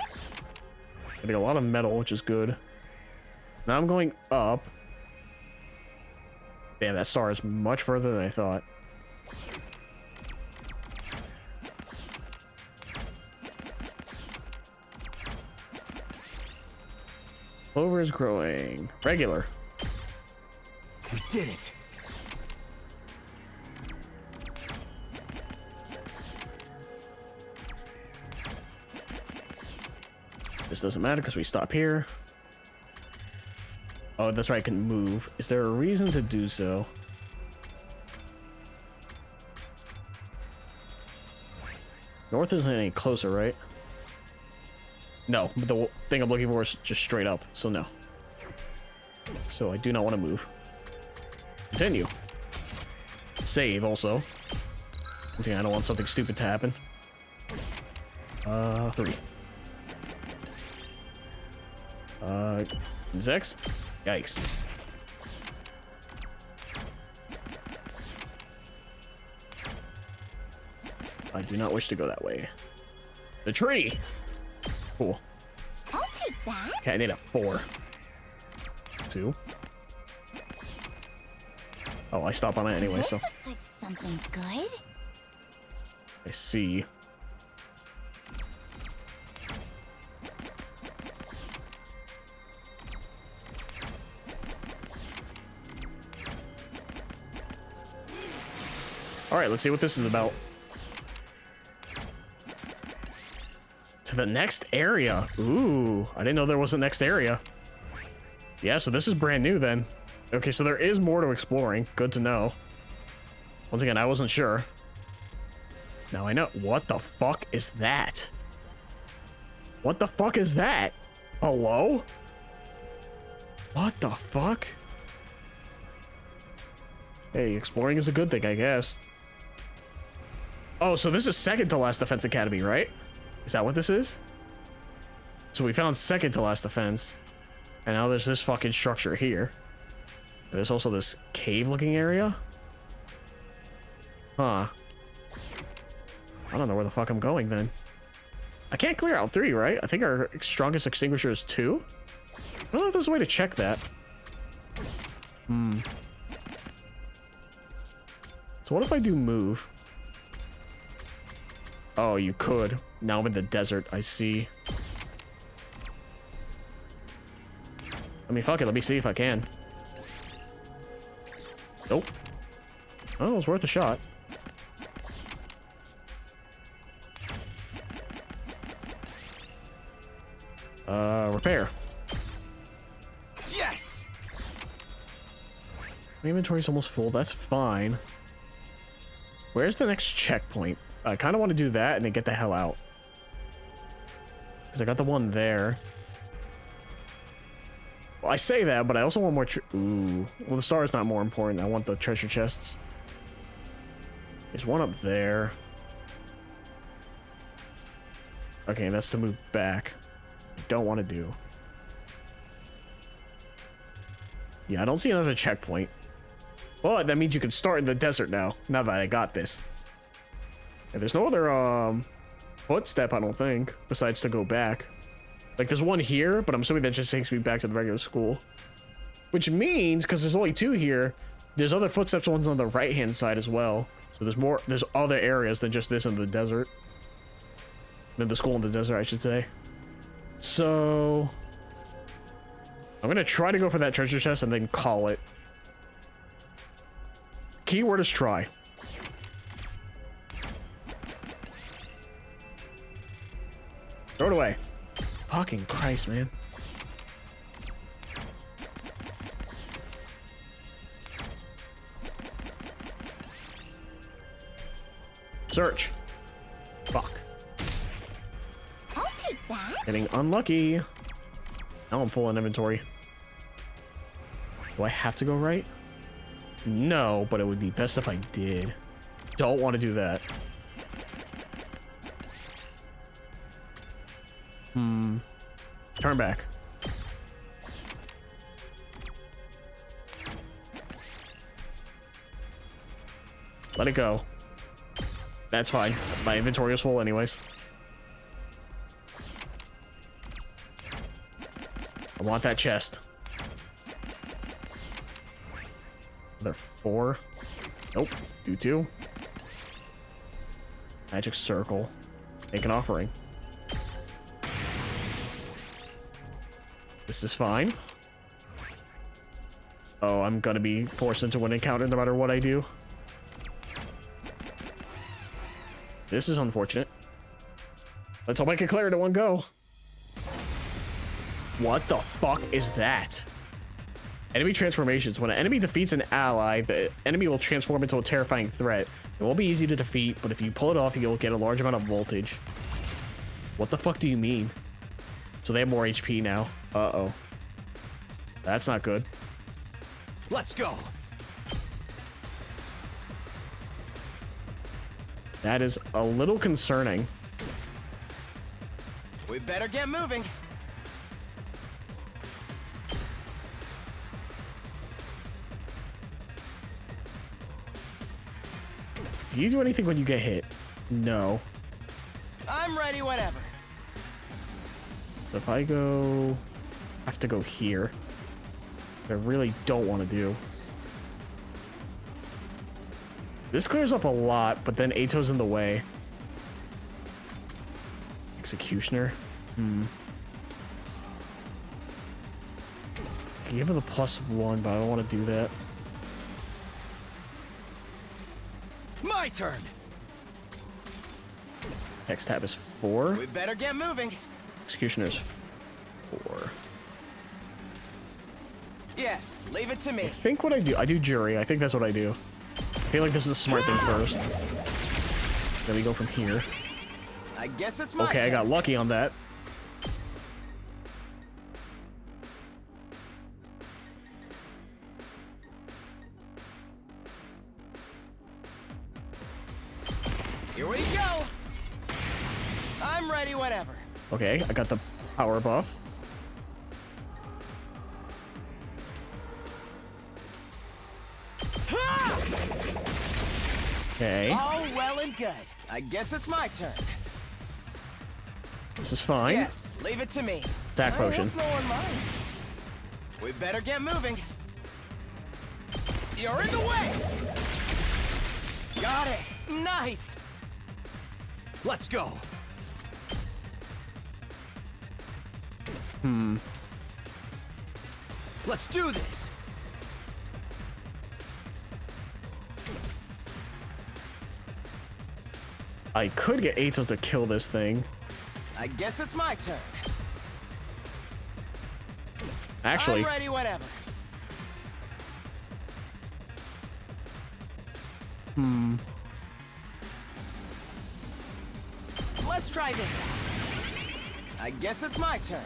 Getting a lot of metal, which is good. Now I'm going up. Damn, that star is much further than I thought. Clover is growing. Regular. We did it. This doesn't matter because we stop here. Oh, that's right, I can move. Is there a reason to do so? North isn't any closer, right? No, but the thing I'm looking for is just straight up, so no. So I do not want to move. Continue. Save also. Once again, I don't want something stupid to happen. 3. Insects? Yikes. I do not wish to go that way. The tree! Cool. I'll take that. Okay, I need a 4. 2. Oh, I stop on it anyway, This so. looks like something good. I see. Alright, let's see what this is about. To the next area. Ooh, I didn't know there was a next area. Yeah, so this is brand new then. Okay, so there is more to exploring. Good to know. Once again, I wasn't sure. Now I know. What the fuck is that? What the fuck is that? Hello? What the fuck? Hey, exploring is a good thing, I guess. Oh, so this is second to last defense academy, right? Is that what this is? So we found second to last defense. And now there's this fucking structure here. And there's also this cave-looking area. Huh. I don't know where the fuck I'm going then. I can't clear out 3, right? I think our strongest extinguisher is 2. I don't know if there's a way to check that. So what if I do move? Oh, you could. Now I'm in the desert. I see. I mean, fuck it. Let me see if I can. Nope. Oh, it was worth a shot. Repair. Yes! My inventory's almost full. That's fine. Where's the next checkpoint? I kind of want to do that and then get the hell out. Because I got the one there. Well, I say that, but I also want more ooh. Well, the star is not more important. I want the treasure chests. There's one up there. Okay, that's to move back. Don't want to do. Yeah, I don't see another checkpoint. Well, that means you can start in the desert now that I got this. And there's no other footstep, I don't think, besides to go back. Like, there's one here, but I'm assuming that just takes me back to the regular school. Which means, because there's only 2 here, there's other footsteps ones on the right-hand side as well. So there's other areas than just this in the desert. Than the school in the desert, I should say. So I'm gonna try to go for that treasure chest and then call it. Keyword is try. Throw it away. Fucking Christ, man. Search. Fuck. I'll take that. Getting unlucky. Now I'm full on inventory. Do I have to go right? No, but it would be best if I did. Don't want to do that. Turn back. Let it go. That's fine. My inventory is full anyways. I want that chest. Another 4. Nope. Do 2. Magic circle. Make an offering. This is fine. Oh, I'm gonna be forced into an encounter no matter what I do. This is unfortunate. Let's hope I can clear it in one go. What the fuck is that? Enemy transformations. When an enemy defeats an ally, the enemy will transform into a terrifying threat. It won't be easy to defeat, but if you pull it off, you'll get a large amount of voltage. What the fuck do you mean? So they have more HP now. Uh-oh. That's not good. Let's go. That is a little concerning. We better get moving. Do you do anything when you get hit? No. I'm ready whenever. If I go... I have to go here. I really don't want to do. This clears up a lot, but then Ato's in the way. Executioner. Give it a +1, but I don't want to do that. My turn. Next tab is 4. We better get moving. Executioner's 4. Yes, leave it to me. I think what I do jury. I think that's what I do. I feel like this is the smart thing first. Then we go from here. I guess it's my Okay, turn. I got lucky on that. Here we go. I'm ready whenever. Okay, I got the power buff. Okay. All well and good. I guess it's my turn. This is fine. Yes, leave it to me. Attack potion. I hope no one minds. We better get moving. You're in the way. Got it. Nice. Let's go. Let's do this. I could get Ato to kill this thing. I guess it's my turn. Actually, I'm ready whenever. Let's try this out. I guess it's my turn.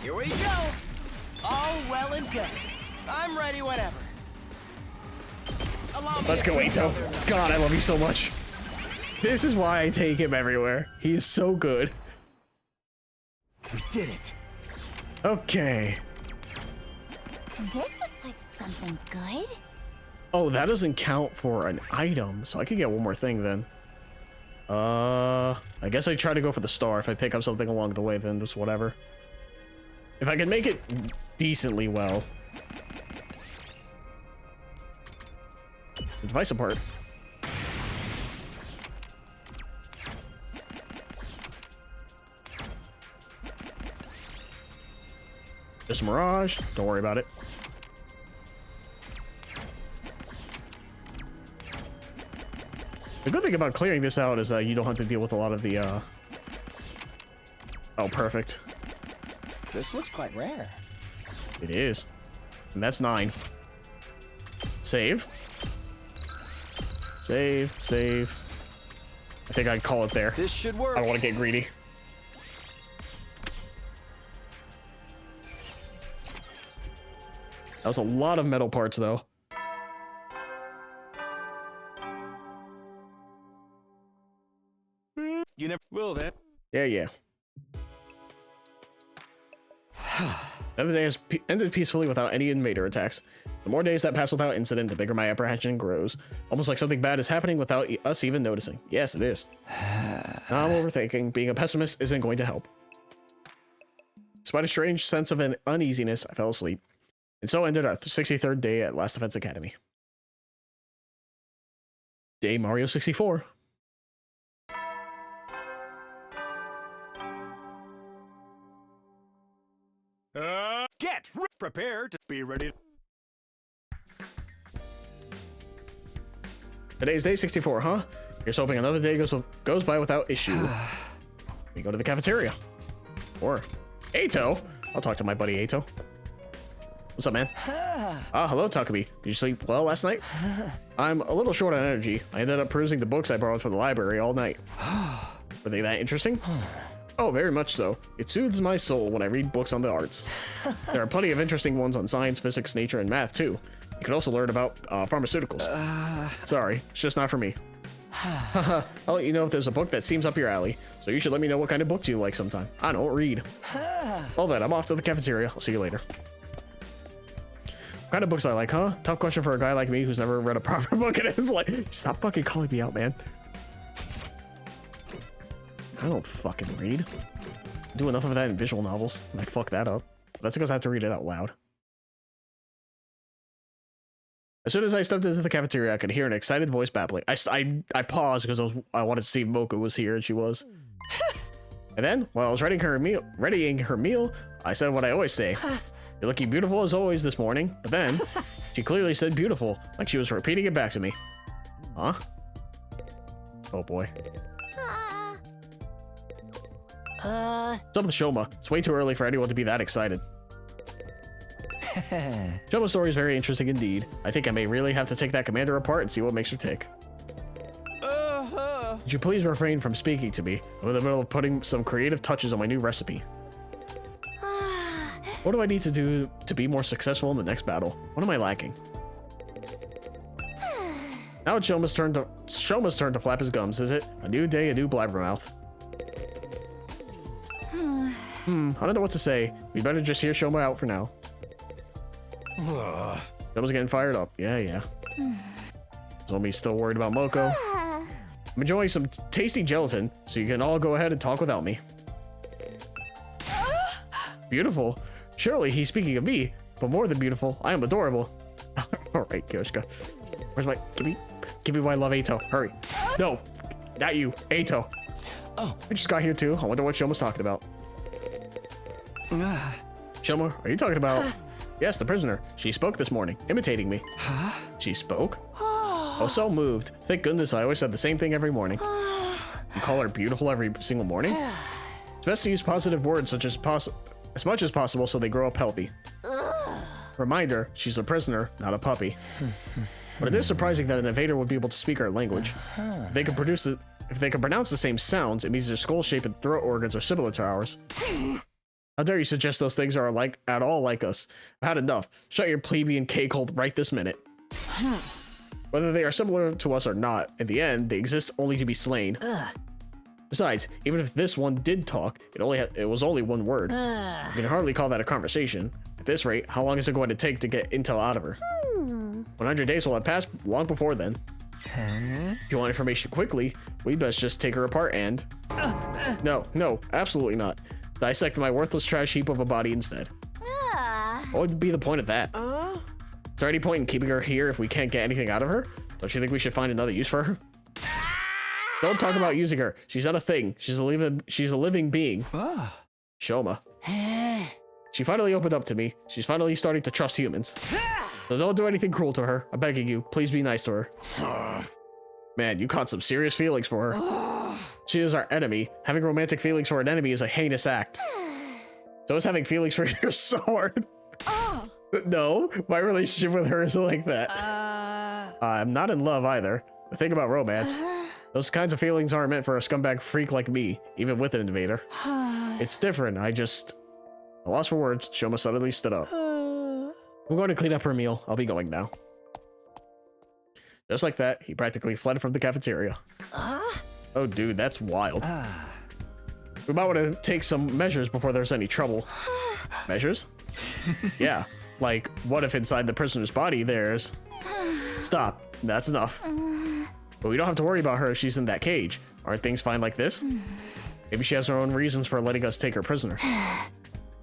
Here we go. All well and good. I'm ready whenever. Allow me let's to go, keep Ato. other- God, I love you so much. This is why I take him everywhere. He's so good. We did it. Okay. This looks like something good. Oh, that doesn't count for an item, so I could get one more thing then. I guess I try to go for the star. If I pick up something along the way, then just whatever. If I can make it decently well. The device apart. Just Mirage. Don't worry about it. The good thing about clearing this out is that you don't have to deal with a lot of the, Oh, perfect. This looks quite rare. It is. And that's 9. Save. Save, save. I think I'd call it there. This should work. I don't want to get greedy. That was a lot of metal parts, though. You never will then. Yeah. Another day has ended peacefully without any invader attacks. The more days that pass without incident, the bigger my apprehension grows. Almost like something bad is happening without us even noticing. Yes, it is. Now I'm overthinking. Being a pessimist isn't going to help. Despite a strange sense of an uneasiness, I fell asleep. And so ended our 63rd day at Last Defense Academy. Day Mario 64. Prepare to be ready. Today's day 64, huh? Here's hoping another day goes by without issue. We go to the cafeteria. Or Eito. I'll talk to my buddy Eito. What's up, man? Hello, Takumi. Did you sleep well last night? I'm a little short on energy. I ended up perusing the books I borrowed from the library all night. Were they that interesting? Oh, very much so. It soothes my soul when I read books on the arts. There are plenty of interesting ones on science, physics, nature, and math, too. You can also learn about pharmaceuticals. Sorry, it's just not for me. I'll let you know if there's a book that seems up your alley, so you should let me know what kind of books you like sometime. I don't read. Well then, I'm off to the cafeteria. I'll see you later. What kind of books I like, huh? Tough question for a guy like me who's never read a proper book in his life. Stop fucking calling me out, man. I don't fucking read. I do enough of that in visual novels, and I fuck that up. That's because I have to read it out loud. As soon as I stepped into the cafeteria, I could hear an excited voice babbling. I paused because I wanted to see if Moko was here, and she was. And then, while I was readying her meal, I said what I always say. You're looking beautiful as always this morning. But then, she clearly said beautiful, like she was repeating it back to me. Huh? Oh boy. What's up with Shoma? It's way too early for anyone to be that excited. Shoma's story is very interesting indeed. I think I may really have to take that commander apart and see what makes her tick. Would you please refrain from speaking to me? I'm in the middle of putting some creative touches on my new recipe. What do I need to do to be more successful in the next battle? What am I lacking? Now it's Shoma's turn to flap his gums, is it? A new day, a new blabbermouth. I don't know what to say. We better just hear Shoma out for now. Shoma's getting fired up. Yeah. Zombie's still worried about Moko. I'm enjoying some tasty gelatin, so you can all go ahead and talk without me. Beautiful. Surely he's speaking of me, but more than beautiful, I am adorable. Alright, Kyoshika. Where's my... Give me my love, Eito. Hurry. No, not you. Eito. Oh. I just got here too. I wonder what Shoma's talking about. Shoma, are you talking about... Yes, the prisoner. She spoke this morning, imitating me. Huh? She spoke? I was so moved. Thank goodness I always said the same thing every morning. You call her beautiful every single morning? It's best to use positive words such as much as possible so they grow up healthy. Reminder, she's a prisoner, not a puppy. But it is surprising that an invader would be able to speak our language. If they can pronounce the same sounds, it means their skull shape and throat organs are similar to ours. How dare you suggest those things are at all like us? I've had enough. Shut your plebeian cake hole right this minute. Whether they are similar to us or not, in the end, they exist only to be slain. Besides, even if this one did talk, it was only one word. You can hardly call that a conversation. At this rate, how long is it going to take to get intel out of her? 100 days will have passed long before then. If you want information quickly, we best just take her apart and... No, absolutely not. Dissect my worthless trash heap of a body instead. What would be the point of that? Is there any point in keeping her here if we can't get anything out of her? Don't you think we should find another use for her? Don't talk about using her. She's not a thing. She's a living being. Shoma. She finally opened up to me. She's finally starting to trust humans. So don't do anything cruel to her. I'm begging you. Please be nice to her. Man, you caught some serious feelings for her. She is our enemy. Having romantic feelings for an enemy is a heinous act. So is having feelings for your sword. No, my relationship with her isn't like that. I'm not in love either. The thing about romance, those kinds of feelings aren't meant for a scumbag freak like me, even with an invader. It's different. I lost for words. Shoma suddenly stood up. I'm going to clean up her meal. I'll be going now. Just like that, he practically fled from the cafeteria. Oh, dude, that's wild. We might want to take some measures before there's any trouble. Measures? Yeah, like, what if inside the prisoner's body there's... Stop, that's enough. But we don't have to worry about her if she's in that cage. Aren't things fine like this? Maybe she has her own reasons for letting us take her prisoner.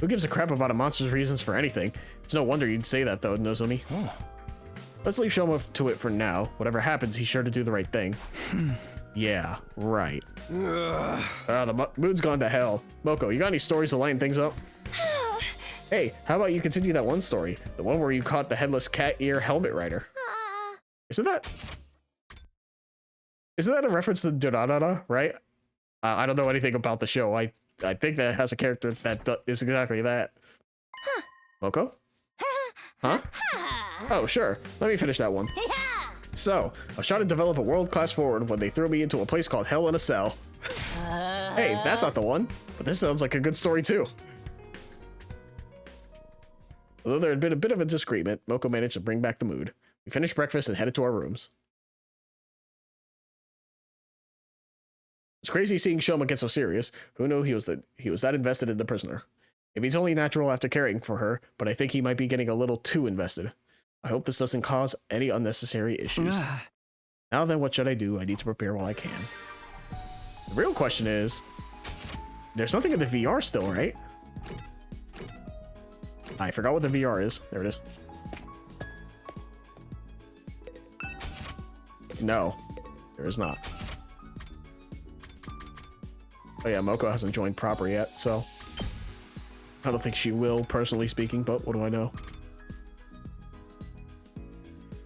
Who gives a crap about a monster's reasons for anything? It's no wonder you'd say that, though, Nozomi. Let's leave Shoma to it for now. Whatever happens, he's sure to do the right thing. Yeah, right. The mood's gone to hell. Moko, you got any stories to lighten things up? Hey, how about you continue that one story? The one where you caught the headless cat ear helmet rider. Isn't that a reference to Durarara, right? I don't know anything about the show. I think that it has a character that is exactly that. Moko? Huh? Oh, sure. Let me finish that one. So, I was trying to develop a world-class forward when they threw me into a place called Hell in a Cell. Hey, that's not the one, but this sounds like a good story too. Although there had been a bit of a disagreement, Moko managed to bring back the mood. We finished breakfast and headed to our rooms. It's crazy seeing Shoma get so serious. Who knew he was that invested in the prisoner? Maybe it's only natural after caring for her, but I think he might be getting a little too invested. I hope this doesn't cause any unnecessary issues. Now then, what should I do? I need to prepare while I can. The real question is, there's nothing in the VR still, right? I forgot what the VR is. There it is. No, there is not. Oh yeah, Moko hasn't joined proper yet, so I don't think she will, personally speaking, but what do I know?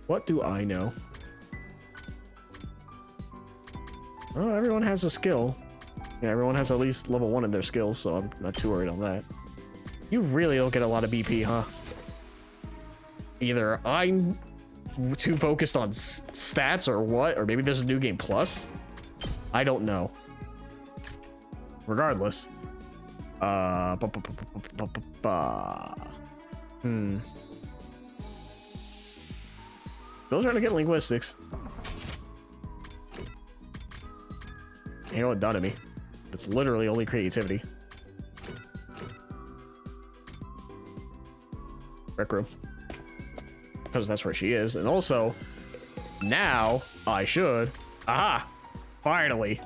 What do I know? Oh, everyone has a skill. Yeah, everyone has at least level 1 in their skills, so I'm not too worried on that. You really don't get a lot of BP, huh? Either I'm too focused on stats or what, or maybe there's a new game plus? I don't know. Regardless. Still trying to get linguistics. You know what done to me? It's literally only creativity. Rec room. Because that's where she is. And also, now I should. Aha! Finally.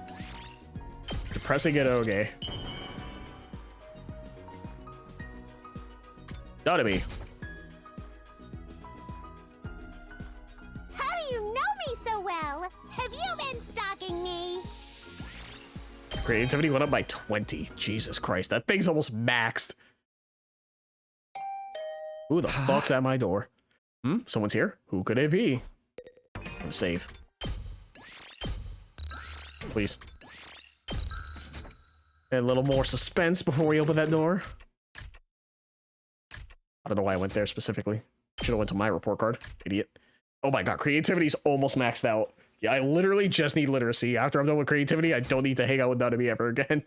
Depressing it, okay. Done to me. How do you know me so well? Have you been stalking me? Creativity went up by 20. Jesus Christ, that thing's almost maxed. Who the fuck's at my door? Someone's here? Who could it be? I'm gonna save. Please. A little more suspense before we open that door. I don't know why I went there specifically. Should have went to my report card. Idiot. Oh my god, creativity's almost maxed out. Yeah, I literally just need literacy. After I'm done with creativity, I don't need to hang out with none of me ever again.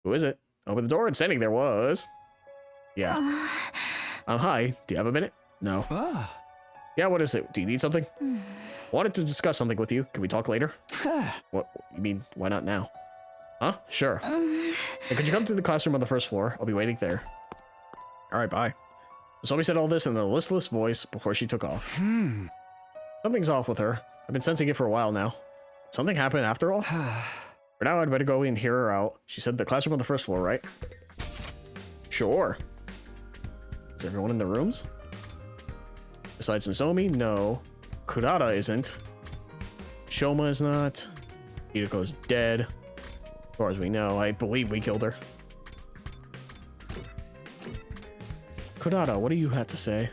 Who is it? Open the door and standing there was... Yeah. Hi. Do you have a minute? No. Yeah, what is it? Do you need something? Wanted to discuss something with you. Can we talk later? What? You mean, why not now? Huh? Sure. Hey, could you come to the classroom on the first floor? I'll be waiting there. Alright, bye. Somebody said all this in a listless voice before she took off. Something's off with her. I've been sensing it for a while now. Something happened after all? For now, I'd better go and hear her out. She said the classroom on the first floor, right? Sure. Is everyone in the rooms? Besides Nozomi, no. Kurata isn't. Shoma is not. Hitoko's dead. As far as we know, I believe we killed her. Kurata, what do you have to say?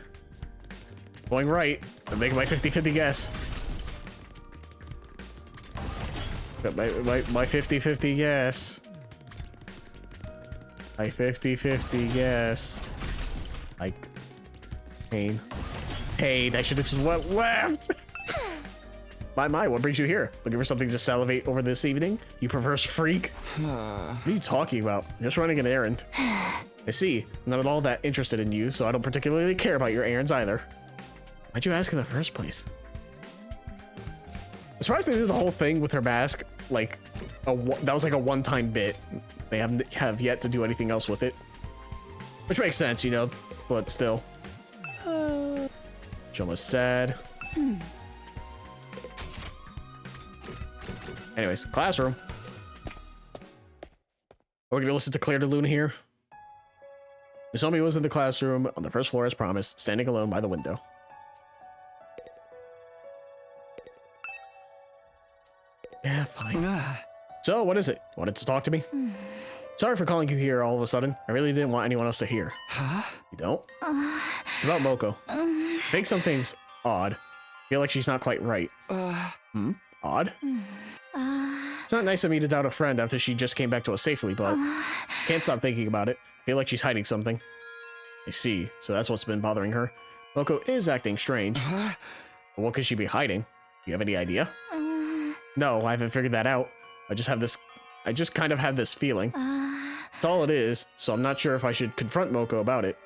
Going right. I'm making my 50-50 guess. Got my 50-50 guess. My 50-50 guess. Like, pain. Pain, I should have just went left. My, what brings you here? Looking for something to salivate over this evening? You perverse freak? What are you talking about? Just running an errand. I see. I'm not at all that interested in you, so I don't particularly care about your errands either. Why'd you ask in the first place? I'm surprised they did the whole thing with her mask. Like, that was like a one-time bit. They have yet to do anything else with it. Which makes sense, you know, but still. Shoma's sad. Anyways, classroom. Are we gonna listen to Claire de Lune here? Nozomi was in the classroom on the first floor as promised, standing alone by the window. Yeah, fine. So, what is it? Wanted to talk to me? Sorry for calling you here all of a sudden. I really didn't want anyone else to hear. Huh? You don't? It's about Moko. I think something's odd. I feel like she's not quite right. Odd? It's not nice of me to doubt a friend after she just came back to us safely, but can't stop thinking about it. I feel like she's hiding something. I see. So that's what's been bothering her. Moko is acting strange. But what could she be hiding? Do you have any idea? No, I haven't figured that out. I just kind of have this feeling. That's all it is, so I'm not sure if I should confront Moko about it.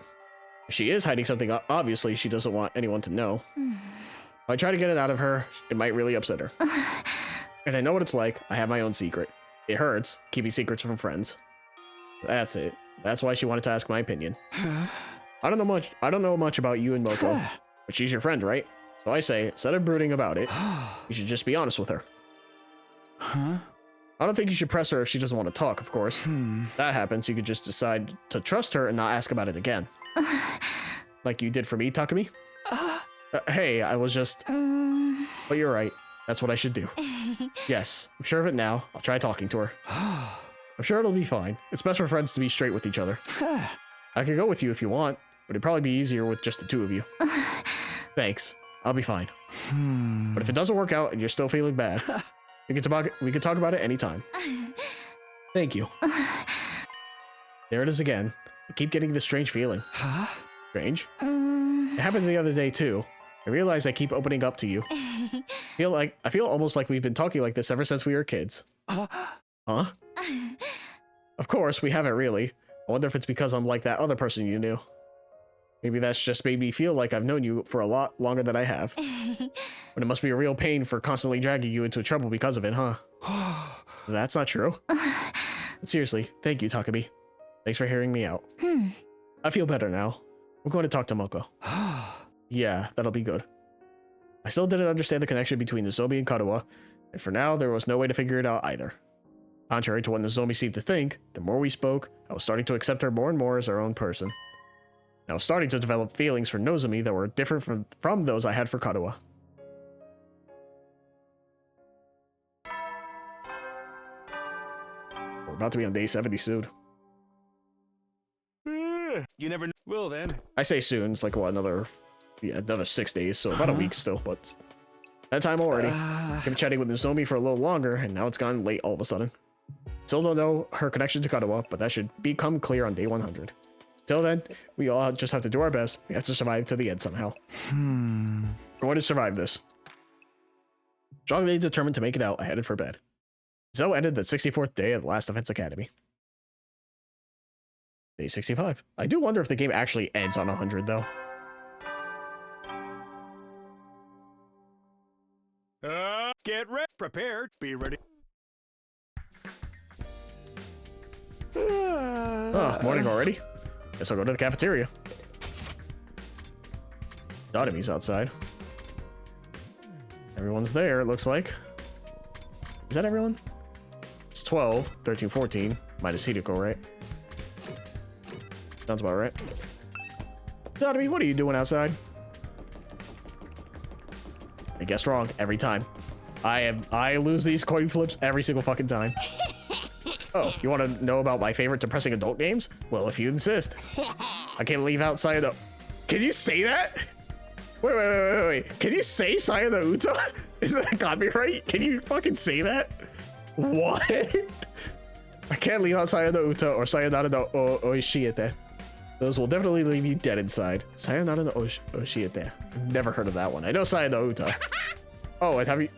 If she is hiding something, obviously she doesn't want anyone to know. If I try to get it out of her, it might really upset her. And I know what it's like. I have my own secret. It hurts, keeping secrets from friends. That's it. That's why she wanted to ask my opinion. I don't know much about you and Moko, but she's your friend, right? So I say, instead of brooding about it, you should just be honest with her. Huh? I don't think you should press her if she doesn't want to talk, of course. If that happens, you could just decide to trust her and not ask about it again. Like you did for me, Takumi? Hey, I was just... But you're right. That's what I should do. Yes, I'm sure of it now. I'll try talking to her. I'm sure it'll be fine. It's best for friends to be straight with each other. I could go with you if you want, but it'd probably be easier with just the two of you. Thanks. I'll be fine. But if it doesn't work out and you're still feeling bad, we could talk about it anytime. Thank you. There it is again. I keep getting this strange feeling. Strange? It happened the other day too. I realize I keep opening up to you. I feel almost like we've been talking like this ever since we were kids. Huh? Of course, we haven't really. I wonder if it's because I'm like that other person you knew. Maybe that's just made me feel like I've known you for a lot longer than I have. But it must be a real pain for constantly dragging you into trouble because of it, huh? That's not true. But seriously, thank you, Takumi. Thanks for hearing me out. I feel better now. I'm going to talk to Moko. Yeah, that'll be good. I still didn't understand the connection between Nozomi and Kadoa, and for now, there was no way to figure it out either. Contrary to what Nozomi seemed to think, the more we spoke, I was starting to accept her more and more as our own person. I was starting to develop feelings for Nozomi that were different from those I had for Kadoa. We're about to be on day 70 soon. You never know. Well then. I say soon, it's like, what, another 6 days, so about a week still, but that time already. I've been chatting with Nozomi for a little longer, and now it's gone late all of a sudden. Still don't know her connection to Kadoa, but that should become clear on day 100. Till then, we all just have to do our best. We have to survive to the end somehow. Going to survive this. Strongly determined to make it out, I headed for bed. So ended the 64th day of the Last Defense Academy. Day 65. I do wonder if the game actually ends on 100, though. Get ready, prepared, be ready. Oh, morning already? Guess I'll go to the cafeteria. Dotomi's outside. Everyone's there, it looks like. Is that everyone? It's 12, 13, 14, minus Hideko, right? Sounds about right. Dotomi, what are you doing outside? I guessed wrong every time. I lose these coin flips every single fucking time. Oh, you want to know about my favorite depressing adult games? Well, if you insist. I can't leave outside the... Can you say that? Wait. Can you say Saya no Uta? Isn't that copyright? Can you fucking say that? What? I can't leave outside the Uta or Sayonara no Oishiete. Those will definitely leave you dead inside. Sayonara no Oishiete. I've never heard of that one. I know Saya no Uta. Oh, and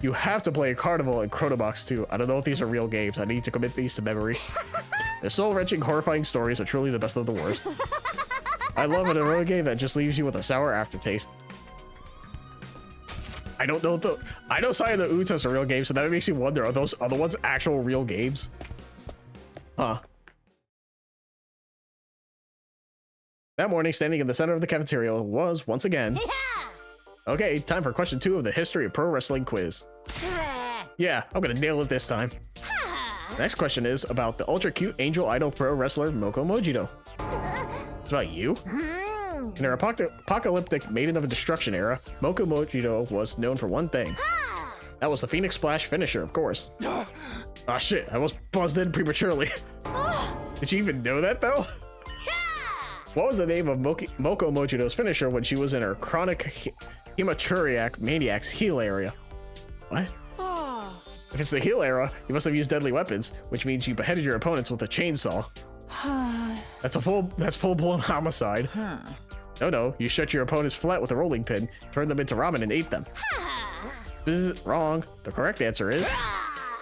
you have to play a Carnival and Chronobox too. I don't know if these are real games. I need to commit these to memory. Their soul-wrenching, horrifying stories are truly the best of the worst. I love an erotic game that just leaves you with a sour aftertaste. I don't know I know Saya no Uta's a real game, so that makes me wonder, are those other ones actual real games? Huh. That morning, standing in the center of the cafeteria was, once again... Okay, time for question 2 of the History of Pro Wrestling quiz. Yeah, I'm gonna nail it this time. Next question is about the ultra cute angel idol pro wrestler Moko Mojito. It's about you? In her apocalyptic Maiden of Destruction era, Moko Mojito was known for one thing. That was the Phoenix Splash finisher, of course. Ah, shit, I almost buzzed in prematurely. Did you even know that, though? What was the name of Moko Mojito's finisher when she was in her chronic hematuriac maniac's heal area? What? If it's the heal era, you must have used deadly weapons, which means you beheaded your opponents with a chainsaw. That's full-blown homicide. No, you shut your opponents flat with a rolling pin, turned them into ramen and ate them. This is wrong. The correct answer is,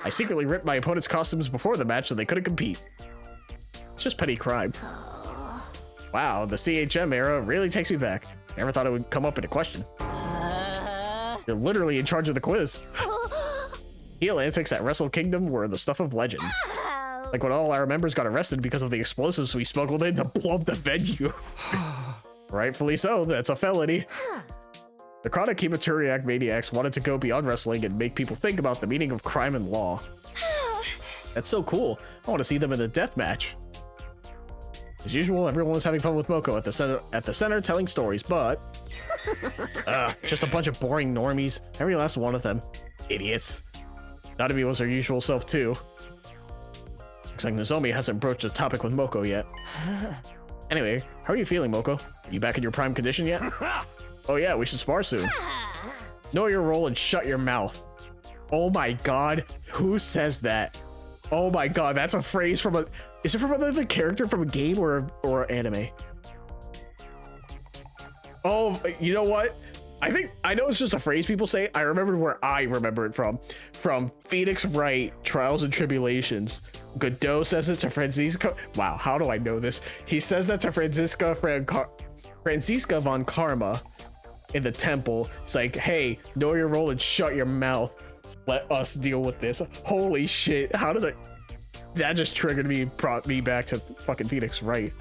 I secretly ripped my opponent's costumes before the match so they couldn't compete. It's just petty crime. Wow, the CHM era really takes me back. Never thought it would come up in a question. You're literally in charge of the quiz. Heel antics at Wrestle Kingdom were the stuff of legends. Like when all our members got arrested because of the explosives we smuggled in to blow up the venue. Rightfully so, that's a felony. The chronic hematuriac maniacs wanted to go beyond wrestling and make people think about the meaning of crime and law. That's so cool. I want to see them in a death match. As usual, everyone was having fun with Moko at the center telling stories, but just a bunch of boring normies. Every last one of them. Idiots. Nanami was her usual self too. Looks like Nozomi hasn't broached the topic with Moko yet. Anyway, how are you feeling, Moko? Are you back in your prime condition yet? Oh yeah, we should spar soon. Know your role and shut your mouth. Oh my god, who says that? Oh my god, that's a phrase from a... Is it from another character from a game or anime? Oh, you know what? I know it's just a phrase people say. I remembered where I remember it from. From Phoenix Wright, Trials and Tribulations. Godot says it to Franziska. Wow, how do I know this? He says that to Franziska von Karma in the temple. It's like, hey, know your role and shut your mouth. Let us deal with this. Holy shit, how did that just triggered me, brought me back to fucking Phoenix Wright.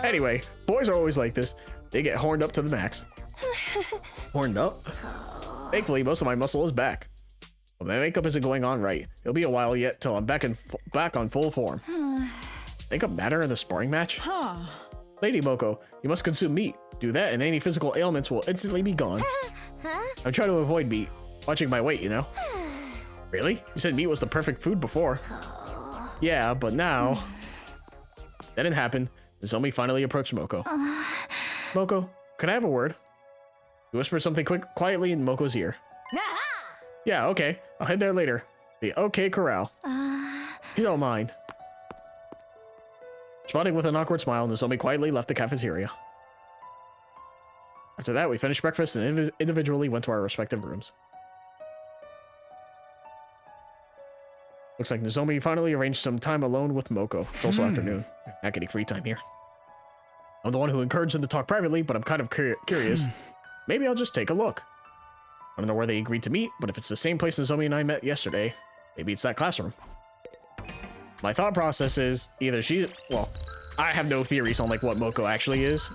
Anyway, boys are always like this. They get horned up to the max. Horned up? Thankfully, most of my muscle is back. But my makeup isn't going on right. It'll be a while yet till I'm back on full form. Makeup matter in the sparring match? Lady Moko, you must consume meat. Do that and any physical ailments will instantly be gone. I'm trying to avoid meat. Watching my weight, you know. Really? You said meat was the perfect food before. Yeah, but now... That didn't happen. Nozomi finally approached Moko. Moko, can I have a word? He whispered something quietly in Moko's ear. Yeah, okay. I'll head there later. The OK Corral. If you don't mind. Responding with an awkward smile, Nozomi quietly left the cafeteria. After that, we finished breakfast and individually went to our respective rooms. Looks like Nozomi finally arranged some time alone with Moko. It's also afternoon. Not getting free time here. I'm the one who encouraged them to talk privately, but I'm kind of curious. Maybe I'll just take a look. I don't know where they agreed to meet, but if it's the same place Nozomi and I met yesterday, maybe it's that classroom. My thought process is either well, I have no theories on like what Moko actually is.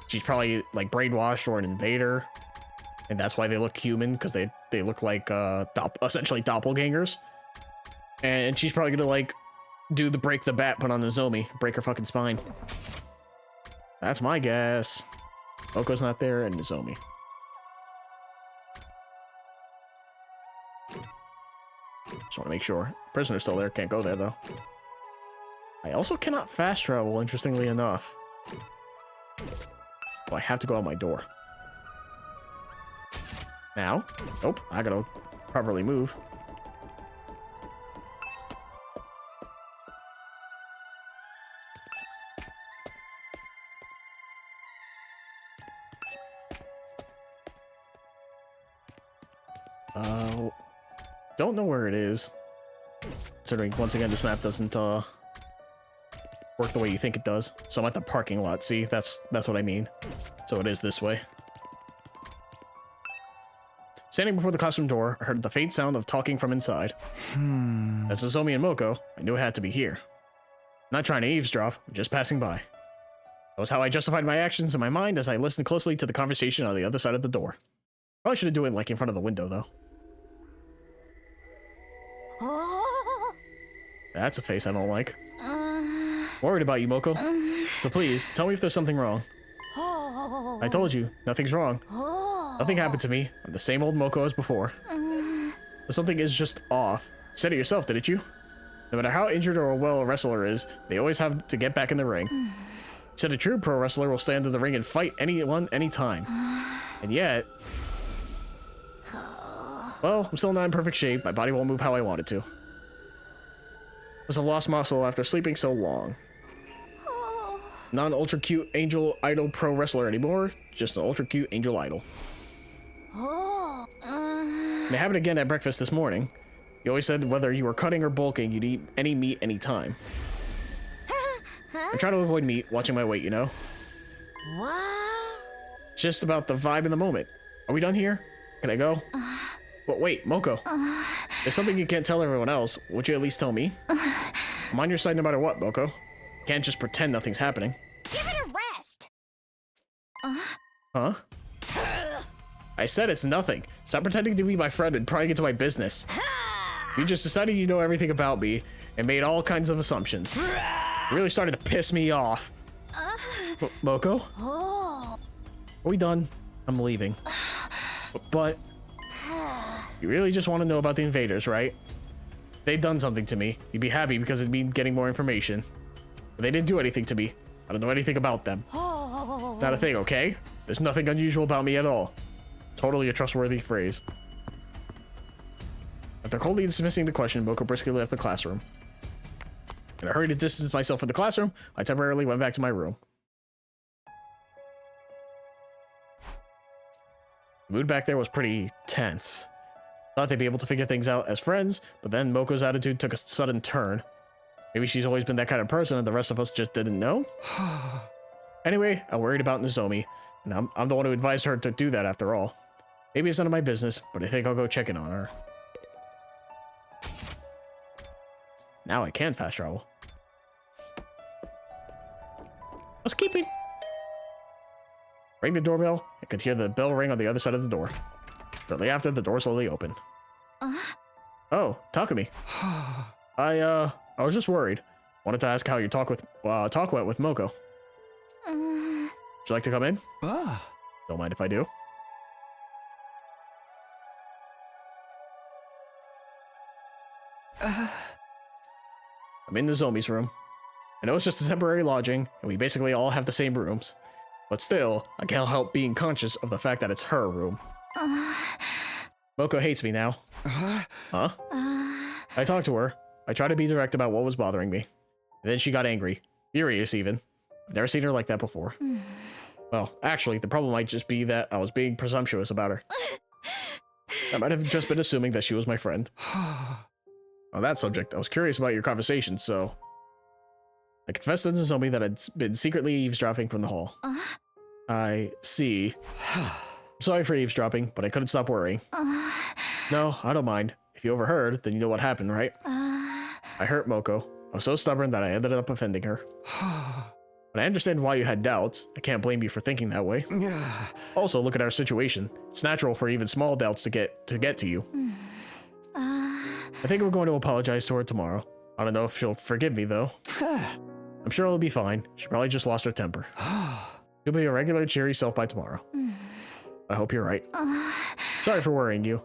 She's probably like brainwashed or an invader, and that's why they look human, because they look like essentially doppelgangers. And she's probably gonna like do the break the bat put on Nozomi, break her fucking spine. That's my guess. Moko's not there, and Nozomi. Just want to make sure. Prisoner's still there. Can't go there, though. I also cannot fast travel, interestingly enough. Oh, I have to go out my door. Now? Nope. I gotta properly move. Don't know where it is. Considering, once again, this map doesn't work the way you think it does. So I'm at the parking lot. See, that's what I mean. So it is this way. Standing before the classroom door, I heard the faint sound of talking from inside. That's Nozomi and Moko. I knew it had to be here. I'm not trying to eavesdrop. I'm just passing by. That was how I justified my actions in my mind as I listened closely to the conversation on the other side of the door. Probably should have done it like in front of the window, though. That's a face I don't like. Worried about you, Moko. So please, tell me if there's something wrong. Oh. I told you, nothing's wrong. Oh. Nothing happened to me. I'm the same old Moko as before. But something is just off. You said it yourself, didn't you? No matter how injured or well a wrestler is, they always have to get back in the ring. You said a true pro wrestler will stand in the ring and fight anyone, anytime. And yet... Well, I'm still not in perfect shape. My body won't move how I want it to. I was a lost muscle after sleeping so long. Not an ultra cute angel idol pro wrestler anymore, just an ultra cute angel idol. It happened again at breakfast this morning. You always said whether you were cutting or bulking, you'd eat any meat anytime. I'm trying to avoid meat, watching my weight, you know? What? It's just about the vibe in the moment. Are we done here? Can I go? But wait, Moko. There's something you can't tell everyone else. Would you at least tell me? I'm on your side no matter what, Moko. You can't just pretend nothing's happening. Give it a rest. Huh? I said it's nothing. Stop pretending to be my friend and prying into my business. You just decided you know everything about me and made all kinds of assumptions. You really started to piss me off. Moko? Are we done? I'm leaving. But you really just want to know about the invaders, right? If they'd done something to me, you'd be happy because it'd mean getting more information. But they didn't do anything to me. I don't know anything about them. Not a thing, okay? There's nothing unusual about me at all. Totally a trustworthy phrase. After coldly dismissing the question, Moko briskly left the classroom. In a hurry to distance myself from the classroom, I temporarily went back to my room. The mood back there was pretty tense. Thought they'd be able to figure things out as friends, but then Moko's attitude took a sudden turn. Maybe she's always been that kind of person and the rest of us just didn't know? Anyway, I worried about Nozomi, and I'm the one who advised her to do that after all. Maybe it's none of my business, but I think I'll go check in on her. Now I can fast travel. Housekeeping. Rang the doorbell. I could hear the bell ring on the other side of the door. Shortly after, the door slowly opened. Oh, Takumi. I was just worried. Wanted to ask how your talk went with Moko. Would you like to come in? Don't mind if I do. I'm in Nozomi's room. I know it's just a temporary lodging, and we basically all have the same rooms. But still, I can't help being conscious of the fact that it's her room. Moko hates me now. Huh? I talked to her. I tried to be direct about what was bothering me. And then she got angry. Furious, even. I've never seen her like that before. Well, actually, the problem might just be that I was being presumptuous about her. I might have just been assuming that she was my friend. On that subject, I was curious about your conversation, so... I confessed to Nozomi that I'd been secretly eavesdropping from the hall. I see. I'm sorry for eavesdropping, but I couldn't stop worrying. No, I don't mind. If you overheard, then you know what happened, right? I hurt Moko. I was so stubborn that I ended up offending her. But I understand why you had doubts. I can't blame you for thinking that way. Also, look at our situation. It's natural for even small doubts to get to you. I think we're going to apologize to her tomorrow. I don't know if she'll forgive me, though. I'm sure it'll be fine. She probably just lost her temper. She'll be a regular cheery self by tomorrow. I hope you're right. Sorry for worrying you.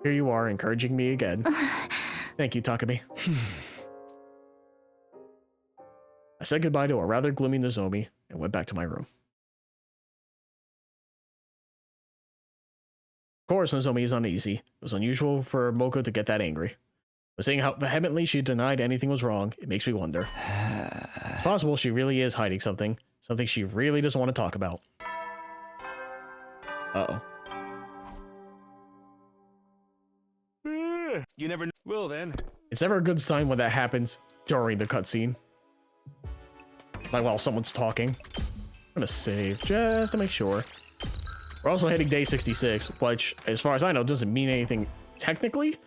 Here you are, encouraging me again. Thank you, Takumi. I said goodbye to a rather gloomy Nozomi and went back to my room. Of course, Nozomi is uneasy. It was unusual for Moko to get that angry. But seeing how vehemently she denied anything was wrong, it makes me wonder. It's possible she really is hiding something she really doesn't want to talk about. Uh-oh. You never know. Well then. It's never a good sign when that happens during the cutscene. Like while someone's talking. I'm gonna save just to make sure. We're also hitting day 66, which, as far as I know, doesn't mean anything technically.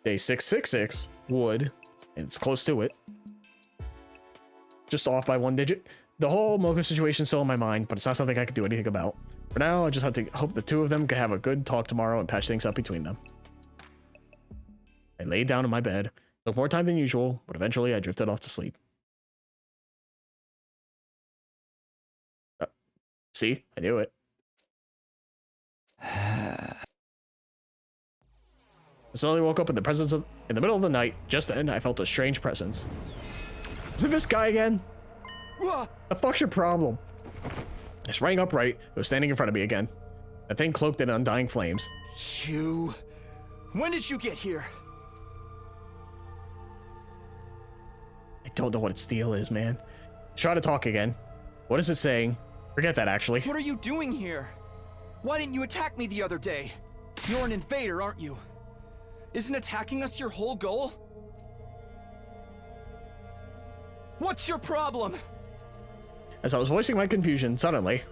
Day 666 would, and it's close to it. Just off by 1 digit. The whole Moko situation is still in my mind, but it's not something I can do anything about. For now, I just have to hope the two of them can have a good talk tomorrow and patch things up between them. I laid down in my bed. Took more time than usual, but eventually I drifted off to sleep. See? I knew it. I suddenly woke up in the middle of the night. Just then, I felt a strange presence. Is it this guy again? The fuck's your problem? I sprang upright. It was standing in front of me again. A thing cloaked in undying flames. You... When did you get here? I don't know what its deal is, man. Try to talk again. What is it saying? Forget that, actually. What are you doing here? Why didn't you attack me the other day? You're an invader, aren't you? Isn't attacking us your whole goal? What's your problem? As I was voicing my confusion, suddenly...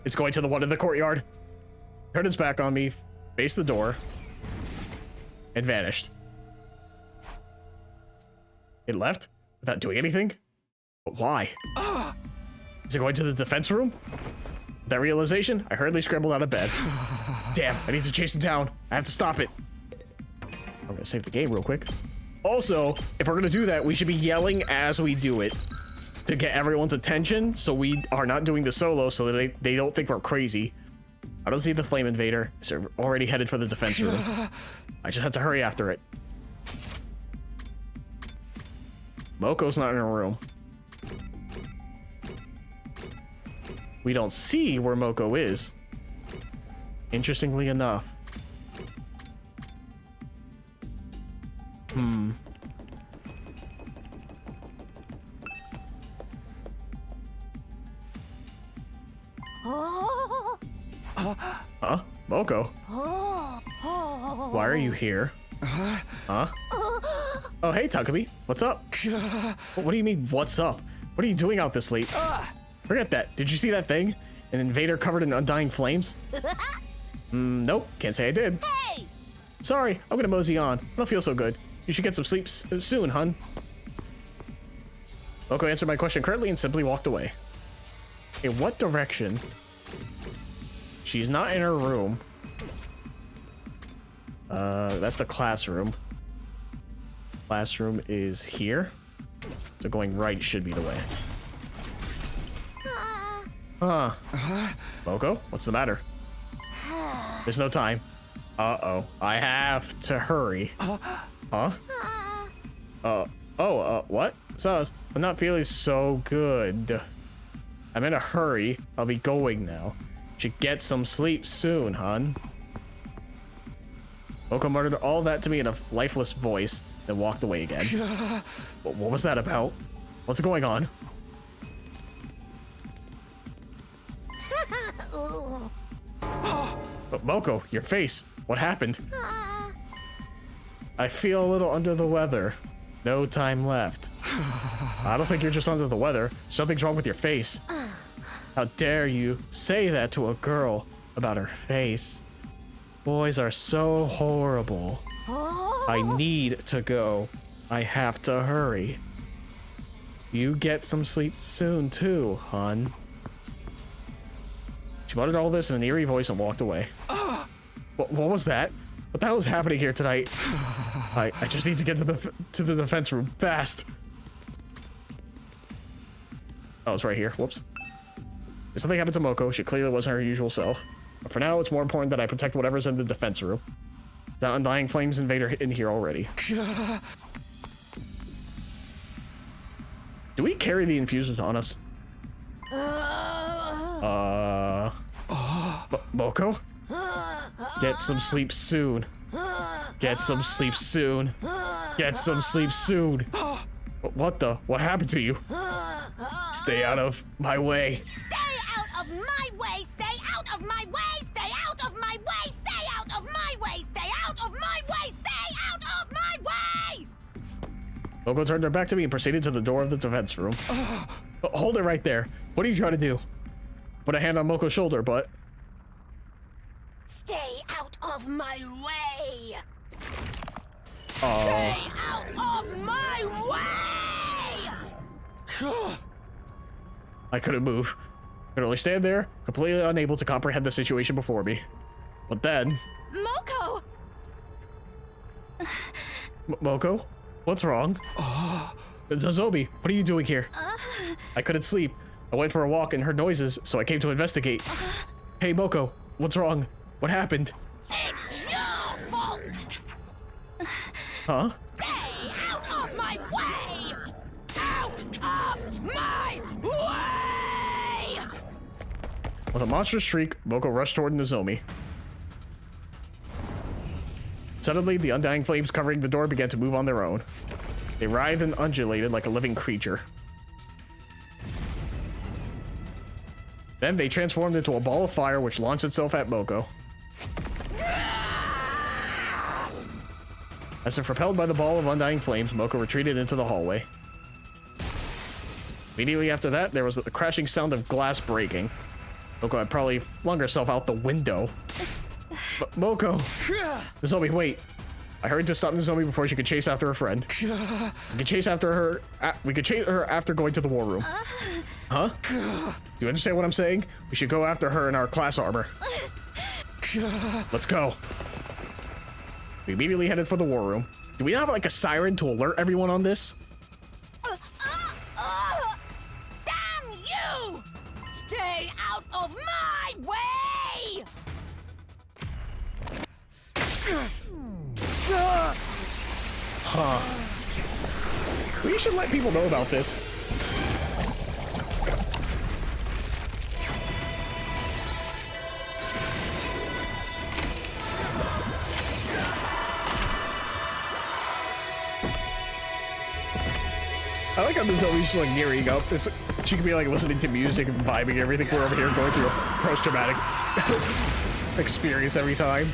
It's going to the one in the courtyard. Turned its back on me, faced the door, and vanished. It left without doing anything? But why? Is it going to the defense room? With that realization, I hurriedly scrambled out of bed. Damn, I need to chase it down. I have to stop it. I'm gonna save the game real quick. Also, if we're gonna do that, we should be yelling as we do it to get everyone's attention, so we are not doing the solo so that they don't think we're crazy. I don't see the flame invader. They're already headed for the defense room. I just have to hurry after it. Moko's not in her room. We don't see where Moko is. Interestingly enough. Huh? Moko? Why are you here? Huh? Oh, hey, Takumi. What's up? What do you mean, what's up? What are you doing out this late? Forget that. Did you see that thing? An invader covered in undying flames? Nope. Can't say I did. Hey! Sorry, I'm gonna mosey on. I don't feel so good. You should get some sleep soon, hun. Moko answered my question curtly and simply walked away. In what direction? She's not in her room. That's the classroom. Classroom is here. So going right should be the way. Huh. Moko, what's the matter? There's no time. Uh-oh. I have to hurry. Huh? What? So, I'm not feeling so good. I'm in a hurry. I'll be going now. Should get some sleep soon, hun. Moko muttered all that to me in a lifeless voice, then walked away again. What was that about? What's going on? Moko, your face. What happened? I feel a little under the weather. No time left. I don't think you're just under the weather. Something's wrong with your face. How dare you say that to a girl about her face? Boys are so horrible. I need to go. I have to hurry. You get some sleep soon too, hun. She muttered all this in an eerie voice and walked away. What was that? What the hell is happening here tonight? I just need to get to the defense room fast. Oh, it's right here. Whoops. If something happened to Moko, she clearly wasn't her usual self. But for now, it's more important that I protect whatever's in the defense room. That undying flames invader in here already. Do we carry the infusers on us? Moko? Get some sleep soon. Get some sleep soon. Get some sleep soon. What happened to you? Stay out of my way. Stay out of my way! Stay out of my way! Stay out of my way! Stay out of my way! Stay out of my way! Stay out of my way! Moko turned her back to me and proceeded to the door of the defense room. Hold it right there. What are you trying to do? Put a hand on Moko's shoulder, but... Stay out of my way! Oh. Stay out of my way! I couldn't move. I could only stand there, completely unable to comprehend the situation before me. But then... Moko! Moko? What's wrong? Zozobi, what are you doing here? I couldn't sleep. I went for a walk and heard noises, so I came to investigate. Hey, Moko, what's wrong? What happened? It's your fault! Huh? Stay out of my way! Out of my way! With a monstrous shriek, Moko rushed toward Nozomi. Suddenly, the undying flames covering the door began to move on their own. They writhed and undulated like a living creature. Then they transformed into a ball of fire which launched itself at Moko. As if repelled by the ball of undying flames, Moko retreated into the hallway. Immediately after that, there was the crashing sound of glass breaking. Moko had probably flung herself out the window. But Moko! Nozomi, wait. I hurried to stop Nozomi before she could chase after her friend. We could chase after her. We could chase her after going to the war room. Huh? Do you understand what I'm saying? We should go after her in our class armor. Let's go. We immediately headed for the war room. Do we have like a siren to alert everyone on this? Damn you! Stay out of my way! Huh. We should let people know about this. I like how Nozomi's just like gearing up. She could be like listening to music and vibing everything. We're over here going through a post-traumatic experience every time.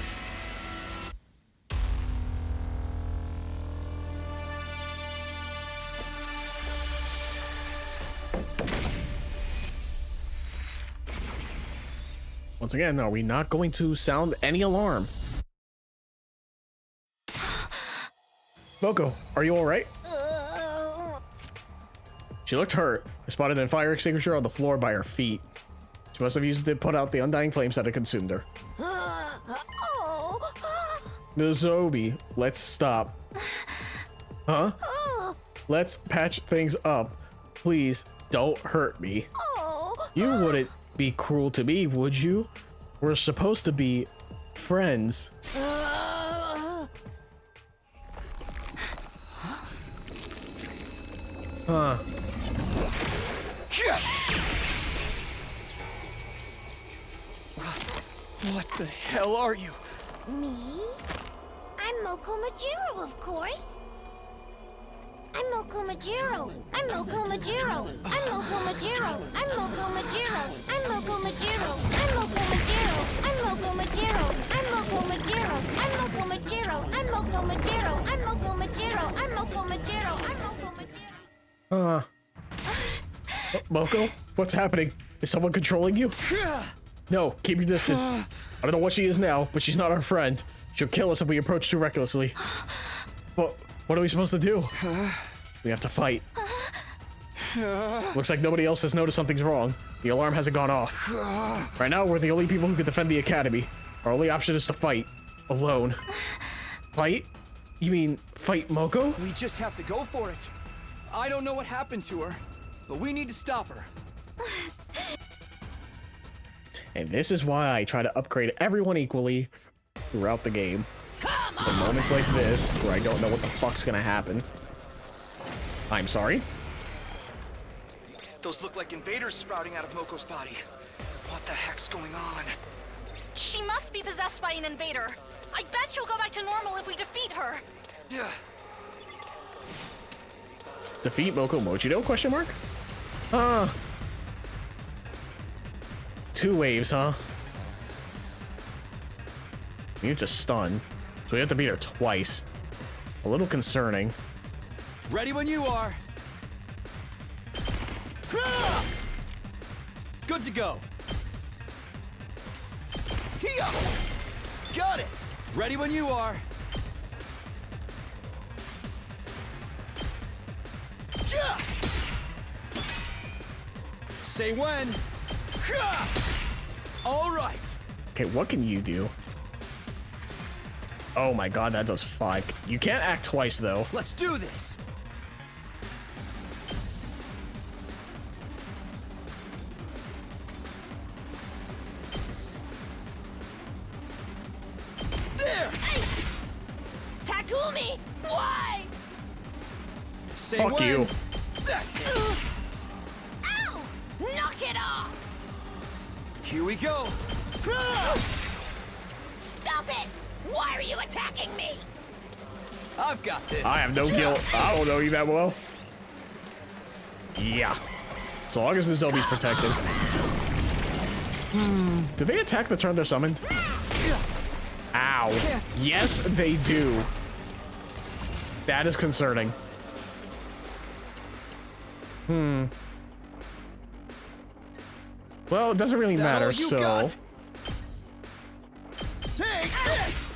Once again, are we not going to sound any alarm? Moko, are you alright? She looked hurt. I spotted a fire extinguisher on the floor by her feet. She must have used it to put out the undying flames that had consumed her. Nozomi, let's stop. Huh? Let's patch things up. Please, don't hurt me. You wouldn't be cruel to me, would you? We're supposed to be friends. Huh. What the hell are you? Me? I'm Moko Majiro, of course. I'm Moko Majiro. I'm Moko Majiro. I'm Moko Majiro. I'm Moko Majiro. I'm Moko Majiro. I'm Moko Majiro. I'm Moko Majiro. I'm Moko Majiro. I'm Moko Majiro. I'm Moko Majiro. I'm Moko Majiro. I'm Moko Majiro. I'm Moko Majiro. Moko, what's happening? Is someone controlling you? No, keep your distance. I don't know what she is now, but she's not our friend. She'll kill us if we approach too recklessly. What are we supposed to do? We have to fight. Looks like nobody else has noticed something's wrong. The alarm hasn't gone off. Right now, we're the only people who can defend the academy. Our only option is to fight. Alone. Fight? You mean fight Moko? We just have to go for it. I don't know what happened to her, but we need to stop her. And this is why I try to upgrade everyone equally throughout the game. The moments like this, where I don't know what the fuck's gonna happen. I'm sorry? Those look like invaders sprouting out of Moko's body. What the heck's going on? She must be possessed by an invader. I bet she'll go back to normal if we defeat her. Yeah. Defeat Moko Mochido? Question mark? 2 waves, huh? We need to stun, so we have to beat her twice. A little concerning. Ready when you are. Good to go. Here. Got it. Ready when you are. Say when. All right. Okay, what can you do? Oh my god, that does 5. You can't act twice, though. Let's do this. Takumi! Why? Say Fuck when. you. That's it. Ow! Knock it off! Here we go. Stop it! Why are you attacking me? I've got this. I have no guilt. I don't know you that well. Yeah. So long as the Zombie's protected. Do they attack the turn they're summoned? Ow. Yes, they do. That is concerning. Well, it doesn't really matter, so... Take this!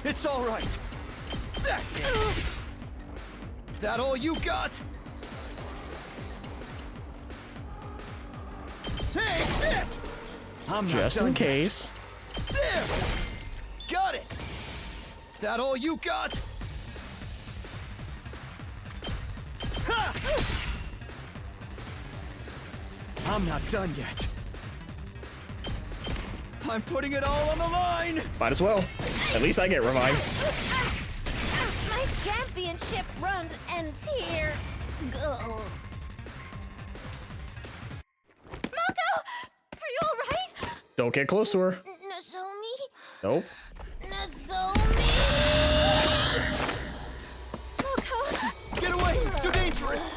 It's all right. That's it. That all you got? Take this! I'm not Just done in yet. case. There! Got it! That all you got? Ha! I'm not done yet. I'm putting it all on the line! Might as well. At least I get revived. My championship run ends here. Go. Moko! Are you alright? Don't get close to her. Nozomi? Nope. Nozomi! Moko! Get away! It's too dangerous!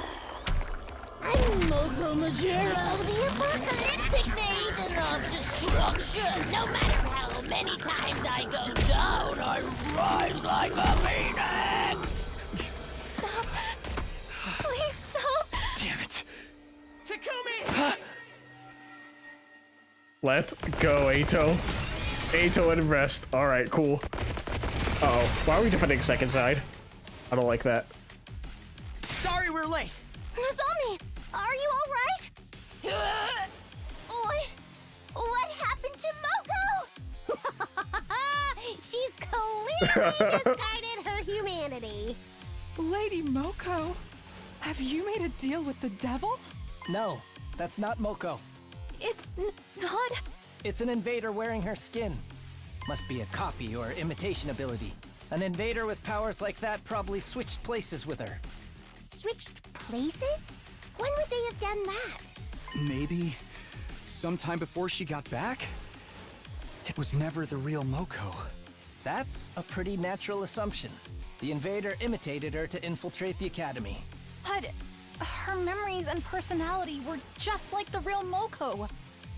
I'm Moko Majiro, the apocalyptic maiden of destruction. No matter how many times I go down, I rise like a phoenix. Stop! Please stop! Damn it! Takumi! Let's go, Ato. Ato and rest. Alright, cool. Uh-oh. Why are we defending second side? I don't like that. Sorry we're late. Nozomi, are you alright? What happened to Moko? She's clearly discarded her humanity. Lady Moko, have you made a deal with the devil? No, that's not Moko. It's not. It's an invader wearing her skin. Must be a copy or imitation ability. An invader with powers like that probably switched places with her. Switched places? When would they have done that? Maybe sometime before she got back? It was never the real Moko. That's a pretty natural assumption. The invader imitated her to infiltrate the academy. But her memories and personality were just like the real Moko.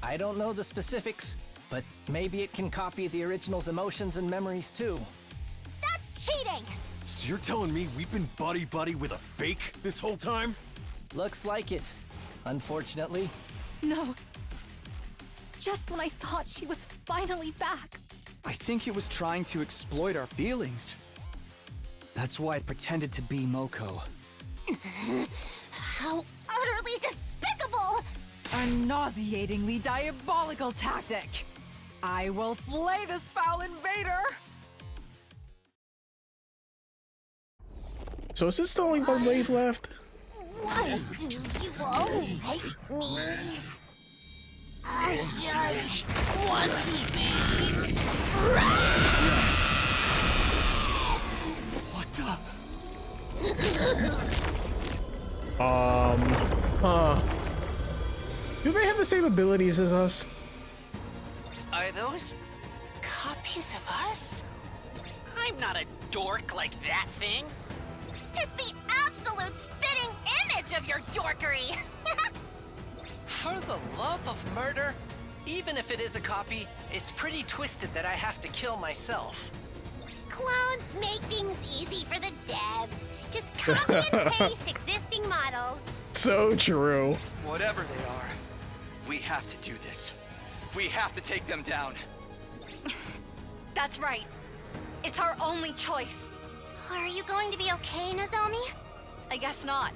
I don't know the specifics, but maybe it can copy the original's emotions and memories too. That's cheating! So you're telling me we've been buddy-buddy with a fake this whole time? Looks like it, unfortunately. No. Just when I thought she was finally back. I think it was trying to exploit our feelings. That's why it pretended to be Moko. How utterly despicable! A nauseatingly diabolical tactic. I will slay this foul invader! So is this the only one wave left? Why do you all hate me? I just want to be friends! What the? Do they have the same abilities as us? Are those copies of us? I'm not a dork like that thing. It's the absolute spitting image of your dorkery! For the love of murder, even if it is a copy, it's pretty twisted that I have to kill myself. Clones make things easy for the devs. Just copy and paste existing models. So true. Whatever they are, we have to do this. We have to take them down. That's right. It's our only choice. Are you going to be okay, Nozomi? I guess not.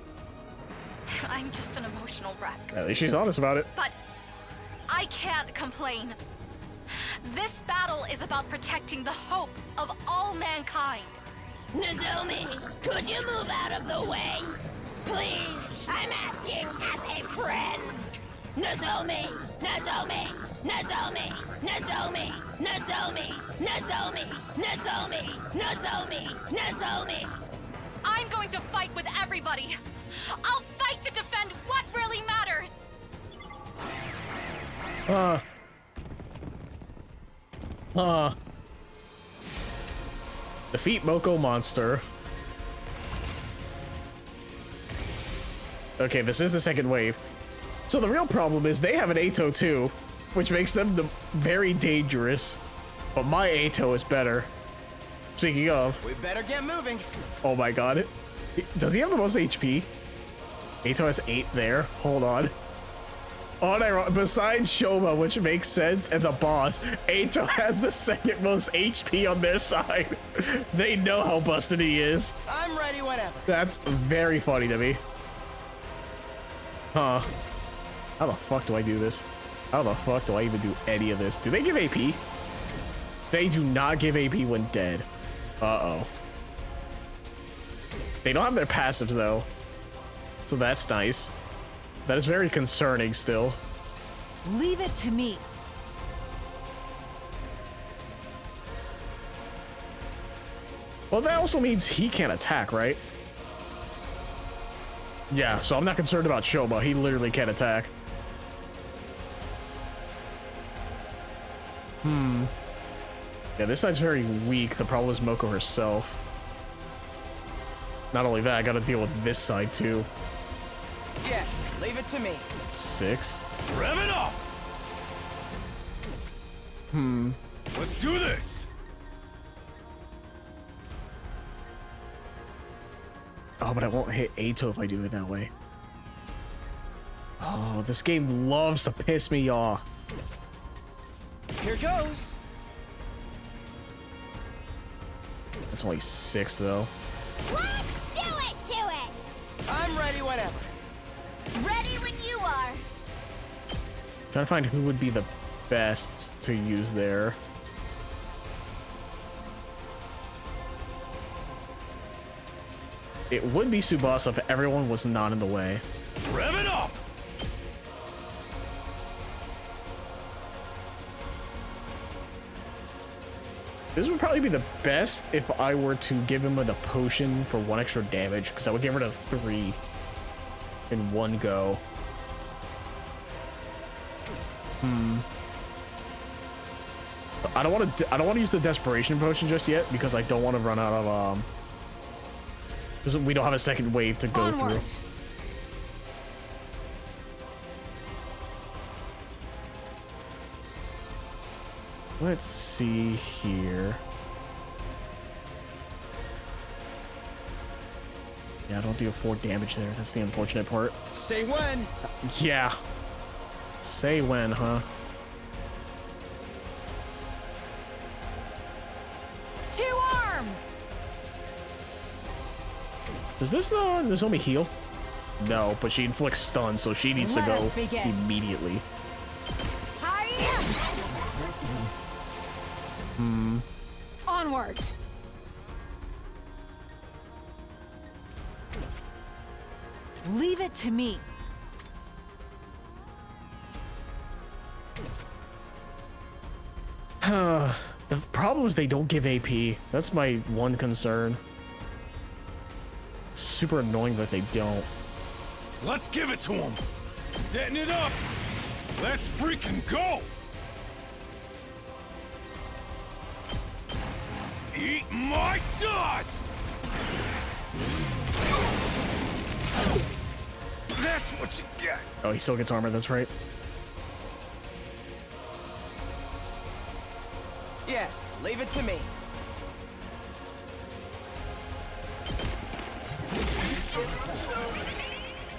I'm just an emotional wreck. At least she's honest about it. But I can't complain. This battle is about protecting the hope of all mankind. Nozomi, could you move out of the way? Please, I'm asking as a friend. Nozomi! Nozomi! Nozomi! Nozomi! Nozomi! Nozomi! Nozomi! Nozomi! Nozomi! I'm going to fight with everybody. I'll fight to defend what really matters. Defeat Moko monster. Okay, this is the second wave. So the real problem is they have an Ato too, which makes them very dangerous. But my Ato is better. Speaking of, We better get moving. oh my god. Does he have the most HP? Ato has 8 there. Hold on. Besides Shoma, which makes sense, and the boss, Ato has the second most HP on their side. They know how busted he is. I'm ready whenever. That's very funny to me. Huh. How the fuck do I do this? How the fuck do I even do any of this? Do they give AP? They do not give AP when dead. Uh-oh. They don't have their passives, though. So that's nice. That is very concerning still. Leave it to me. Well, that also means he can't attack, right? Yeah, so I'm not concerned about Shoma. He literally can't attack. Yeah, this side's very weak. The problem is Moko herself. Not only that, I gotta deal with this side too. Yes, leave it to me. 6. Rev it up! Let's do this! Oh, but I won't hit Ato if I do it that way. Oh, this game loves to piss me off. Here goes. It's only 6 though. Let's do it to it! I'm ready whenever. Ready when you are. Trying to find who would be the best to use there. It would be Tsubasa if everyone was not in the way. Rev it up! This would probably be the best if I were to give him the potion for 1 extra damage, because I would get rid of 3 in one go. I don't want to use the desperation potion just yet because I don't want to run out of because we don't have a second wave to go Onward. through. Let's see here. Yeah, I don't deal 4 damage there. That's the unfortunate part. Say when. Yeah. Say when, huh? 2 arms. Does this Nozomi heal? No, but she inflicts stun, so she needs to Let go us begin. immediately. Onward. Leave it to me. The problem is they don't give AP. That's my one concern. Super annoying that they don't. Let's give it to him! Setting it up! Let's freaking go! Eat my dust! That's what you get! Oh, he still gets armor, that's right. Yes, leave it to me.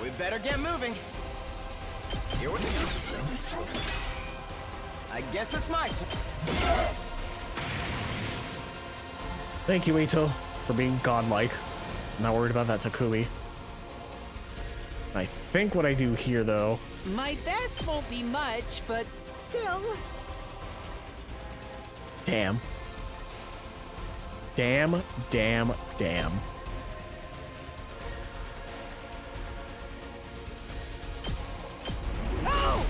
We better get moving. Here we go. I guess it's my turn. Thank you, Ito, for being godlike. I'm not worried about that Takumi. I think what I do here, though... My best won't be much, but still. Damn. Damn, damn, damn. Oh!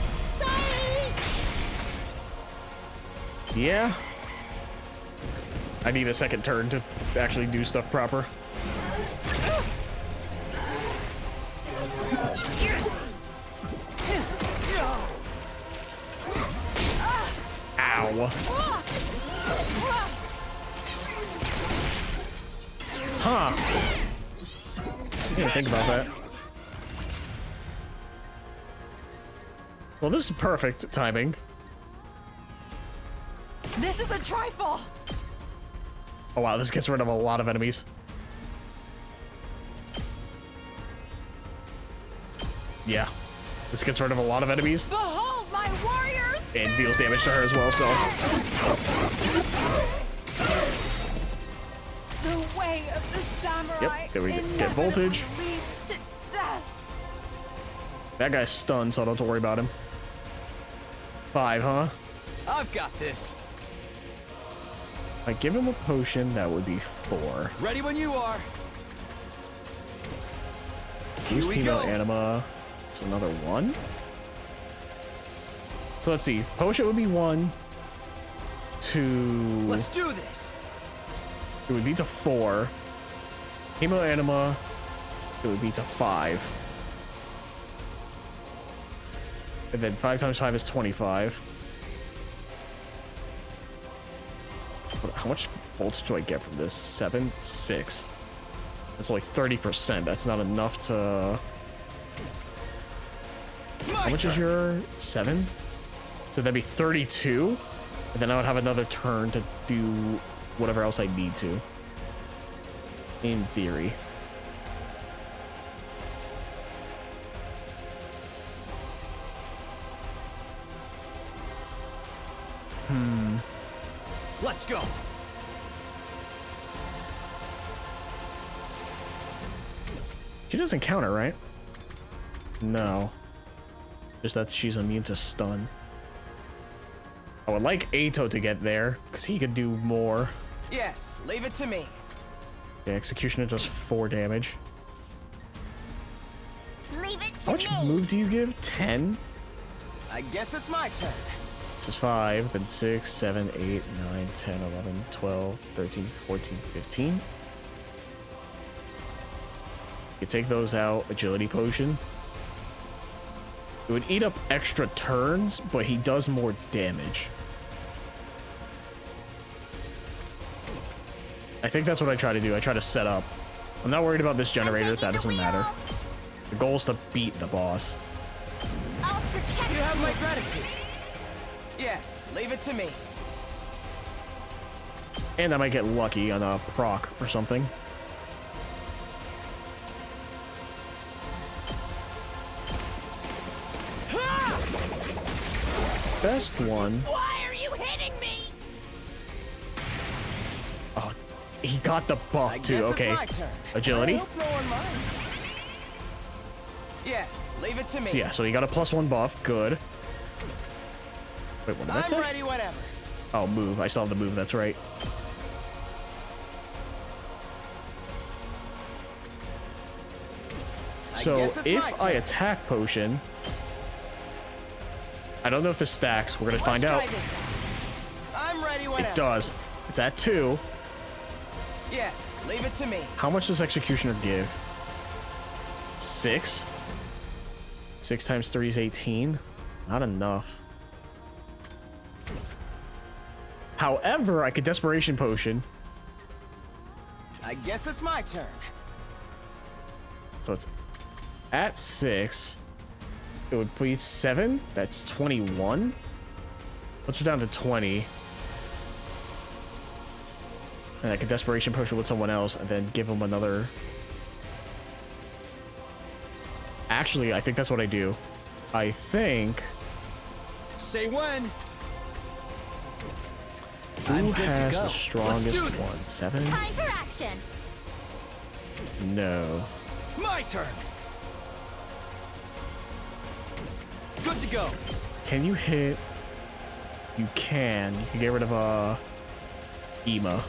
Yeah. I need a second turn to actually do stuff proper. Ow. Huh. I didn't think about that. Well, this is perfect timing. This is a trifle. Oh wow, this gets rid of a lot of enemies. Yeah. This gets rid of a lot of enemies. Behold my warriors! And deals damage to her as well, so. The way of the samurai. Yep, there we go. Get voltage. Leads to death. That guy's stunned, so I don't have to worry about him. 5, huh? I've got this. If I give him a potion, that would be 4. Ready when you are. Boost Hemo Anima. It's another 1. So let's see. Potion would be 1. 2. Let's do this. It would be to 4. Hemo Anima. It would be to 5. And then 5 times 5 is 25. How much voltage do I get from this? 7, 6. That's only 30%. That's not enough to... How much is your 7? So that'd be 32. And then I would have another turn to do whatever else I need to. In theory. Let's go. She doesn't counter, right? No. Just that she's immune to stun. I would like Ato to get there, because he could do more. Yes, leave it to me. The Executioner does 4 damage. Leave it to How much me. move do you give? 10? I guess it's my turn. This is 5, then 6, 7, 8, 9, 10, 11, 12, 13, 14, 15. You can take those out. Agility potion. It would eat up extra turns, but he does more damage. I think that's what I try to do. I try to set up. I'm not worried about this generator. That doesn't matter. The goal is to beat the boss. I'll protect You have my gratitude. Yes, leave it to me. And I might get lucky on a proc or something. Best one. Why are you hitting me? Oh, he got the buff I too. guess Okay. it's my turn. Agility. I hope no one minds. Yes, leave it to me. So yeah, so he got a +1 buff. Good. Wait, what did that say? I'm ready whenever. Oh, move. I saw the move. That's right. So if I attack potion, I don't know if this stacks. We're gonna find out. I'm ready whenever. It does. It's at 2. Yes, leave it to me. How much does Executioner give? 6? 6 times 3 is 18. Not enough. However, I could Desperation Potion. I guess it's my turn. So it's at 6. It would be 7. That's 21. Puts her down to 20. And I could Desperation Potion with someone else and then give them another. Actually, I think that's what I do. I think. Say when. Who has the strongest one? 7? Time for action. No. My turn. Good to go. Can you hit? You can. You can get rid of Ema.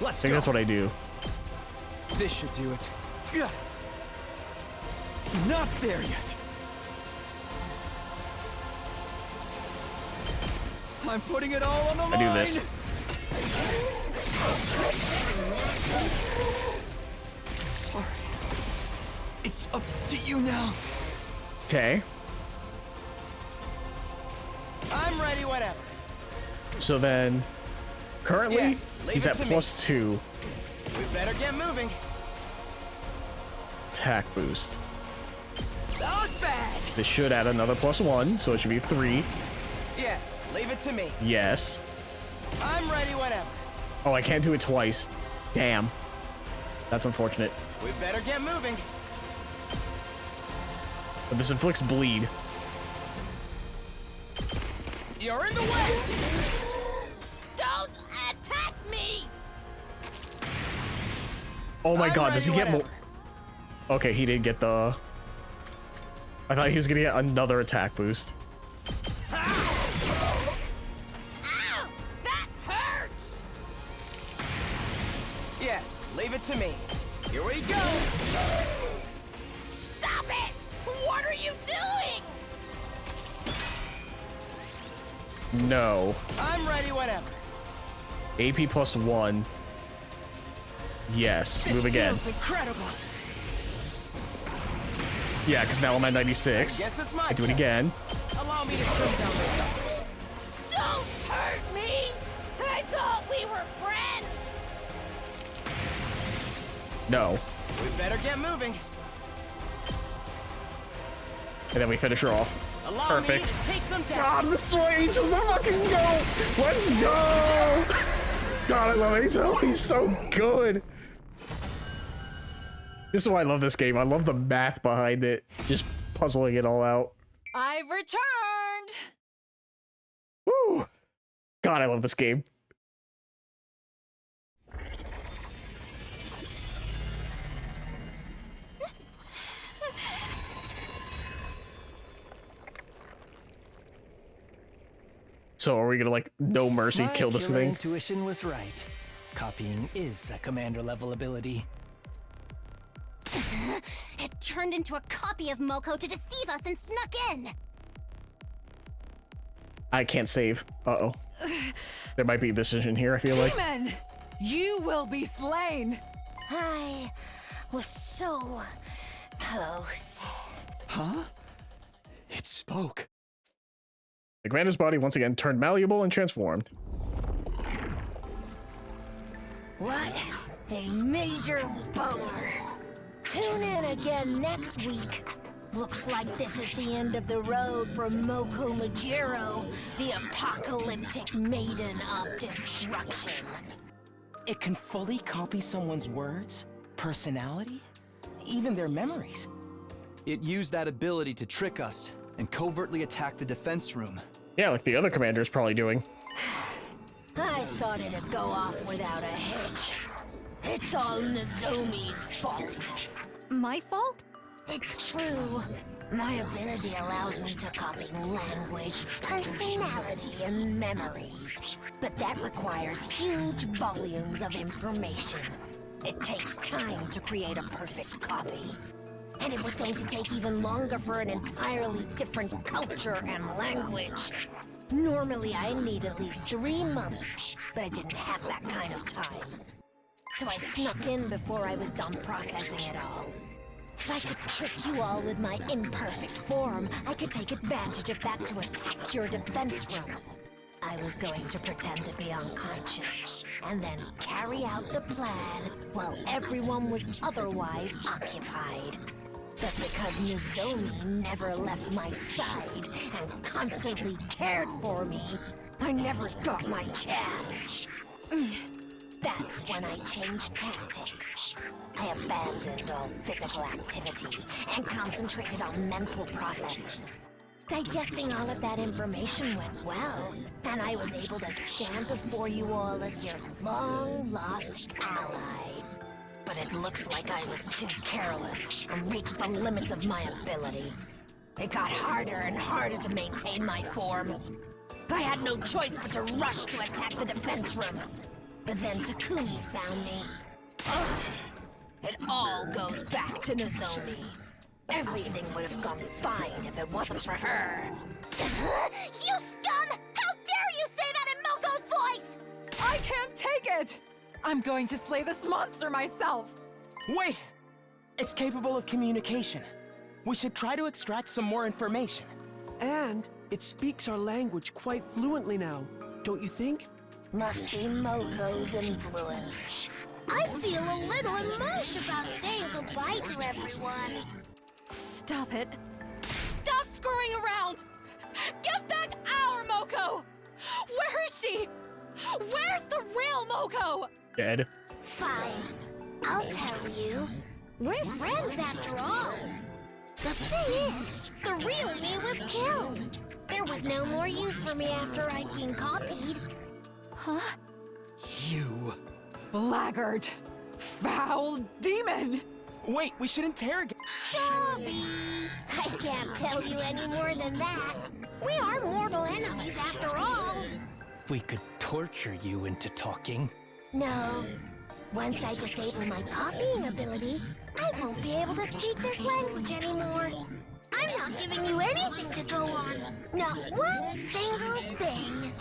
Let's I think go. that's what I do. This should do it. Ugh. Not there yet. I'm putting it all on the line. I do this. Sorry. It's up to you now. Okay. I'm ready, whatever. So then, currently, Yes, leave he's it at to me. +2 We better get moving. attack boost. Not bad. This should add another +1, so it should be 3. Yes, leave it to me. Yes. I'm ready, whatever. Oh, I can't do it twice. Damn. That's unfortunate. We better get moving. But this inflicts bleed. You're in the way. Don't attack me! Oh my I'm god, does he ready, get more? whatever. Okay, he did get the... I thought he was gonna get another attack boost. Ow! That hurts! Yes, leave it to me. Here we go. Stop it! What are you doing? No. I'm ready, whatever. AP +1. Yes, This move again. feels incredible. Yeah, because now I'm at 96. Guess it's my I do it turn. again. Allow me to trim down those numbers. Don't hurt me! I thought we were friends! No. We better get moving. And then we finish her off. Allow Perfect. me to take them down. God, this way to the fucking go! Let's go! God, I love Ato. He's so good. This is why I love this game. I love the math behind it. Just puzzling it all out. I've returned. Woo! God, I love this game. So are we gonna like no mercy My kill this killer thing? intuition was right. Copying is a commander level ability. It turned into a copy of Moko to deceive us and snuck in! I can't save. Uh-oh. There might be a decision here, I feel like. Demon, you will be slain. I was so close. Huh? It spoke. The commander's body once again turned malleable and transformed. What a major bummer. Tune in again next week. Looks like this is the end of the road for Moko Majiro, the apocalyptic maiden of destruction. It can fully copy someone's words, personality, even their memories. It used that ability to trick us and covertly attack the defense room. Yeah, like the other commander's probably doing. I thought it'd go off without a hitch. It's all Nozomi's fault. My fault? It's true. My ability allows me to copy language, personality, and memories. But that requires huge volumes of information. It takes time to create a perfect copy. And it was going to take even longer for an entirely different culture and language. Normally, I need at least 3 months, but I didn't have that kind of time. So I snuck in before I was done processing it all. If I could trick you all with my imperfect form, I could take advantage of that to attack your defense room. I was going to pretend to be unconscious, and then carry out the plan while everyone was otherwise occupied. But because Nozomi never left my side and constantly cared for me, I never got my chance. That's when I changed tactics. I abandoned all physical activity and concentrated on mental processing. Digesting all of that information went well, and I was able to stand before you all as your long-lost ally. But it looks like I was too careless and reached the limits of my ability. It got harder and harder to maintain my form. I had no choice but to rush to attack the defense room. But then Takumi found me. Ugh. It all goes back to Nozomi. Everything would have gone fine if it wasn't for her. You scum! How dare you say it! I'm going to slay this monster myself! Wait! It's capable of communication. We should try to extract some more information. And it speaks our language quite fluently now, don't you think? Must be Moko's influence. I feel a little emotion about saying goodbye to everyone. Stop it. Stop screwing around! Give back our Moko! Where is she? Where's the real Moko? Dead. Fine. I'll tell you. We're friends after all. The thing is, the real me was killed. There was no more use for me after I'd been copied. Huh? You. Blackguard! Foul demon! Wait, we should interrogate. Shelby! I can't tell you any more than that. We are mortal enemies after all. We could torture you into talking. No. Once I disable my copying ability, I won't be able to speak this language anymore. I'm not giving you anything to go on. Not one single thing.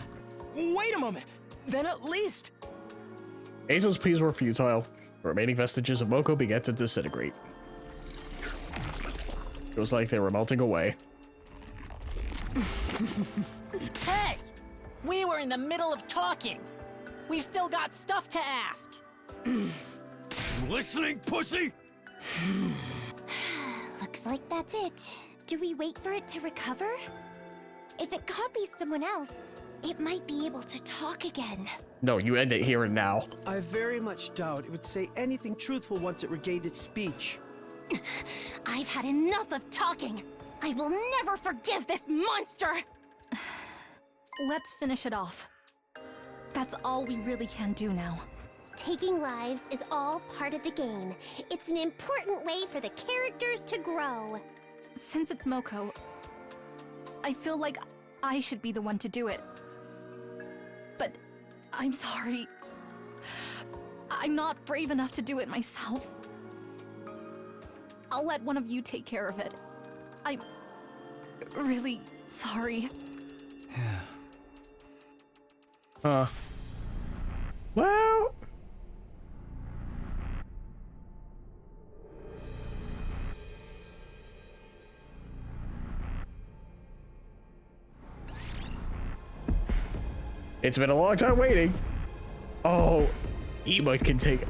Wait a moment. Then at least... Hazel's pleas were futile. The remaining vestiges of Moko began to disintegrate. It was like they were melting away. Hey! We were in the middle of talking. We've still got stuff to ask. Listening, pussy? Looks like that's it. Do we wait for it to recover? If it copies someone else, it might be able to talk again. No, you end it here and now. I very much doubt it would say anything truthful once it regained its speech. I've had enough of talking. I will never forgive this monster! Let's finish it off. That's all we really can do now. Taking lives is all part of the game. It's an important way for the characters to grow. Since it's Moko, I feel like I should be the one to do it. But I'm sorry. I'm not brave enough to do it myself. I'll let one of you take care of it. I'm really sorry. Well... It's been a long time waiting. Oh, Ema can take...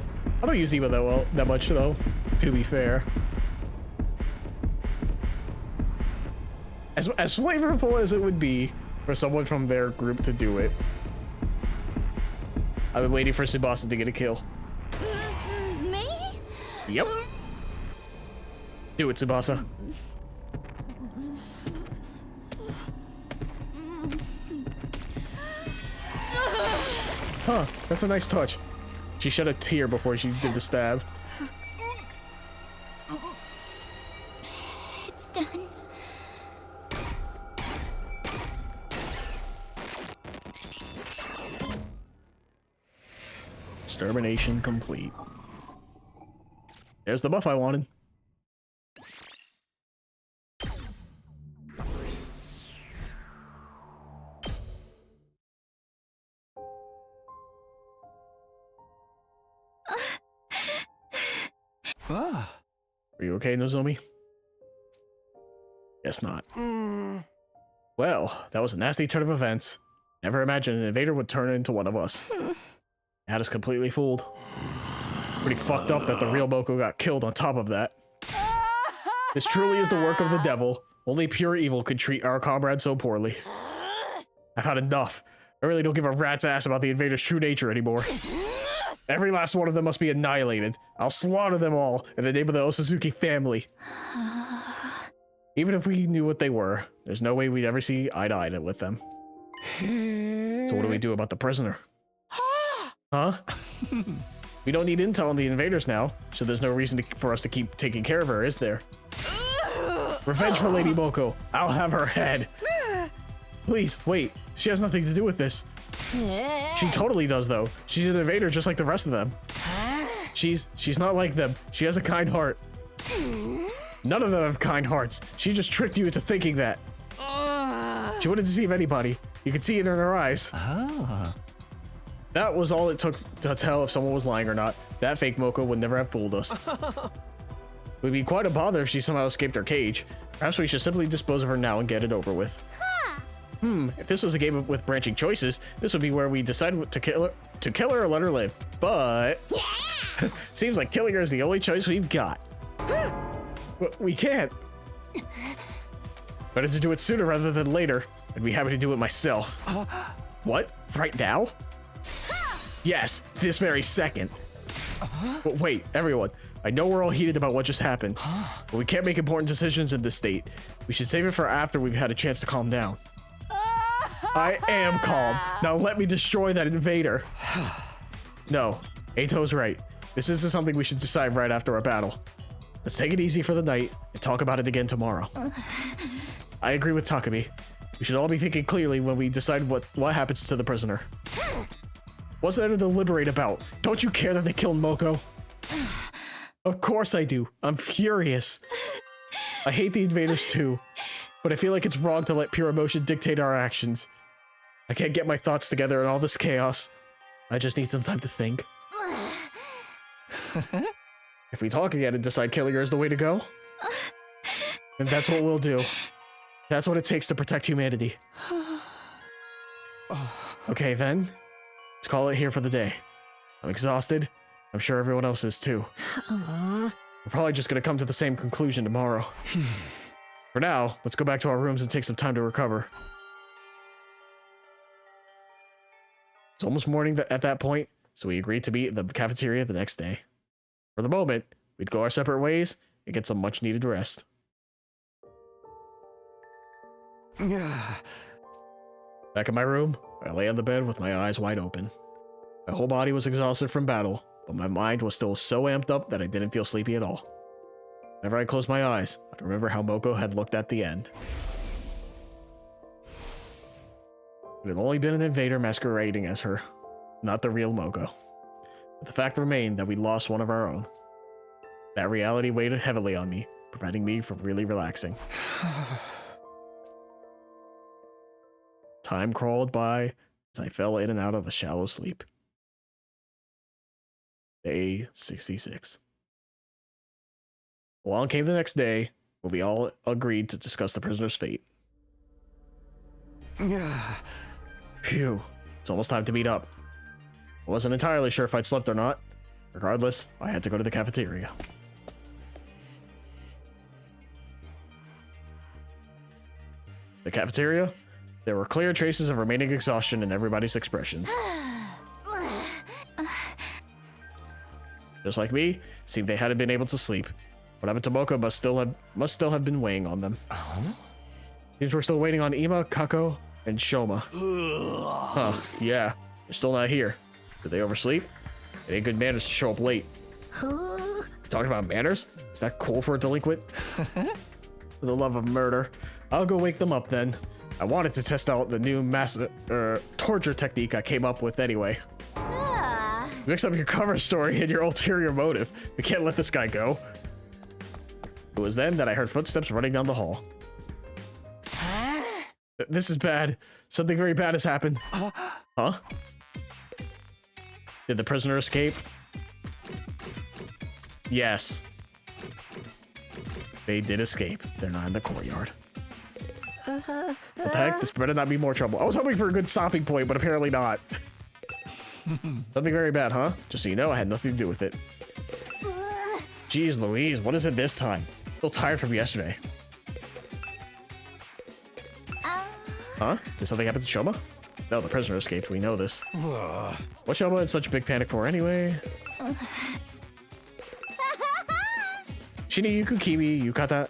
I don't use Ema that much though, to be fair. As flavorful as it would be for someone from their group to do it, I've been waiting for Tsubasa to get a kill. Me? Yep. Do it, Tsubasa. Huh, that's a nice touch. She shed a tear before she did the stab. It's done. Extermination complete. There's the buff I wanted. Are you okay, Nozomi? Guess not. Well, that was a nasty turn of events. Never imagined an invader would turn into one of us. Had us completely fooled. Pretty fucked up that the real Moko got killed on top of that. This truly is the work of the devil. Only pure evil could treat our comrade so poorly. I've had enough. I really don't give a rat's ass about the invader's true nature anymore. Every last one of them must be annihilated. I'll slaughter them all in the name of the Osazuki family. Even if we knew what they were, there's no way we'd ever see eye to eye with them. So what do we do about the prisoner? Huh? We don't need intel on the invaders now, so there's no reason for us to keep taking care of her, is there? Revenge for Lady Moko. I'll have her head. Please, wait. She has nothing to do with this. She totally does, though. She's an invader just like the rest of them. She's not like them. She has a kind heart. None of them have kind hearts. She just tricked you into thinking that. She wouldn't deceive anybody. You could see it in her eyes. That was all it took to tell if someone was lying or not. That fake Moko would never have fooled us. It would be quite a bother if she somehow escaped her cage. Perhaps we should simply dispose of her now and get it over with. If this was a game with branching choices, this would be where we decide to kill her or let her live. But seems like killing her is the only choice we've got. We can't. Better to do it sooner rather than later. I'd be happy to do it myself. What? Right now? Yes, this very second. But wait, everyone. I know we're all heated about what just happened, but we can't make important decisions in this state. We should save it for after we've had a chance to calm down. I am calm. Now let me destroy that invader. No, Eito's right. This isn't something we should decide right after our battle. Let's take it easy for the night and talk about it again tomorrow. I agree with Takumi. We should all be thinking clearly when we decide what happens to the prisoner. What's there to deliberate about? Don't you care that they killed Moko? Of course I do. I'm furious. I hate the invaders too, but I feel like it's wrong to let pure emotion dictate our actions. I can't get my thoughts together in all this chaos. I just need some time to think. If we talk again and decide killing her is the way to go, then that's what we'll do. That's what it takes to protect humanity. Okay then, let's call it here for the day. I'm exhausted. I'm sure everyone else is too. We're probably just gonna come to the same conclusion tomorrow. For now, let's go back to our rooms and take some time to recover. It's almost morning at that point, so we agreed to meet in the cafeteria the next day. For the moment, we'd go our separate ways and get some much needed rest. Back in my room, I lay on the bed with my eyes wide open. My whole body was exhausted from battle, but my mind was still so amped up that I didn't feel sleepy at all. Whenever I closed my eyes, I'd remember how Moko had looked at the end. It had only been an invader masquerading as her, not the real Moko. But the fact remained that we lost one of our own. That reality weighed heavily on me, preventing me from really relaxing. Time crawled by as I fell in and out of a shallow sleep. Day 66. Along came the next day, when we all agreed to discuss the prisoner's fate. Phew, it's almost time to meet up. I wasn't entirely sure if I'd slept or not. Regardless, I had to go to the cafeteria. The cafeteria? There were clear traces of remaining exhaustion in everybody's expressions. Just like me, it seemed they hadn't been able to sleep. What happened to Moko must still have been weighing on them. Seems we're still waiting on Ima, Kako, and Shoma. Huh, yeah, they're still not here. Did they oversleep? It ain't good manners to show up late. Talking about manners? Is that cool for a delinquent? For the love of murder. I'll go wake them up then. I wanted to test out the new torture technique I came up with anyway. Mix up your cover story and your ulterior motive. We can't let this guy go. It was then that I heard footsteps running down the hall. This is bad. Something very bad has happened. Huh? Did the prisoner escape? Yes. They did escape. They're not in the courtyard. What the heck? This better not be more trouble. I was hoping for a good stopping point, but apparently not. Something very bad, huh? Just so you know, I had nothing to do with it. Jeez Louise, what is it this time? Still tired from yesterday. Huh? Did something happen to Shoma? No, the prisoner escaped. We know this. What's Shoma in such a big panic for anyway? Shini yuku kimi yukata.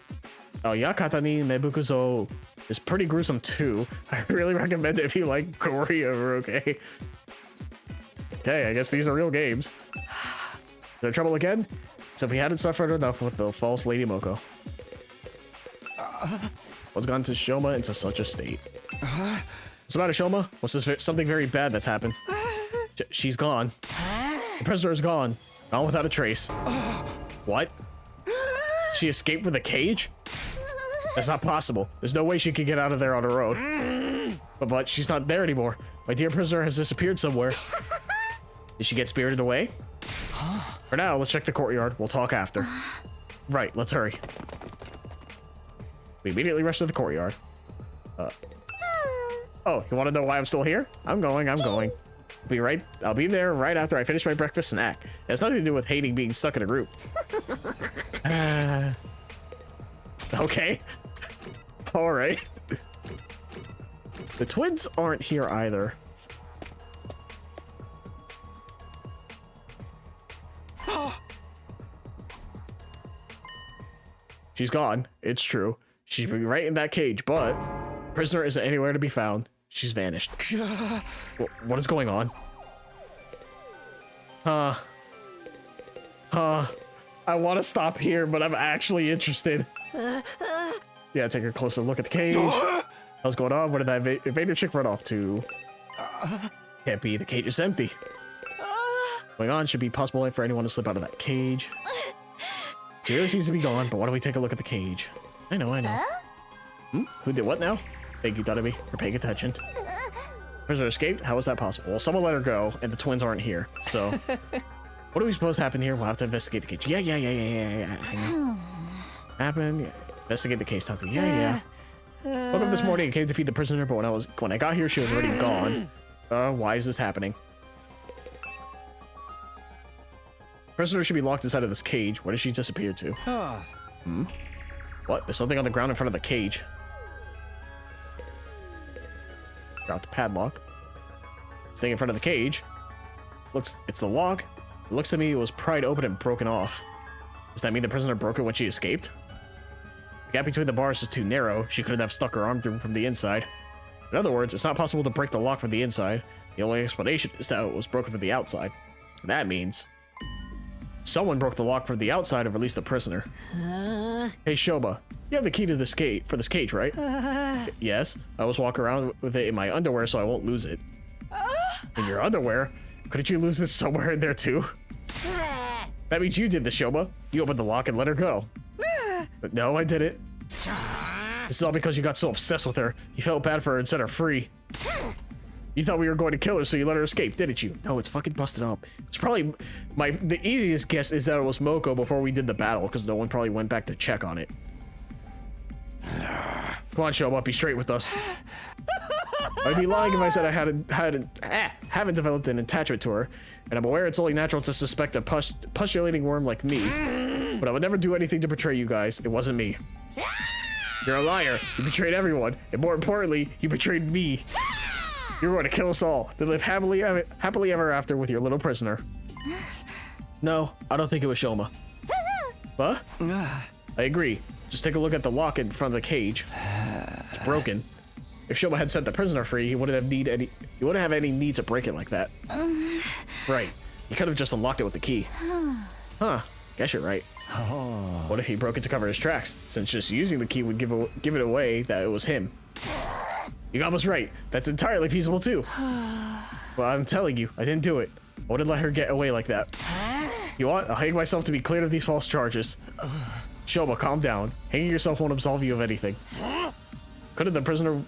Oh, yakata ni mebukuzo is pretty gruesome too. I really recommend it if you like gory over, okay? Okay, I guess these are real games. Is there trouble again? So if we hadn't suffered enough with the false Lady Moko. What's gone to Shoma into such a state? What's the matter, Shoma? What's this? Something very bad that's happened. She's gone. The prisoner is gone. Gone without a trace. What? She escaped from the cage? That's not possible. There's no way she could get out of there on her own. But she's not there anymore. My dear prisoner has disappeared somewhere. Did she get spirited away? For now, let's check the courtyard. We'll talk after. Right, let's hurry. We immediately rush to the courtyard. Oh, you want to know why I'm still here? I'm going. I'll be there right after I finish my breakfast snack. It has nothing to do with hating being stuck in a group. Okay. All right. The twins aren't here either. She's gone. It's true. She'd be right in that cage, but prisoner isn't anywhere to be found. She's vanished. What is going on? I want to stop here, but I'm actually interested. Yeah, take a closer look at the cage. What's going on? Where did that invader chick run off to? Can't be. The cage is empty. Going on should be possible for anyone to slip out of that cage. She really seems to be gone, but why don't we take a look at the cage? I know. Who did what now? Thank you, Dudamy, for paying attention. Prisoner escaped? How was that possible? Well, someone let her go, and the twins aren't here, so... What do we suppose happened here? We'll have to investigate the cage. Yeah. I know. Happened? Yeah. Investigate the case, Tucker. Yeah. Woke up this morning and came to feed the prisoner, but when I got here, she was already gone. Why is this happening? Prisoner should be locked inside of this cage. Where did she disappear to? What? There's something on the ground in front of the cage. Got the padlock. This thing in front of the cage. It's the lock. It looks to me it was pried open and broken off. Does that mean the prisoner broke it when she escaped? The gap between the bars is too narrow. She couldn't have stuck her arm through from the inside. In other words, it's not possible to break the lock from the inside. The only explanation is that it was broken from the outside. That means someone broke the lock from the outside and released the prisoner. Hey, Shoba, you have the key to this gate for this cage, right? Yes. I always walk around with it in my underwear so I won't lose it. In your underwear? Couldn't you lose it somewhere in there too? That means you did this, Shoba. You opened the lock and let her go. But no, I didn't. This is all because you got so obsessed with her. You felt bad for her and set her free. You thought we were going to kill her, so you let her escape, didn't you? No, it's fucking busted up. It's probably the easiest guess is that it was Moko before we did the battle, because no one probably went back to check on it. Come on, Shoba, be straight with us. I'd be lying if I said I haven't developed an attachment to her, and I'm aware it's only natural to suspect a postulating worm like me, but I would never do anything to betray you guys. It wasn't me. You're a liar. You betrayed everyone, and more importantly, you betrayed me. You're going to kill us all, then live happily ever after with your little prisoner. No, I don't think it was Shoma. What? I agree. Just take a look at the lock in front of the cage. It's broken. If Shoma had set the prisoner free, he wouldn't have any need to break it like that. Right. He could have just unlocked it with the key. Huh. Guess you're right. What if he broke it to cover his tracks, since just using the key would give it away that it was him? You got almost right. That's entirely feasible too. Well, I'm telling you, I didn't do it. I wouldn't let her get away like that. You want? I'll hang myself to be cleared of these false charges. Shoma, calm down. Hanging yourself won't absolve you of anything. Couldn't the prisoner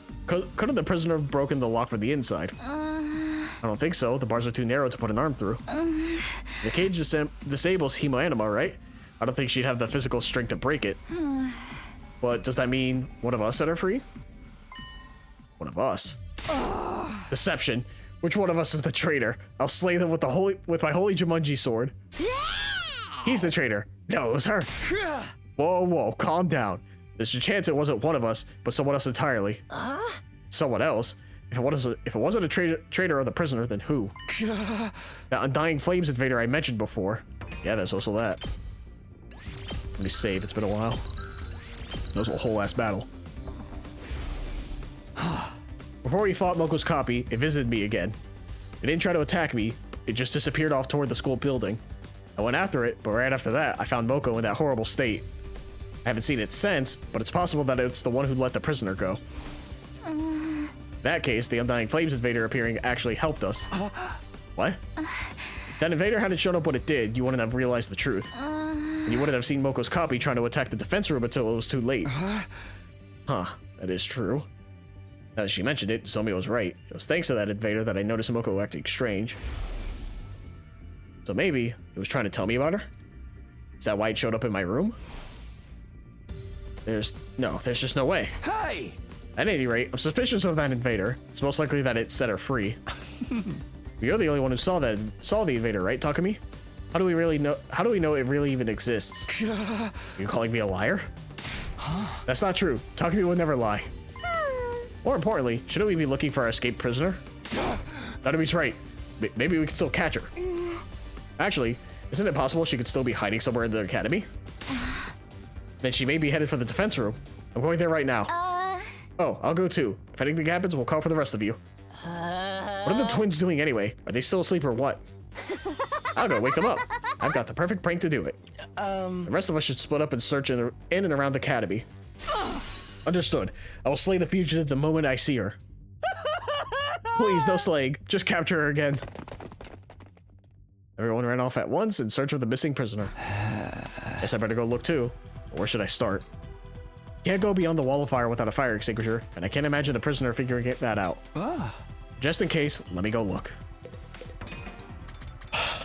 have broken the lock from the inside? I don't think so. The bars are too narrow to put an arm through. The cage disables hemoanima, right? I don't think she'd have the physical strength to break it. But does that mean one of us set her free? One of us. Deception. Which one of us is the traitor? I'll slay them with my holy Jumanji sword. He's the traitor. No, it was her. Whoa, calm down. There's a chance it wasn't one of us, but someone else entirely. Someone else? If it wasn't a traitor or the prisoner, then who? That Undying Flames invader I mentioned before. Yeah, there's also that. Let me save, it's been a while. That was a whole ass battle. Before we fought Moko's copy, it visited me again. It didn't try to attack me, it just disappeared off toward the school building. I went after it, but right after that, I found Moko in that horrible state. I haven't seen it since, but it's possible that it's the one who let the prisoner go. In that case, the Undying Flames invader appearing actually helped us. What? If that invader hadn't shown up when it did, you wouldn't have realized the truth. And you wouldn't have seen Moko's copy trying to attack the defense room until it was too late. Huh, that is true. Now that she mentioned it, Zomi was right. It was thanks to that invader that I noticed Moko acting strange. So maybe it was trying to tell me about her? Is that why it showed up in my room? There's just no way. Hey! At any rate, I'm suspicious of that invader. It's most likely that it set her free. You're the only one who saw the invader, right, Takumi? How do we know it really even exists? Are you calling me a liar? That's not true. Takumi would never lie. More importantly, shouldn't we be looking for our escaped prisoner? Takumi's right. Maybe we can still catch her. Actually, isn't it possible she could still be hiding somewhere in the academy? Then she may be headed for the defense room. I'm going there right now. Oh, I'll go too. If anything happens, we'll call for the rest of you. What are the twins doing anyway? Are they still asleep or what? I'll go wake them up. I've got the perfect prank to do it. The rest of us should split up and search in and around the academy. Understood. I will slay the fugitive the moment I see her. Please, no slaying. Just capture her again. Everyone ran off at once in search of the missing prisoner. Guess I better go look too. Where should I start? Can't go beyond the wall of fire without a fire extinguisher, and I can't imagine the prisoner figuring that out. Just in case, let me go look.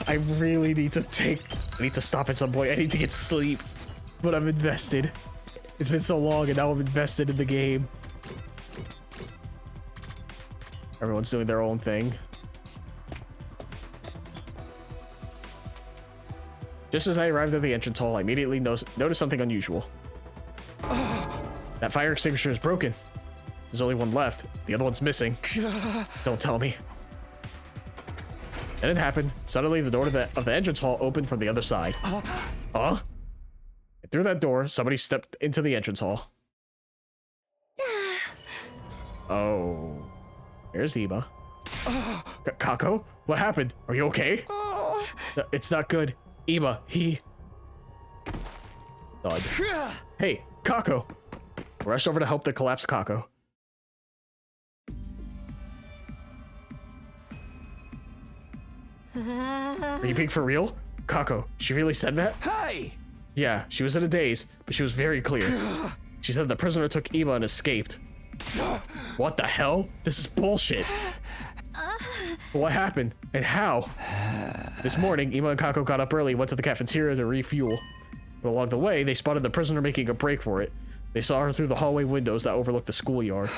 I really need to stop at some point. I need to get sleep, but I'm invested. It's been so long and now I'm invested in the game. Everyone's doing their own thing. Just as I arrived at the entrance hall, I immediately noticed something unusual. That fire extinguisher is broken. There's only one left. The other one's missing. Don't tell me. Then it happened. Suddenly, the door of the entrance hall opened from the other side. Huh? And through that door, somebody stepped into the entrance hall. Oh. There's Ema. Kako? What happened? Are you okay? No, it's not good. Ema, he... Thud. Hey, Kako! Rush over to help the collapsed Kako. Are you being for real? Kako, she really said that? Hey! Yeah, she was in a daze, but she was very clear. She said the prisoner took Ema and escaped. What the hell? This is bullshit. What happened? And how? This morning, Ema and Kako got up early and went to the cafeteria to refuel. But along the way, they spotted the prisoner making a break for it. They saw her through the hallway windows that overlooked the schoolyard.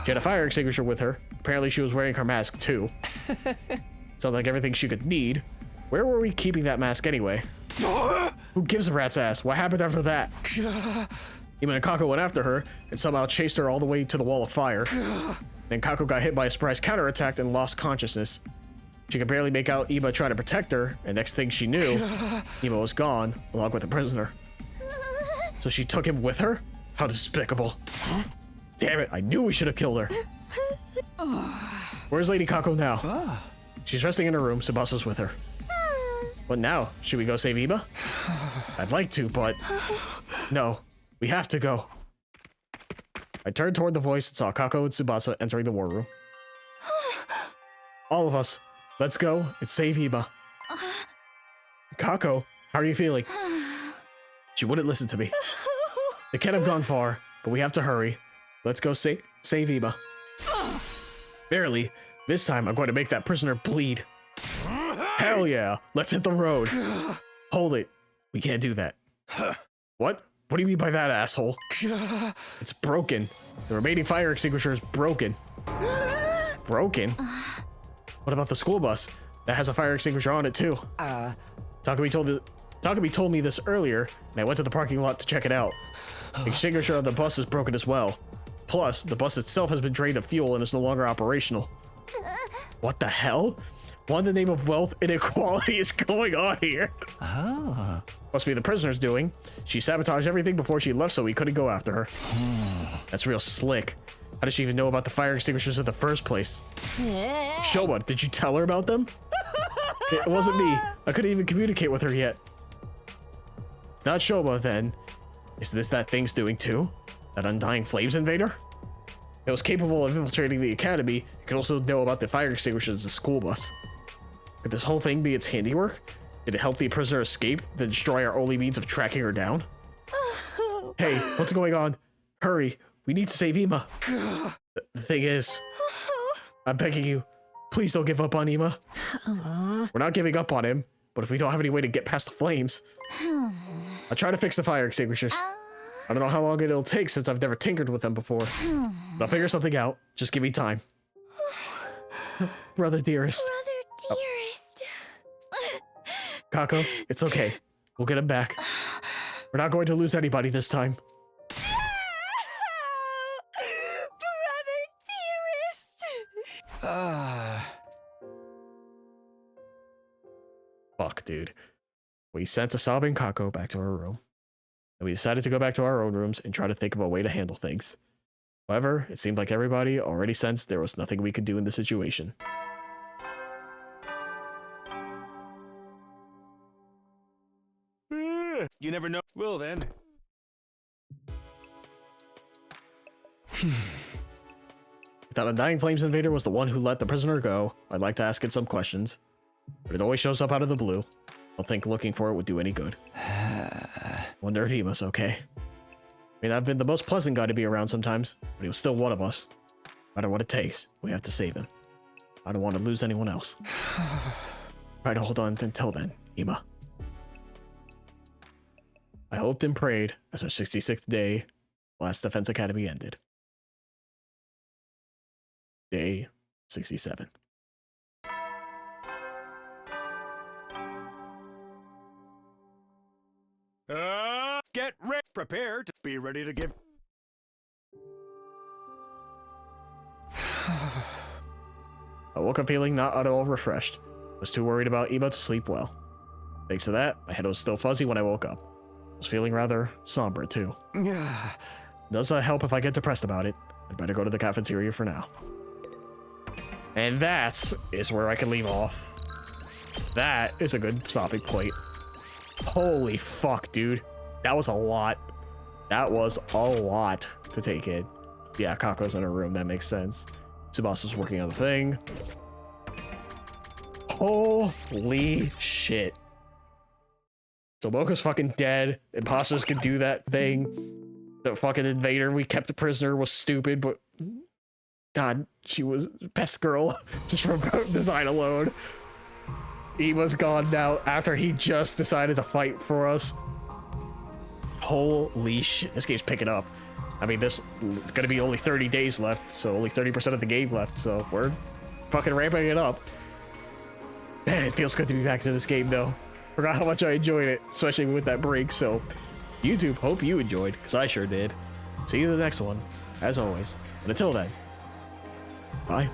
She had a fire extinguisher with her. Apparently she was wearing her mask too. Sounds like everything she could need. Where were we keeping that mask anyway? Who gives a rat's ass? What happened after that? Ema and Kako went after her and somehow chased her all the way to the wall of fire. Then Kako got hit by a surprise counterattack and lost consciousness. She could barely make out Ema trying to protect her, and next thing she knew, Ema was gone, along with the prisoner. So she took him with her? How despicable. Damn it, I knew we should have killed her. Where's Lady Kako now? She's resting in her room, Tsubasa's with her. What now? Should we go save Ema? I'd like to, but... No, we have to go. I turned toward the voice and saw Kako and Tsubasa entering the war room. All of us, let's go and save Ema. Kako, how are you feeling? She wouldn't listen to me. They can't have gone far, but we have to hurry. Let's go save Ema. Barely. This time I'm going to make that prisoner bleed. Hell yeah, let's hit the road. Hold it. We can't do that. What? What do you mean by that, asshole? It's broken. The remaining fire extinguisher is broken. Broken? What about the school bus? That has a fire extinguisher on it too. Takumi told me this earlier, and I went to the parking lot to check it out. The extinguisher on the bus is broken as well. Plus, the bus itself has been drained of fuel and is no longer operational. What the hell? What in the name of wealth inequality is going on here? Must be the prisoner's doing. She sabotaged everything before she left, so we couldn't go after her. That's real slick. How did she even know about the fire extinguishers in the first place? Showa, did you tell her about them? It wasn't me. I couldn't even communicate with her yet. Not Showa, then. Is this that thing's doing too? That Undying Flames invader? It was capable of infiltrating the academy. It could also know about the fire extinguishers in the school bus. Could this whole thing be its handiwork? Did it help the prisoner escape, then destroy our only means of tracking her down? Hey, what's going on? Hurry, we need to save Ema. The thing is, I'm begging you, please don't give up on Ema. We're not giving up on him. but if we don't have any way to get past the flames... I'll try to fix the fire extinguishers. I don't know how long it'll take since I've never tinkered with them before. But I'll figure something out. Just give me time. Brother dearest. Brother dearest. Kako, it's okay. We'll get him back. We're not going to lose anybody this time. Brother dearest. Fuck, dude. We sent a sobbing Kako back to her room. And we decided to go back to our own rooms and try to think of a way to handle things. However, it seemed like everybody already sensed there was nothing we could do in the situation. You never know. Well then. If that Undying Flames invader was the one who let the prisoner go, I'd like to ask it some questions. But it always shows up out of the blue. I don't think looking for it would do any good. Wonder if Ima's okay. I mean, I've been the most pleasant guy to be around sometimes, but he was still one of us. No matter what it takes, we have to save him. I don't want to lose anyone else. Try to hold on until then, Ima. I hoped and prayed as our 66th day, last Defense Academy ended. Day 67. Get ready, prepared to be ready to give. I woke up feeling not at all refreshed. I was too worried about Ima to sleep well. Thanks to that, my head was still fuzzy when I woke up. I was feeling rather somber too. Does help if I get depressed about it. I'd better go to the cafeteria for now. And that is where I can leave off. That is a good stopping point. Holy fuck, dude. That was a lot. That was a lot to take in. Yeah, Kako's in her room. That makes sense. Tsubasa's working on the thing. Holy shit. So Moko's fucking dead. Imposters can do that thing. The fucking invader we kept a prisoner was stupid, but... God, she was best girl. Just from design alone. Ima's gone now after he just decided to fight for us. Holy shit, this game's picking up. I mean, it's gonna be only 30 days left, so only 30% of the game left, so we're fucking ramping it up. Man, it feels good to be back to this game, though. Forgot how much I enjoyed it, especially with that break, so YouTube, hope you enjoyed, because I sure did. See you in the next one, as always. And until then, bye.